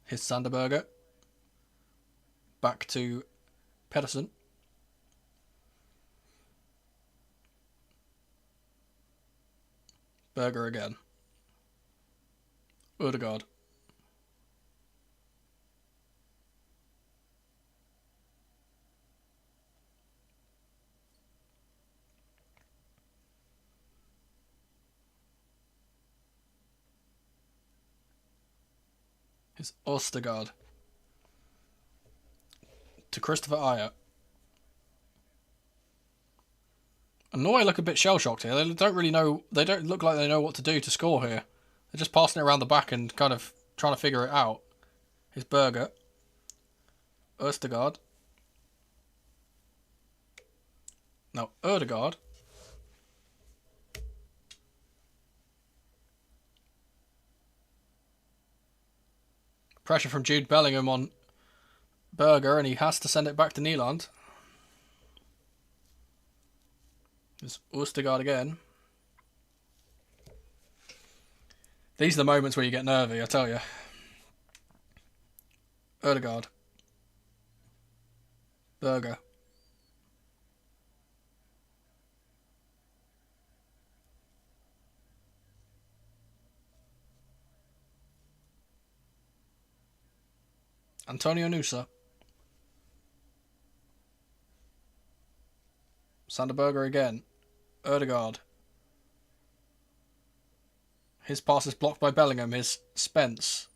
Here's Sander Berge. Back to Pedersen. Berge again. Odegaard. It's Ostergaard. To Christopher Ayer. And Norway look a bit shell-shocked here. They don't really know. They don't look like they know what to do to score here. They're just passing it around the back and kind of trying to figure it out. Here's Berge. Ostergaard. Now Odegaard. Pressure from Jude Bellingham on Berge, and he has to send it back to Nyland. There's Ostergaard again. These are the moments where you get nervy, I tell you. Odegaard. Berge. Antonio Nusa. Sander Berge again. Odegaard. His pass is blocked by Bellingham. His Spence.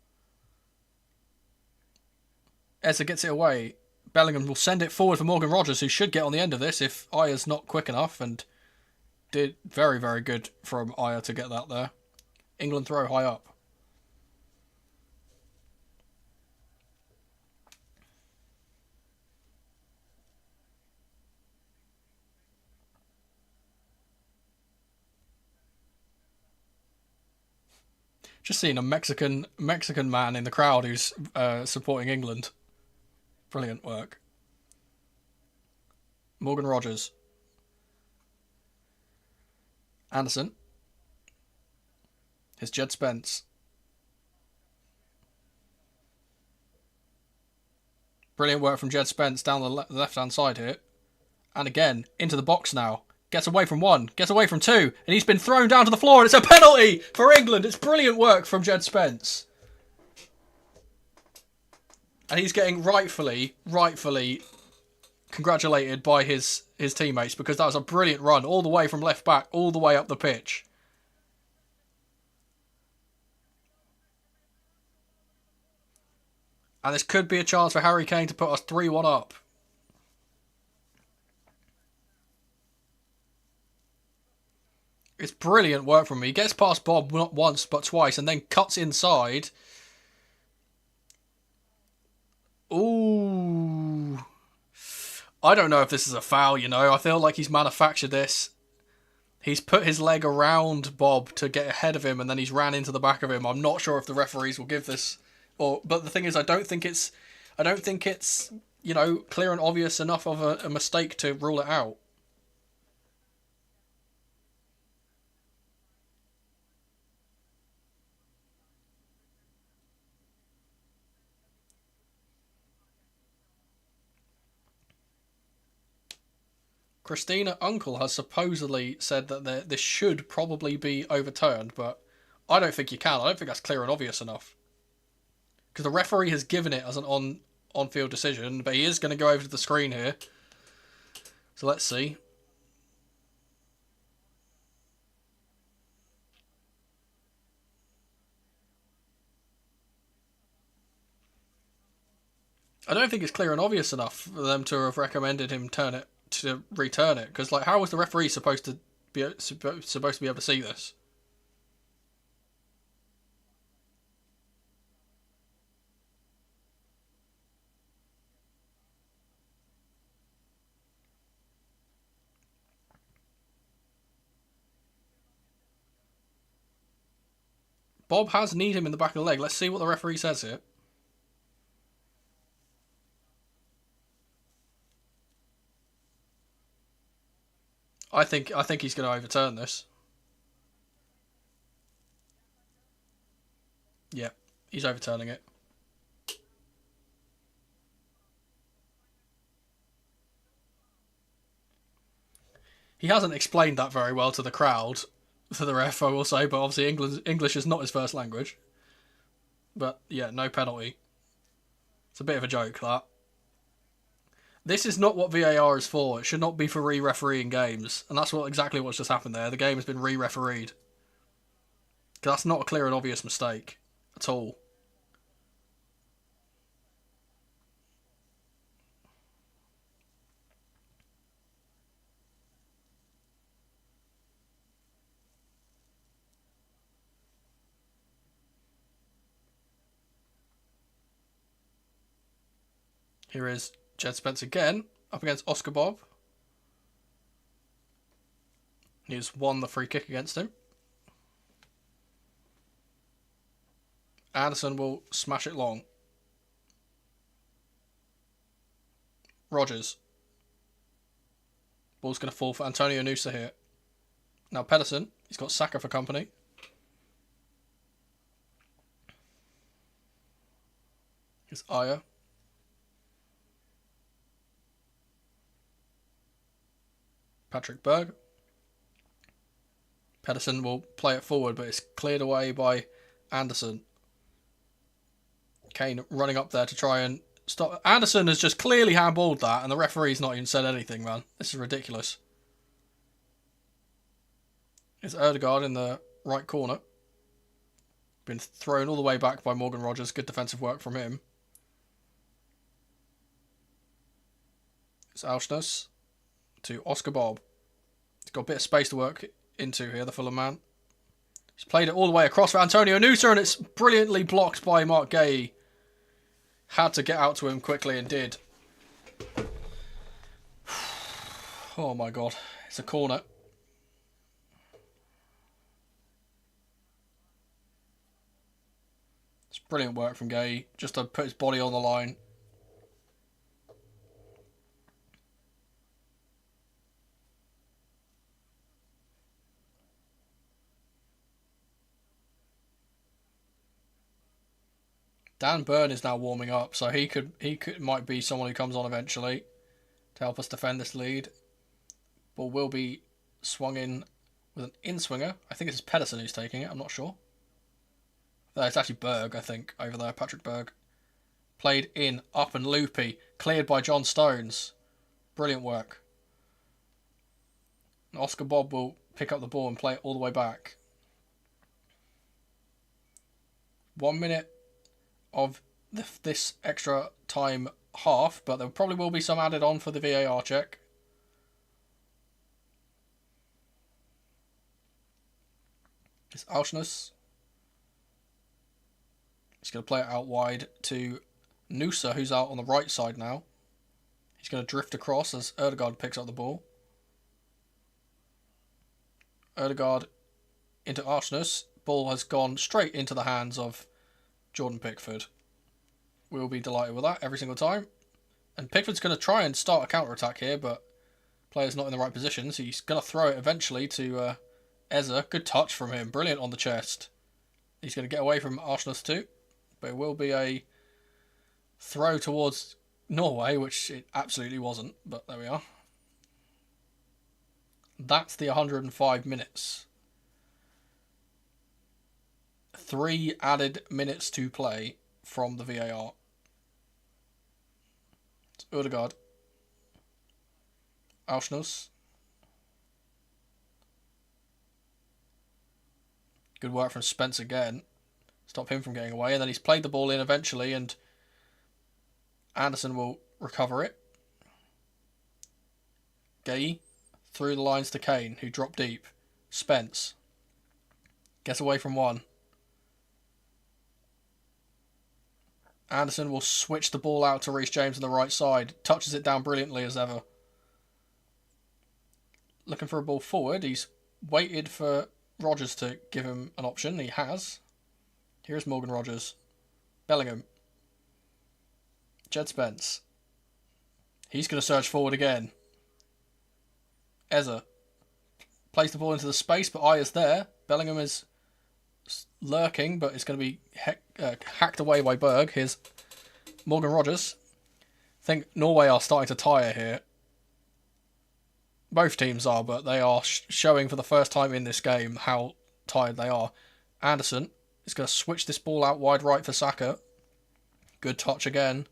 Eza gets it away. Bellingham will send it forward for Morgan Rogers, who should get on the end of this if Ayer's not quick enough, and did very, very good from Ayer to get that there. England throw high up. Just seeing a Mexican man in the crowd who's supporting England. Brilliant work. Morgan Rogers. Anderson. Here's Jed Spence. Brilliant work from Jed Spence down the left-hand side here. And again, into the box now. Gets away from one, gets away from two, and he's been thrown down to the floor, and it's a penalty for England. It's brilliant work from Jed Spence. And he's getting rightfully congratulated by his teammates, because that was a brilliant run all the way from left back, all the way up the pitch. And this could be a chance for Harry Kane to put us 3-1 up. It's brilliant work from him. He gets past Bob not once but twice and then cuts inside. Ooh. I don't know if this is a foul, you know. I feel like he's manufactured this. He's put his leg around Bob to get ahead of him and then he's ran into the back of him. I'm not sure if the referees will give this. But the thing is, I don't think it's, you know, clear and obvious enough of a mistake to rule it out. Christina Uncle has supposedly said that this should probably be overturned, but I don't think you can. I don't think that's clear and obvious enough. Because the referee has given it as an on-field decision, but he is going to go over to the screen here. So let's see. I don't think it's clear and obvious enough for them to have recommended him to return it, because like, how was the referee supposed to be able to see this? Bob has kneed him in the back of the leg. Let's see what the referee says here. I think he's going to overturn this. Yeah, he's overturning it. He hasn't explained that very well to the crowd, to the ref, I will say, but obviously English is not his first language. But yeah, no penalty. It's a bit of a joke, that. This is not what VAR is for. It should not be for re-refereeing games. And that's exactly what's just happened there. The game has been re-refereed. Because that's not a clear and obvious mistake at all. Here is Jed Spence again, up against Oscar Bob. He's won the free kick against him. Anderson will smash it long. Rogers. Ball's going to fall for Antonio Nusa here. Now Pedersen, he's got Saka for company. Here's Ayer. Patrick Berg. Pedersen will play it forward, but it's cleared away by Anderson. Kane running up there to try and stop. Anderson has just clearly handballed that, and the referee's not even said anything, man. This is ridiculous. It's Ødegaard in the right corner. Been thrown all the way back by Morgan Rogers. Good defensive work from him. It's Alshness to Oscar Bob. He's got a bit of space to work into here, the Fulham man. He's played it all the way across for Antonio Nusa, and it's brilliantly blocked by Mark Gay. Had to get out to him quickly and did. Oh my god, it's a corner. It's brilliant work from Gay, just to put his body on the line. Dan Byrne is now warming up, so he might be someone who comes on eventually to help us defend this lead. Ball will be swung in with an in-swinger. I think it's Pedersen who's taking it, I'm not sure. It's actually Berg, I think, over there, Patrick Berg. Played in, up and loopy, cleared by John Stones. Brilliant work. And Oscar Bob will pick up the ball and play it all the way back. 1 minute of this extra time half, but there probably will be some added on for the VAR check. It's Alshness. He's going to play it out wide to Nusa, who's out on the right side now. He's going to drift across as Ødegaard picks up the ball. Ødegaard into Alshness. Ball has gone straight into the hands of Jordan Pickford. We'll be delighted with that every single time. And Pickford's going to try and start a counter-attack here, but player's not in the right position, so he's going to throw it eventually to Eze. Good touch from him. Brilliant on the chest. He's going to get away from Alshness too, but it will be a throw towards Norway, which it absolutely wasn't, but there we are. That's the 105 minutes. 3 added minutes to play from the VAR. It's Ødegaard. Alshness. Good work from Spence again. Stop him from getting away. And then he's played the ball in eventually, and Anderson will recover it. Gay through the lines to Kane, who dropped deep. Spence gets away from one. Anderson will switch the ball out to Reece James on the right side. Touches it down brilliantly as ever. Looking for a ball forward. He's waited for Rodgers to give him an option. He has. Here's Morgan Rodgers. Bellingham. Jed Spence. He's going to search forward again. Eze plays the ball into the space, but Ayer's there. Bellingham is lurking, but it's going to be hacked away by Berg. Here's Morgan Rodgers. I think Norway are starting to tire here. Both teams are, but they are showing for the first time in this game how tired they are. Anderson is going to switch this ball out wide right for Saka. Good touch again.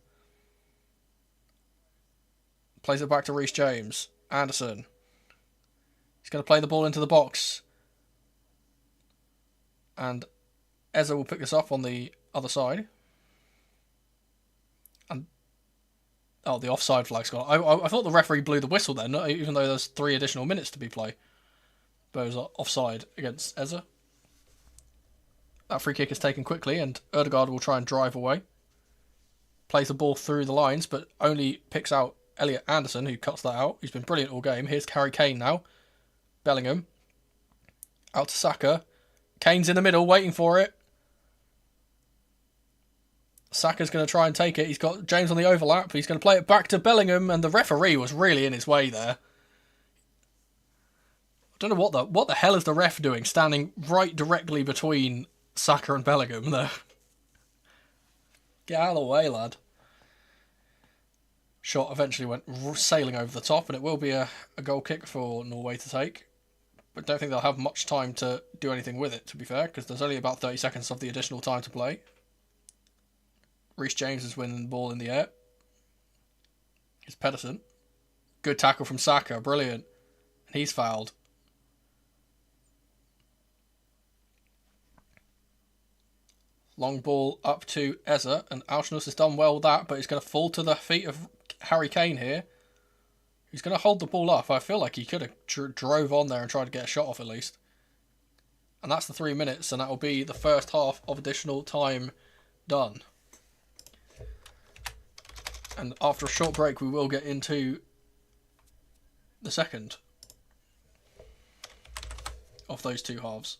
Plays it back to Reece James. Anderson. He's going to play the ball into the box. And Eze will pick this up on the other side. And the offside flag's gone. I thought the referee blew the whistle then, even though there's 3 additional minutes to be played. But it was offside against Eze. That free kick is taken quickly, and Ødegaard will try and drive away. Plays the ball through the lines, but only picks out Elliot Anderson, who cuts that out. He's been brilliant all game. Here's Harry Kane now. Bellingham. Out to Saka. Kane's in the middle, waiting for it. Saka's going to try and take it. He's got James on the overlap. He's going to play it back to Bellingham, and the referee was really in his way there. I don't know what the hell is the ref doing, standing right directly between Saka and Bellingham there. Get out of the way, lad. Shot eventually went sailing over the top, and it will be a goal kick for Norway to take. But don't think they'll have much time to do anything with it, to be fair, because there's only about 30 seconds of the additional time to play. Reece James is winning the ball in the air. It's Pedersen. Good tackle from Saka, brilliant. And he's fouled. Long ball up to Eze, and Alshness has done well with that, but he's going to fall to the feet of Harry Kane here. He's going to hold the ball up. I feel like he could have drove on there and tried to get a shot off at least. And that's the 3 minutes, and that will be the first half of additional time done. And after a short break, we will get into the second of those two halves.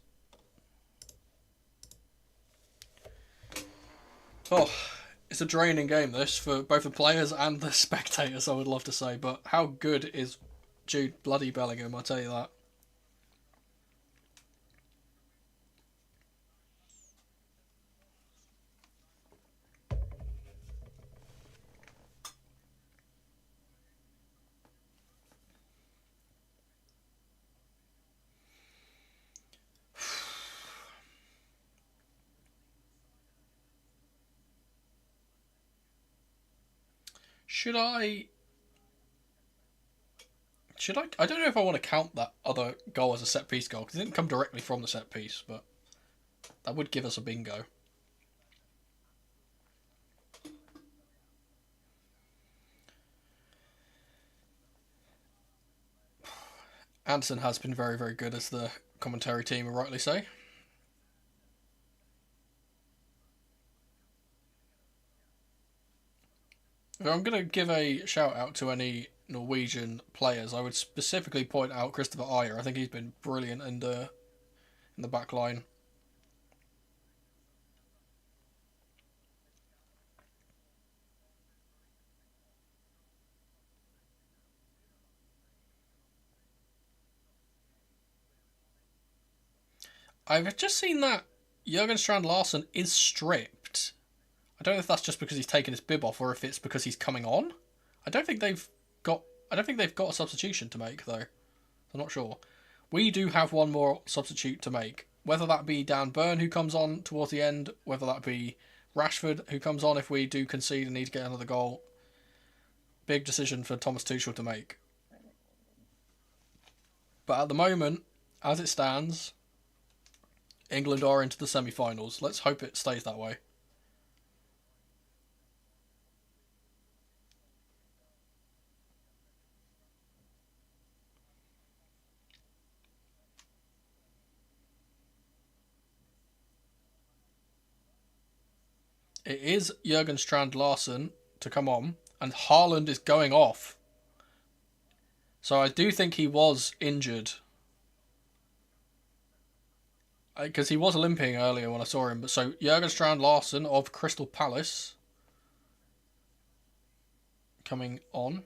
Oh, it's a draining game, this, for both the players and the spectators, I would love to say. But how good is Jude bloody Bellingham, I'll tell you that. Should I... I don't know if I want to count that other goal as a set-piece goal, because it didn't come directly from the set-piece, but that would give us a bingo. Anderson has been very, very good, as the commentary team will rightly say. If I'm going to give a shout out to any Norwegian players, I would specifically point out Christopher Ayer. I think he's been brilliant in the back line. I've just seen that Jurgen Strand Larsen is stripped. I don't know if that's just because he's taken his bib off or if it's because he's coming on. I don't think they've got a substitution to make though. I'm not sure. We do have one more substitute to make. Whether that be Dan Burn who comes on towards the end, whether that be Rashford who comes on if we do concede and need to get another goal. Big decision for Thomas Tuchel to make. But at the moment, as it stands, England are into the semi-finals. Let's hope it stays that way. It is Jurgen Strand Larsen to come on, and Haaland is going off. So I do think he was injured. Because he was limping earlier when I saw him. But so Jurgen Strand Larsen of Crystal Palace coming on.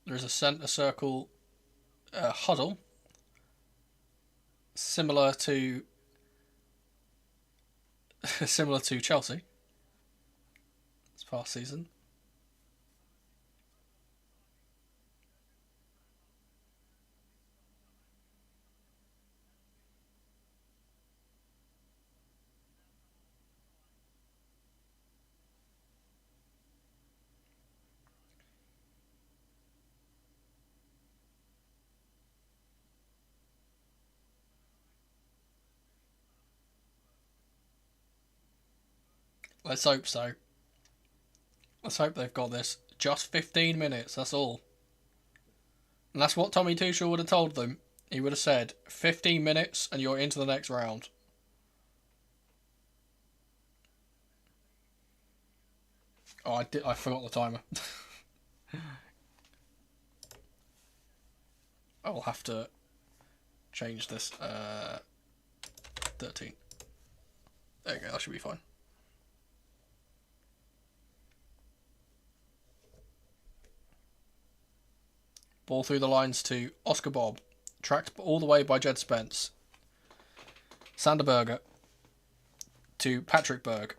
There's a centre circle huddle, similar to Chelsea this past season. Let's hope so. Let's hope they've got this. Just 15 minutes, that's all. And that's what Tommy Tuchel would have told them. He would have said, 15 minutes and you're into the next round. Oh, I forgot the timer. I will have to change this. 13. There you go, that should be fine. Ball through the lines to Oscar Bob. Tracked all the way by Jed Spence. Sander Berge to Patrick Berg.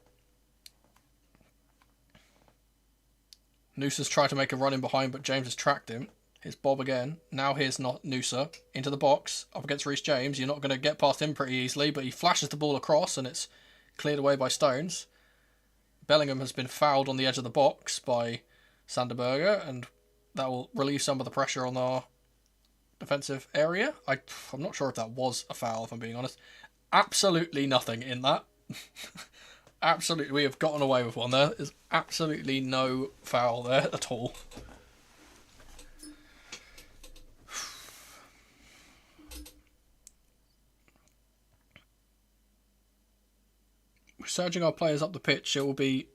Noosa's tried to make a run in behind, but James has tracked him. Here's Bob again. Now here's not Noosa. Into the box. Up against Reece James. You're not going to get past him pretty easily, but he flashes the ball across and it's cleared away by Stones. Bellingham has been fouled on the edge of the box by Sander Berge, and that will relieve some of the pressure on our defensive area. I'm not sure if that was a foul, if I'm being honest. Absolutely nothing in that. Absolutely, we have gotten away with one there. There's absolutely no foul there at all. We're surging our players up the pitch. It will be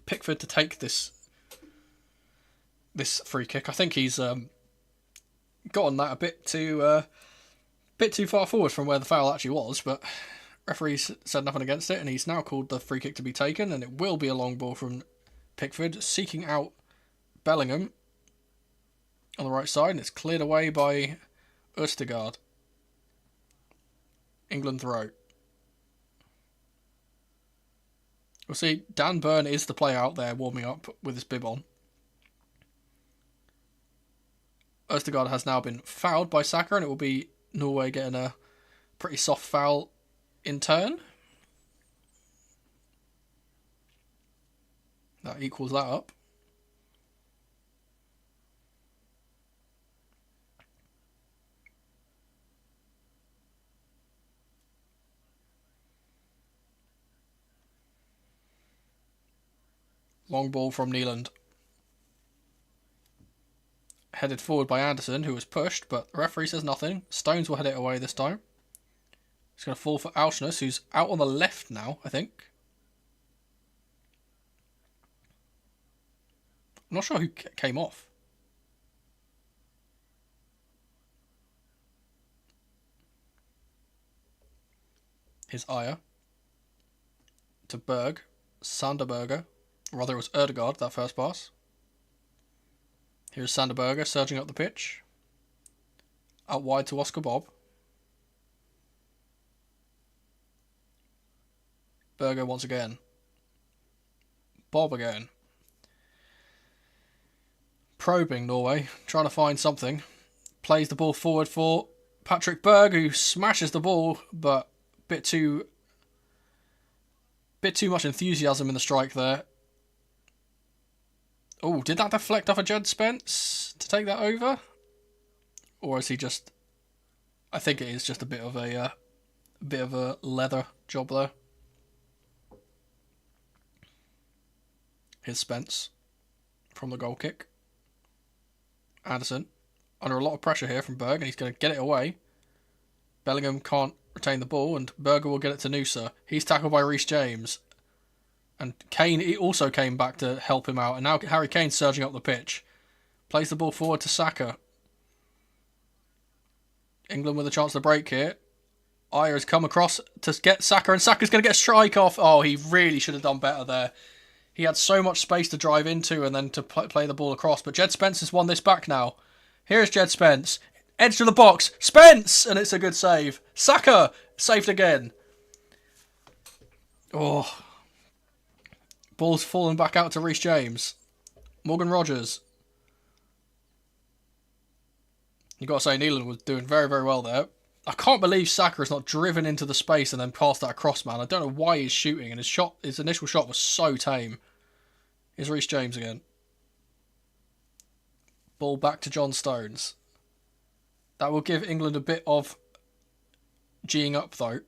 Pickford to take this free kick. I think he's gotten that a bit too far forward from where the foul actually was, but referee said nothing against it, and he's now called the free kick to be taken, and it will be a long ball from Pickford, seeking out Bellingham on the right side, and it's cleared away by Østegård. England throw. We'll see, Dan Burn is the player out there warming up with his bib on. Østegård has now been fouled by Saka, and it will be Norway getting a pretty soft foul in turn. That equals that up. Long ball from Nyland. Headed forward by Anderson, who was pushed, but the referee says nothing. Stones will head it away this time. It's going to fall for Auschness, who's out on the left now, I think. I'm not sure who came off. Here's Ayer. To Berg. Sanderberger. Or rather, it was Ødegaard, that first pass. Here's Sanderberger surging up the pitch. Out wide to Oscar Bob. Berger once again. Bob again. Probing Norway, trying to find something. Plays the ball forward for Patrick Berg, who smashes the ball, but bit too much enthusiasm in the strike there. Oh, did that deflect off of Jed Spence to take that over? Or is he just... I think it is just a bit of a leather job there. Here's Spence from the goal kick. Anderson under a lot of pressure here from Berg, and he's going to get it away. Bellingham can't retain the ball, and Berger will get it to Noosa. He's tackled by Reece James. And Kane, he also came back to help him out. And now Harry Kane's surging up the pitch. Plays the ball forward to Saka. England with a chance to break here. Ayer has come across to get Saka, and Saka's going to get a strike off. Oh, he really should have done better there. He had so much space to drive into and then to play the ball across. But Jed Spence has won this back now. Here's Jed Spence. Edge to the box. Spence! And it's a good save. Saka! Saved again. Oh. Ball's fallen back out to Reece James. Morgan Rogers. You've got to say, Nyland was doing very, very well there. I can't believe Saka has not driven into the space and then passed that across, man. I don't know why he's shooting, and his initial shot was so tame. Here's Reece James again. Ball back to John Stones. That will give England a bit of G'ing up, though.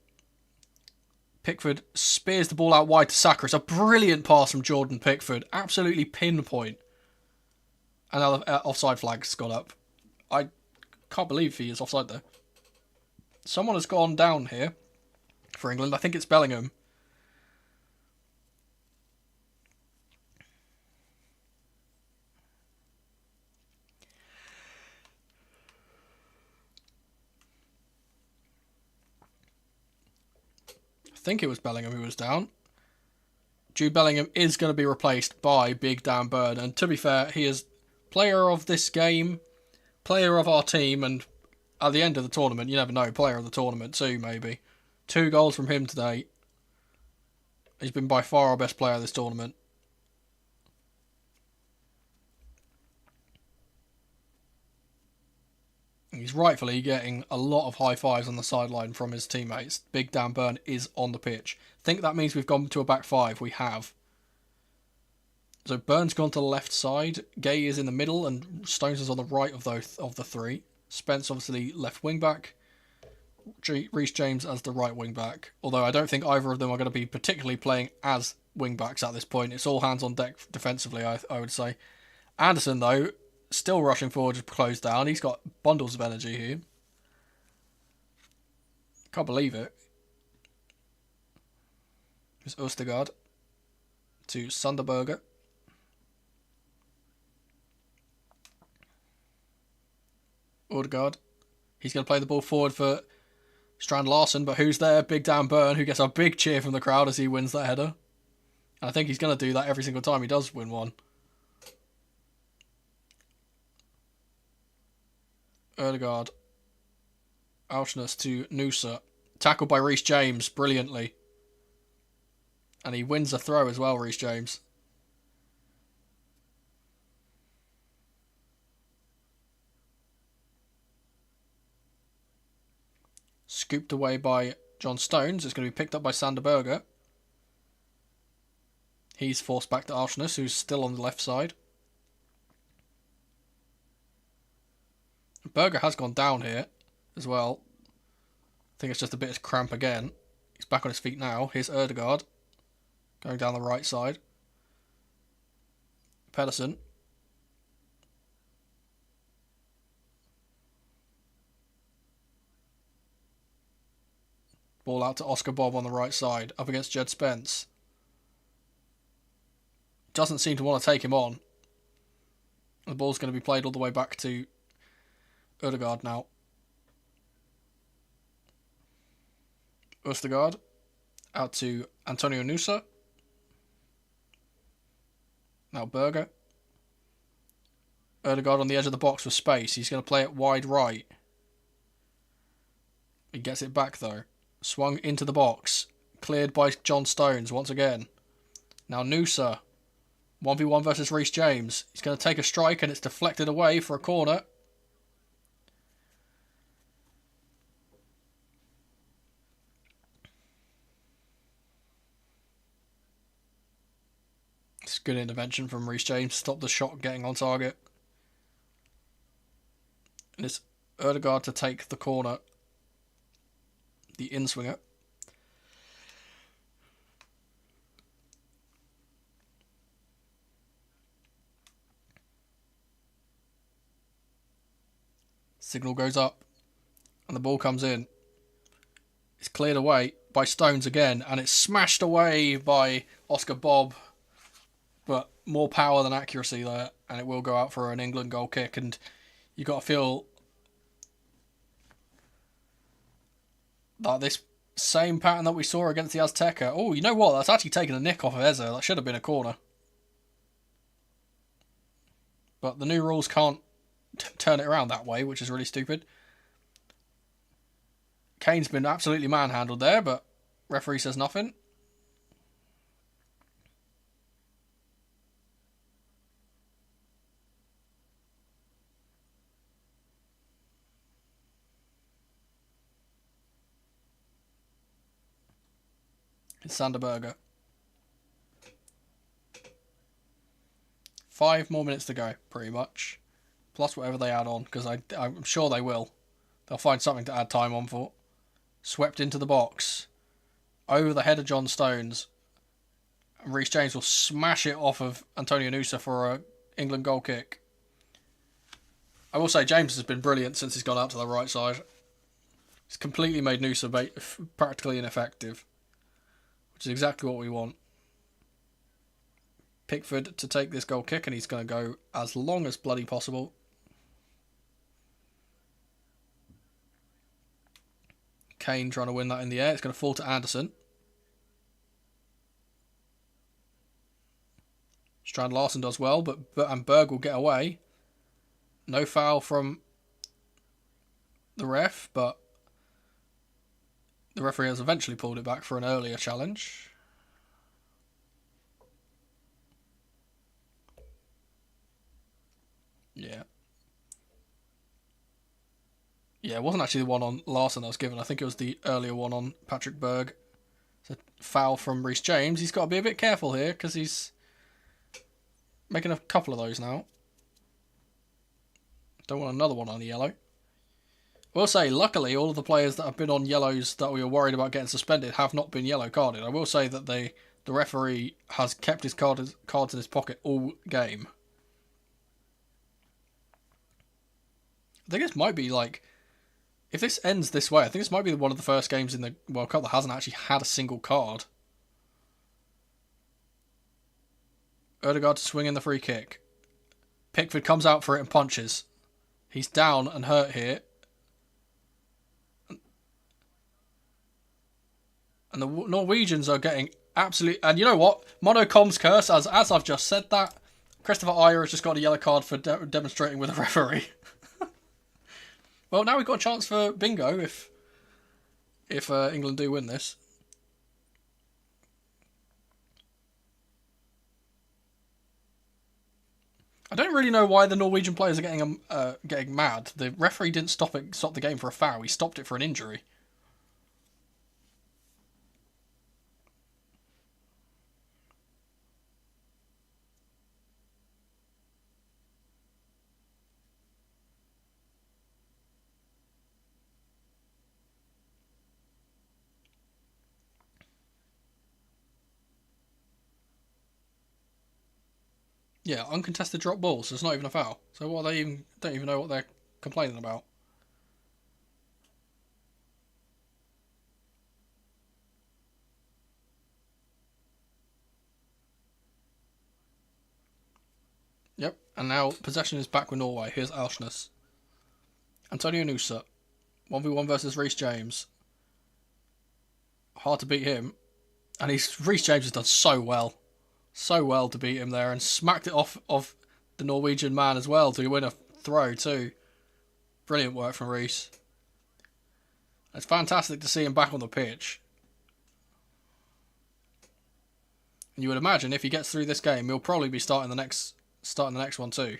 Pickford spears the ball out wide to Saka. It's a brilliant pass from Jordan Pickford. Absolutely pinpoint. And now the offside flag's gone up. I can't believe he is offside there. Someone has gone down here for England. I think it's Bellingham. I think it was Bellingham who was down. Jude Bellingham is going to be replaced by Big Dan Burn. And to be fair, he is player of this game, player of our team, and at the end of the tournament, you never know, player of the tournament too, maybe. 2 goals from him today. He's been by far our best player of this tournament. He's rightfully getting a lot of high fives on the sideline from his teammates. Big Dan Burn is on the pitch. I think that means we've gone to a back 5. We have. So Burn's gone to the left side. Gay is in the middle, and Stones is on the right of the 3. Spence obviously left wing back. Reece James as the right wing back. Although I don't think either of them are going to be particularly playing as wing backs at this point. It's all hands on deck defensively, I would say. Anderson, though, still rushing forward to close down. He's got bundles of energy here. Can't believe it. It's Østegård to Sunderberger. Ødegaard. He's going to play the ball forward for Strand Larsen, but who's there? Big Dan Burn, who gets a big cheer from the crowd as he wins that header. And I think he's going to do that every single time he does win one. Ødegaard. Auchness to Noosa. Tackled by Reece James brilliantly. And he wins a throw as well, Reece James. Scooped away by John Stones. It's going to be picked up by Sander Berger. He's forced back to Auchness, who's still on the left side. Berger has gone down here as well. I think it's just a bit of cramp again. He's back on his feet now. Here's Ødegaard going down the right side. Pedersen. Ball out to Oscar Bob on the right side, up against Jed Spence. Doesn't seem to want to take him on. The ball's going to be played all the way back to Ødegaard now. Østegård out to Antonio Noosa. Now Berger. Ødegaard on the edge of the box with space. He's going to play it wide right. He gets it back though. Swung into the box. Cleared by John Stones once again. Now Noosa. 1v1 versus Reece James. He's going to take a strike and it's deflected away for a corner. It's good intervention from Reece James to stop the shot getting on target. And it's Ødegaard to take the corner. The in-swinger. Signal goes up. And the ball comes in. It's cleared away by Stones again. And it's smashed away by Oscar Bob. But more power than accuracy there. And it will go out for an England goal kick. And you've got to feel that this same pattern that we saw against the Azteca. Oh, you know what? That's actually taken a nick off of Eze. That should have been a corner. But the new rules can't turn it around that way, which is really stupid. Kane's been absolutely manhandled there, but referee says nothing. It's Sanderberger. 5 more minutes to go, pretty much. Plus whatever they add on, because I'm sure they will. They'll find something to add time on for. Swept into the box. Over the head of John Stones. And Reece James will smash it off of Antonio Noosa for a England goal kick. I will say James has been brilliant since he's gone out to the right side. He's completely made Noosa practically ineffective. Which is exactly what we want. Pickford to take this goal kick, and he's going to go as long as bloody possible. Kane trying to win that in the air. It's going to fall to Anderson. Strand Larsen does well, but Berg will get away. No foul from the ref, but the referee has eventually pulled it back for an earlier challenge. Yeah. Yeah, it wasn't actually the one on Larsen I was given. I think it was the earlier one on Patrick Berg. It's a foul from Reece James. He's got to be a bit careful here because he's making a couple of those now. Don't want another one on the yellow. will say, luckily, all of the players that have been on yellows that we were worried about getting suspended have not been yellow carded. I will say that the referee has kept his cards in his pocket all game. I think this might be like, if this ends this way, I think this might be one of the first games in the World Cup that hasn't actually had a single card. Ødegaard to swing in the free kick. Pickford comes out for it and punches. He's down and hurt here. And the Norwegians are getting absolute... And you know what? Monocom's curse, as I've just said that, Christopher Ajer has just got a yellow card for demonstrating with a referee. Well, now we've got a chance for bingo if England do win this. I don't really know why the Norwegian players are getting mad. The referee didn't stop the game for a foul. He stopped it for an injury. Yeah, uncontested drop balls. So it's not even a foul. So what don't even know what they're complaining about. Yep, and now possession is back with Norway. Here's Alsnes. Antonio Nusa. 1v1 versus Reece James. Hard to beat him. And Reece James has done so well. So well to beat him there and smacked it off of the Norwegian man as well to win a throw too. Brilliant work from Reece. It's fantastic to see him back on the pitch. And you would imagine if he gets through this game, he'll probably be starting the next one too.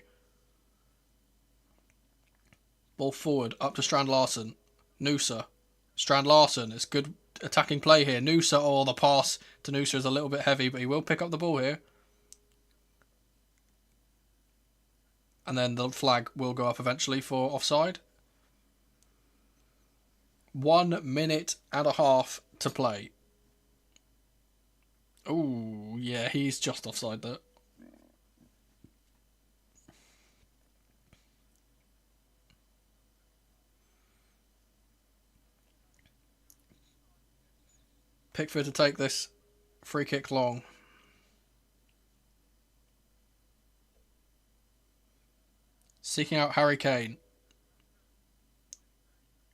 Ball forward, up to Strand Larsen. Nusa. Strand Larsen, it's good attacking play here. Nusa, the pass to Nusa is a little bit heavy, but he will pick up the ball here. And then the flag will go up eventually for offside. 1 minute and a half to play. Oh, yeah, he's just offside there. Pickford to take this free kick long. Seeking out Harry Kane.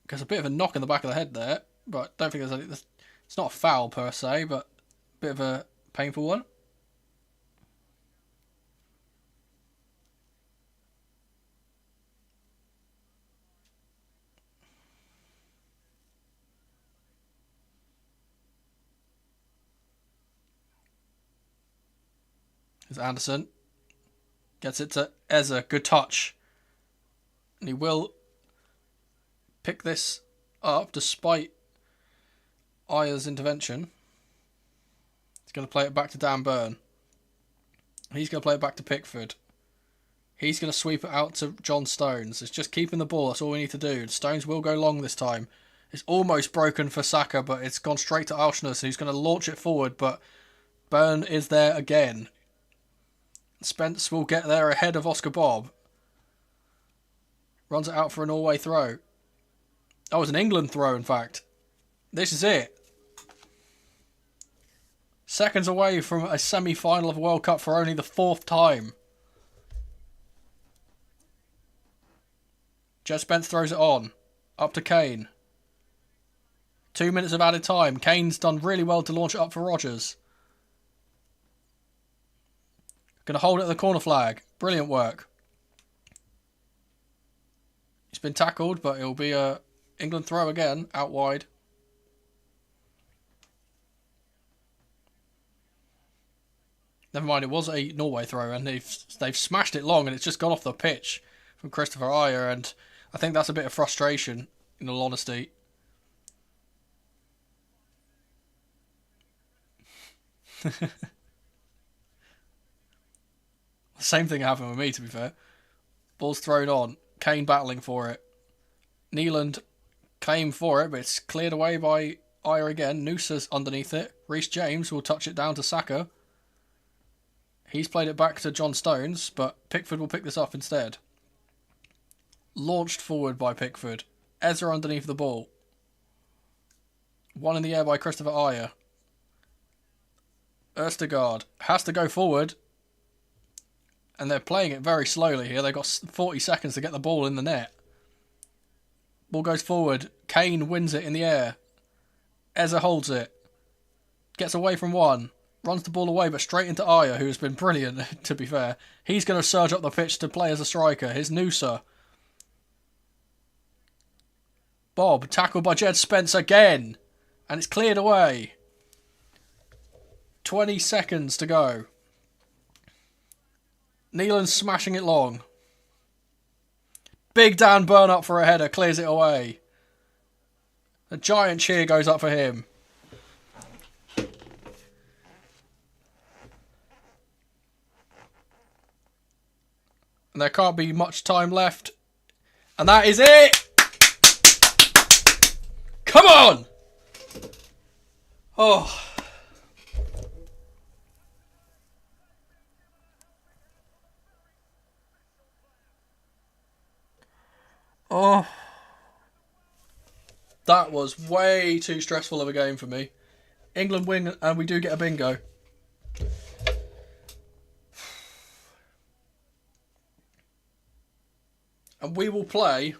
Gets a bit of a knock in the back of the head there, but don't think it's not a foul per se, but a bit of a painful one. Here's Anderson. Gets it to Eze. Good touch. And he will pick this up despite Ajer's intervention. He's going to play it back to Dan Burn. He's going to play it back to Pickford. He's going to sweep it out to John Stones. It's just keeping the ball. That's all we need to do. Stones will go long this time. It's almost broken for Saka, but it's gone straight to Alsnes, who's going to launch it forward, but Burn is there again. Spence will get there ahead of Oscar Bob. Runs it out for a Norway throw. Oh, it was an England throw, in fact. This is it. Seconds away from a semi-final of a World Cup for only the 4th time. Jed Spence throws it on. Up to Kane. 2 minutes of added time. Kane's done really well to launch it up for Rodgers. Going to hold it at the corner flag. Brilliant work. He's been tackled, but it'll be a England throw again, out wide. Never mind, it was a Norway throw, and they've smashed it long, and it's just gone off the pitch from Christopher Ajer, and I think that's a bit of frustration, in all honesty. The same thing happened with me, to be fair. Ball's thrown on. Kane battling for it. Neeland Came for it, but it's cleared away by Ayer again. Noosa's underneath it. Reece James will touch it down to Saka. He's played it back to John Stones, but Pickford will pick this up instead. Launched forward by Pickford. Ezra underneath the ball. One in the air by Christopher Ayer. Østegård has to go forward. And they're playing it very slowly here. They've got 40 seconds to get the ball in the net. Ball goes forward. Kane wins it in the air. Ezra holds it. Gets away from one. Runs the ball away, but straight into Ayer, who has been brilliant, to be fair. He's going to surge up the pitch to play as a striker. Here's Noosa. Bob, tackled by Jed Spence again. And it's cleared away. 20 seconds to go. Nealon's smashing it long. Big Dan Burn up for a header, clears it away. A giant cheer goes up for him. And there can't be much time left. And that is it! Come on! Oh. Oh. That was way too stressful of a game for me. England win and we do get a bingo. And we will play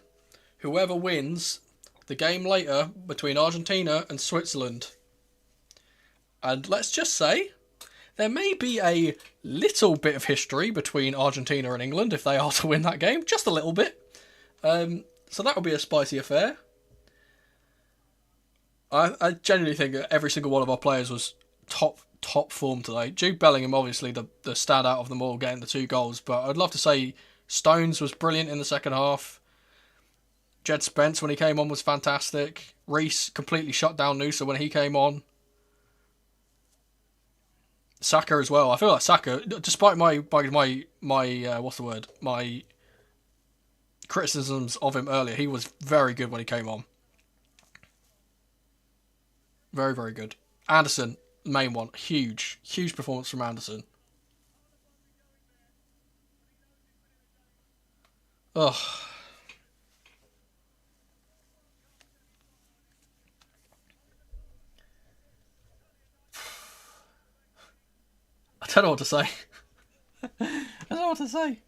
whoever wins the game later between Argentina and Switzerland. And let's just say, there may be a little bit of history between Argentina and England if they are to win that game. Just a little bit. So that will be a spicy affair. I genuinely think that every single one of our players was top form today. Jude Bellingham, obviously, the standout of them all, getting the 2 goals. But I'd love to say Stones was brilliant in the second half. Jed Spence, when he came on, was fantastic. Reece completely shut down Noosa when he came on. Saka as well. I feel like Saka, despite my what's the word? My criticisms of him earlier, he was very good when he came on. Very, very good. Anderson, main one. Huge performance from Anderson. Ugh. I don't know what to say. I don't know what to say.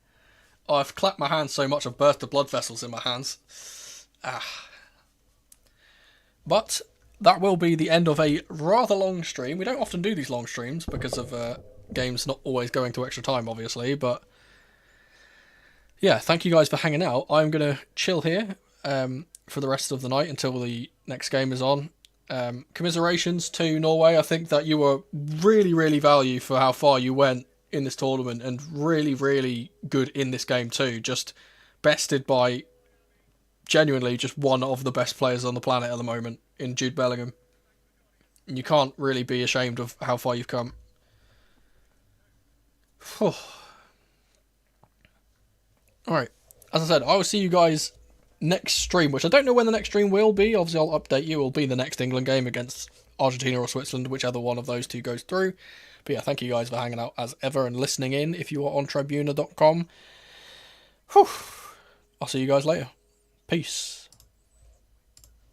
Oh, I've clapped my hands so much I've burst the blood vessels in my hands. But that will be the end of a rather long stream. We don't often do these long streams because of games not always going to extra time, obviously. But yeah, thank you guys for hanging out. I'm going to chill here for the rest of the night until the next game is on. Commiserations to Norway. I think that you were really value for how far you went in this tournament and really good in this game too. Just bested by genuinely just one of the best players on the planet at the moment in Jude Bellingham. And you can't really be ashamed of how far you've come. Alright, as I said, I will see you guys next stream, which I don't know when the next stream will be. Obviously, I'll update you. It will be the next England game against Argentina or Switzerland, whichever one of those two goes through. But yeah, thank you guys for hanging out as ever and listening in if you are on Tribuna.com. I'll see you guys later. Peace.